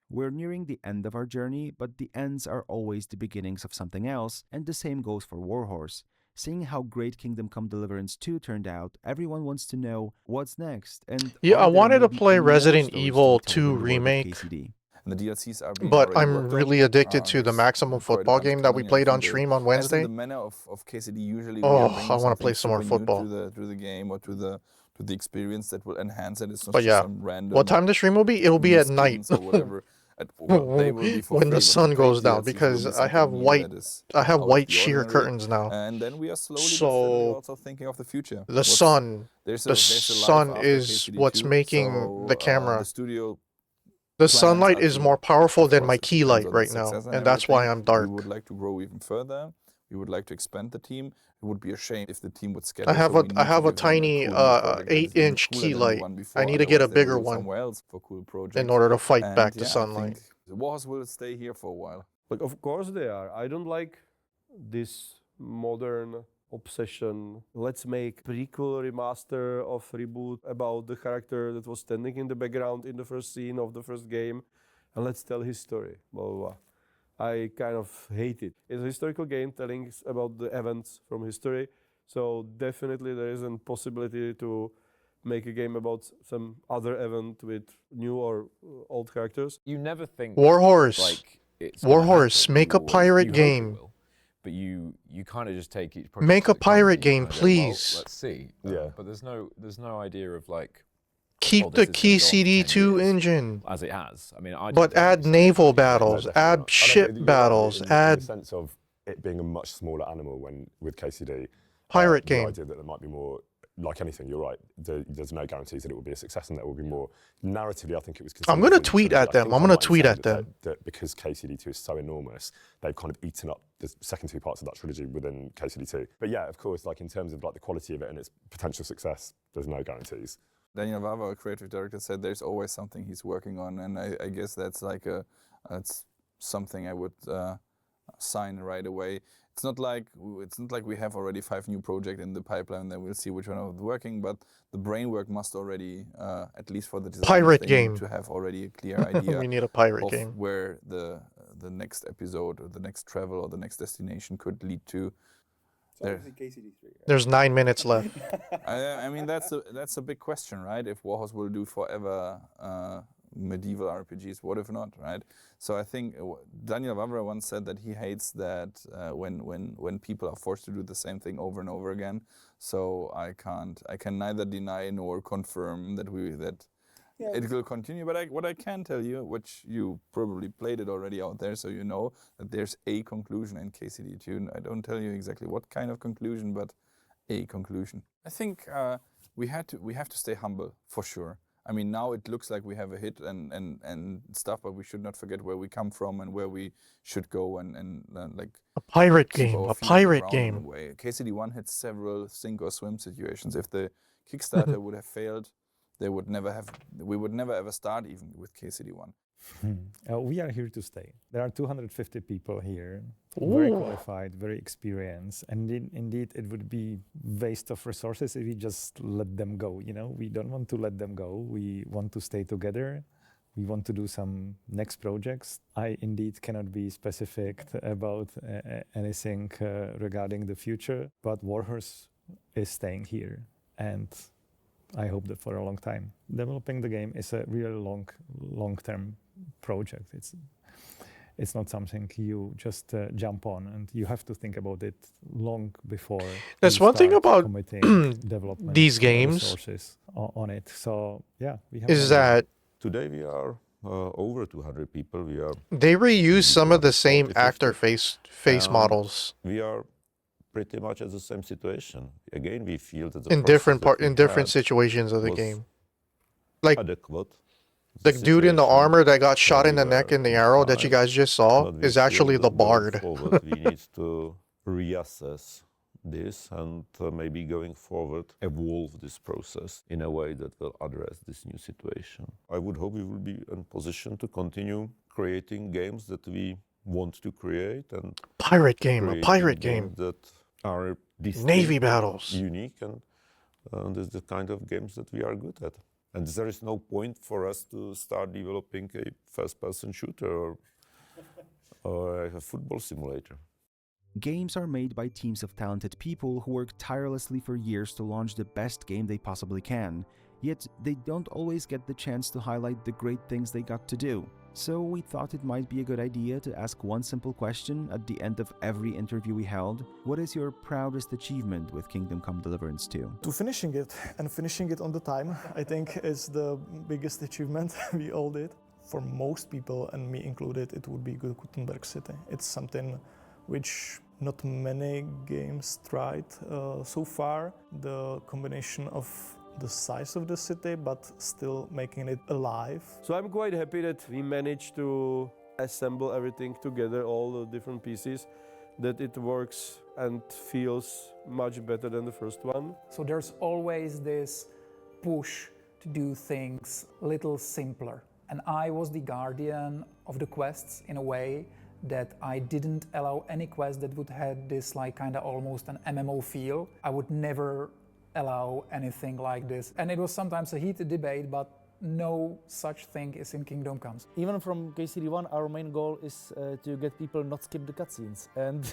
We're nearing the end of our journey, but the ends are always the beginnings of something else, and the same goes for Warhorse. Seeing how great Kingdom Come Deliverance 2 turned out, everyone wants to know what's next. And Yeah, I are there wanted to maybe play any more Resident stories to Evil tell 2 within the world of remake. KCD? And the DLCs are being But already I'm worked really on. addicted to the There's Maximum quite a Football bunch game that we coming, played and on they- stream on As in Wednesday. the manner of KCD, usually Oh, we are I bringing wanna something play some more super new football. to the game or to the experience that will enhance it. It's not But just yeah, some random. what time the stream will be? It'll be new at night. skins or whatever. Well, they will be for When free, the but sun paid goes down, DLCs will because be I something have new white, that is I have out of white the sheer ordinary. curtains now. And then we are slowly but steadily So also thinking of the future. the sun, There's the a life sun after is KCD2, what's making so, the camera. the studio The plans sunlight are is to, more powerful of than course, my it key depends light on the right now, success and that's why everything. I'm dark. We would like to grow even further. We would like to expand the team. It would be a shame if the team would scatter. I have so a we need I to have a give them tiny cool new project that is even 8-inch cooler key than the light. one before. I need to get a Otherwise they will bigger go one somewhere else for cool projects. in order to fight And back the yeah, I sunlight. think the Warhorse will stay here for a while. Like, of course they are. I don't like this modern obsession. Let's make prequel, remaster of reboot about the character that was standing in the background in the first scene of the first game, and let's tell his story. Blah, blah, blah. I kind of hate it. It's a historical game telling about the events from history, so definitely there is a possibility to make a game about some other event with new or old characters. You never think Warhorse. like it's Warhorse, make a pirate you game. Hope it will, but you kind of just take each project. Make a as it comes, pirate and you game, kinda go, please. well, let's see. Yeah. But there's no idea of like. Keep the KCD2 engine. As it has. I mean, I but add naval battles, add ship battles, in add the sense of it being a much smaller animal when with KCD. Pirate the game. idea that there might be more, like anything, you're right. There's no guarantees that it will be a success and there will be more. Narratively, I think it was. I'm going to tweet at them. I'm going to tweet at them. That because KCD2 is so enormous, they've kind of eaten up the second two parts of that trilogy within KCD2. But yeah, of course, like in terms of like the quality of it and its potential success, there's no guarantees. Daniel Vava, our creative director, said there's always something he's working on, and I guess that's like that's something I would sign right away. It's not like we have already 5 new projects in the pipeline, then we'll see which one is working. But the brain work must already, at least for the design, pirate game, to have already a clear idea. We need a pirate of game. Where the next episode or the next travel or the next destination could lead to. There's 9 minutes left. I mean, that's a big question, right? If Warhorse will do forever medieval RPGs, what if not, right? So I think Daniel Vavra once said that he hates that when people are forced to do the same thing over and over again. So I can neither deny nor confirm that it will continue. But what I can tell you, which you probably played it already out there, so you know that there's a conclusion in KCD2. I don't tell you exactly what kind of conclusion, but a conclusion. I think we have to stay humble for sure. I mean, now it looks like we have a hit and stuff, but we should not forget where we come from and where we should go and like a pirate game. A pirate game. KCD1 had several sink or swim situations. If the Kickstarter would have failed, we would never ever start even with KCD1. We are here to stay. There are 250 people here, very qualified, very experienced, and indeed it would be waste of resources if we just let them go. You know, we don't want to let them go. We want to stay together. We want to do some next projects. I indeed cannot be specific about anything regarding the future, but Warhorse is staying here, and I hope that for a long time. Developing the game is a real long-term project. It's not something you just jump on, and you have to think about it long before. That's one thing about development these games resources on it. So yeah, we have is that today we are over 200 people. They reuse some of the same actor face models. We are pretty much at the same situation. Again, we feel that in different situations of the game, like adequate. The dude in the armor that got shot in the neck in the arrow that you guys just saw is actually the bard. We need to reassess this and maybe going forward evolve this process in a way that will address this new situation. I would hope we will be in position to continue creating games that we want to create and a pirate game that are Navy battles, unique, and is the kind of games that we are good at. And there is no point for us to start developing a first-person shooter or a football simulator. Games are made by teams of talented people who work tirelessly for years to launch the best game they possibly can, yet they don't always get the chance to highlight the great things they got to do. So we thought it might be a good idea to ask one simple question at the end of every interview we held. What is your proudest achievement with Kingdom Come Deliverance 2? To finishing it on the time, I think is the biggest achievement we all did. For most people, and me included, it would be Gutenberg City. It's something which not many games tried so far. The combination of the size of the city, but still making it alive. So I'm quite happy that we managed to assemble everything together, all the different pieces, that it works and feels much better than the first one. So there's always this push to do things a little simpler. And I was the guardian of the quests in a way that I didn't allow any quest that would have this like kind of almost an MMO feel. I would never allow anything like this. And it was sometimes a heated debate, but no such thing as in Kingdom Comes. Even from KCD1, our main goal is to get people not skip the cutscenes. And,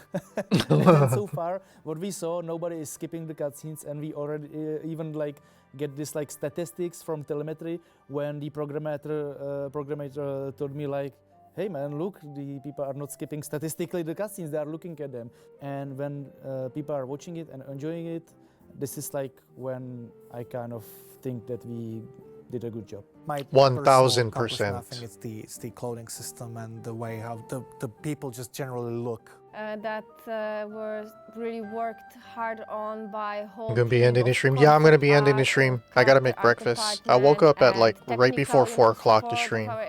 and so far, what we saw, nobody is skipping the cutscenes, and we already even like get this like statistics from telemetry when the programmer told me like, hey man, look, the people are not skipping statistically the cutscenes, they are looking at them. And when people are watching it and enjoying it, this is like when I kind of think that we did a good job. My 1000%. personal, I think it's the clothing system and the way how the people just generally look. That was really worked hard on by whole I'm gonna be team ending the of stream. Yeah, I'm gonna be concept ending the art stream. and I gotta character make art breakfast. I woke department up at like and right before technical, 4 o'clock to support stream. of our,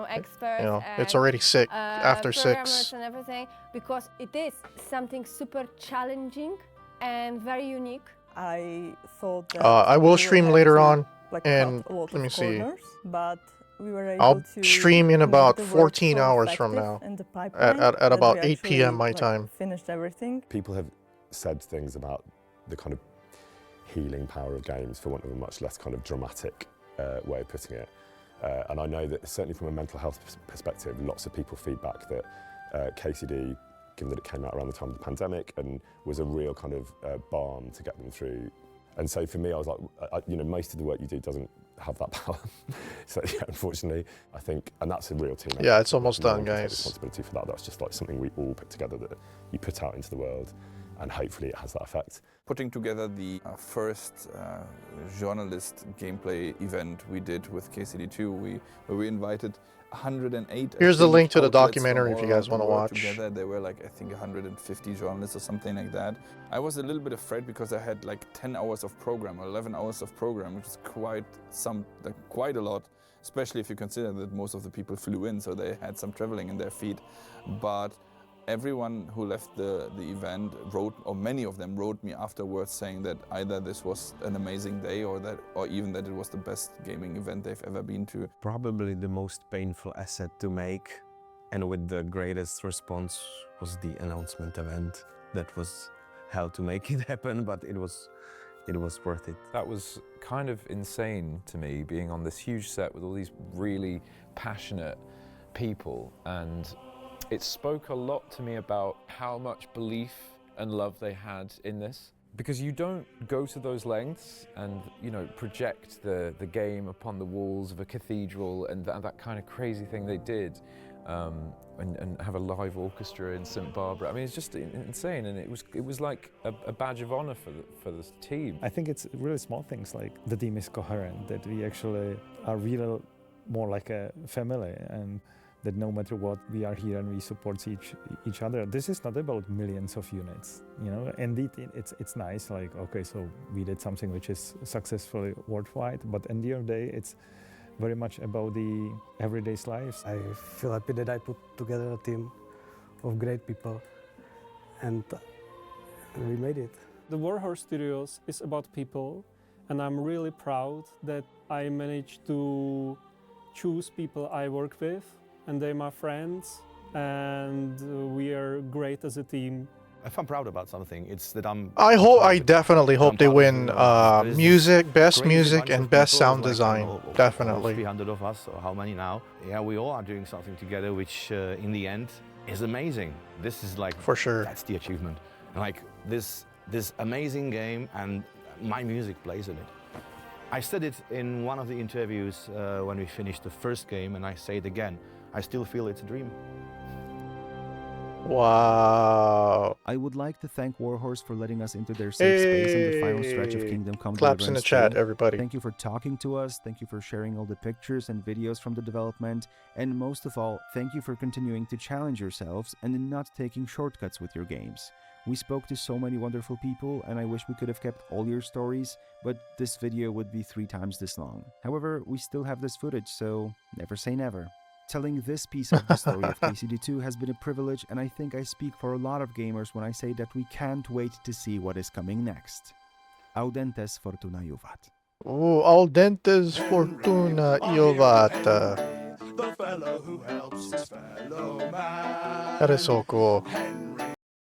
experts You know, it's and, already sick after programmers 6. and everything, because it is something super challenging and very unique. I thought that I will stream later on, like, and cut a lot let me of see. corners, but we were able I'll to stream in make about the work 14 so hours from effective now, in the at pipeline that about we 8 actually, p.m. my like, time. finished everything. People have said things about the kind of healing power of games, for want of a much less kind of dramatic way of putting it. And I know that certainly from a mental health perspective, lots of people feedback that KCD, given that it came out around the time of the pandemic, and was a real kind of balm to get them through. And so for me, I was like, most of the work you do doesn't have that power. So yeah, unfortunately, I think, and that's a real team effort. Yeah, it's almost No one done, can take guys. responsibility for that. That's just like something we all put together that you put out into the world, and hopefully it has that effect. Putting together the first journalist gameplay event we did with KCD2, where we invited 108. Here's the link to the outlets from documentary if all you guys around the want to world watch. Together, there were like, I think, 150 journalists or something like that. I was a little bit afraid because I had like 10 hours of program, or 11 hours of program, which is quite a lot, especially if you consider that most of the people flew in, so they had some traveling in their feet. But everyone who left the event wrote, or many of them wrote me afterwards saying that either this was an amazing day or even that it was the best gaming event they've ever been to. Probably the most painful asset to make, and with the greatest response, was the announcement event that was hell to make it happen, but it was worth it. That was kind of insane to me, being on this huge set with all these really passionate people, and it spoke a lot to me about how much belief and love they had in this. Because you don't go to those lengths and, project the game upon the walls of a cathedral and that kind of crazy thing they did, and have a live orchestra in St. Barbara. I mean, it's just insane, and it was like a badge of honor for this team. I think it's really small things like the team is coherent, that we actually are real more like a family, and that no matter what, we are here and we support each other. This is not about millions of units, Indeed, it's nice, like, okay, so we did something which is successfully worldwide, but at the end of the day, it's very much about the everyday lives. I feel happy that I put together a team of great people, and we made it. The Warhorse Studios is about people, and I'm really proud that I managed to choose people I work with, and they're my friends, and we are great as a team. If I'm proud about something, it's that I definitely hope they win music, best music, and best sound design. Definitely. 300 of us, or how many now? Yeah, we all are doing something together, which in the end is amazing. This is like, for sure, that's the achievement. Like this amazing game, and my music plays in it. I said it in one of the interviews when we finished the first game, and I say it again. I still feel it's a dream. Wow. I would like to thank Warhorse for letting us into their safe space in the final stretch of Kingdom Come Claps in the Deliverance chat, 2. everybody. Thank you for talking to us. Thank you for sharing all the pictures and videos from the development. And most of all, thank you for continuing to challenge yourselves and in not taking shortcuts with your games. We spoke to so many wonderful people, and I wish we could have kept all your stories, but this video would be 3 times this long. However, we still have this footage, so never say never. Telling this piece of the story of KCD2 has been a privilege, and I think I speak for a lot of gamers when I say that we can't wait to see what is coming next. Audentes fortuna juvat. Ooh, Audentes fortuna juvat. The fellow who helps his fellow man. That is so cool.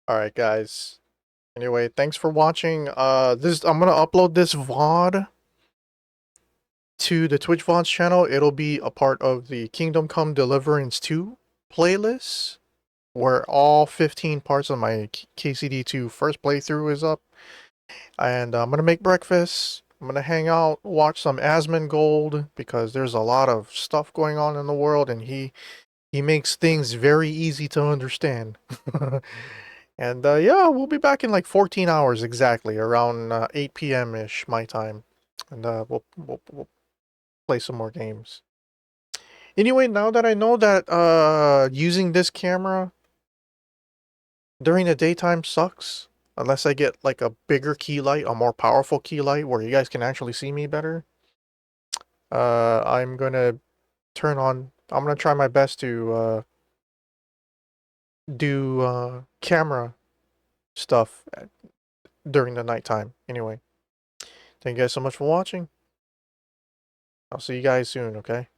Alright, guys. Anyway, thanks for watching. I'm gonna upload this VOD to the Twitch VODs channel, it'll be a part of the Kingdom Come Deliverance 2 playlist, where all 15 parts of my KCD2 first playthrough is up. And I'm gonna make breakfast. I'm gonna hang out, watch some Asmongold, because there's a lot of stuff going on in the world, and he makes things very easy to understand. And yeah, we'll be back in like 14 hours exactly, around 8 p.m. ish my time, and we'll play some more games. Anyway, now that I know that using this camera during the daytime sucks, unless I get like a bigger key light, a more powerful key light where you guys can actually see me better, I'm gonna try my best to do camera stuff during the nighttime. Anyway, thank you guys so much for watching. I'll see you guys soon, okay?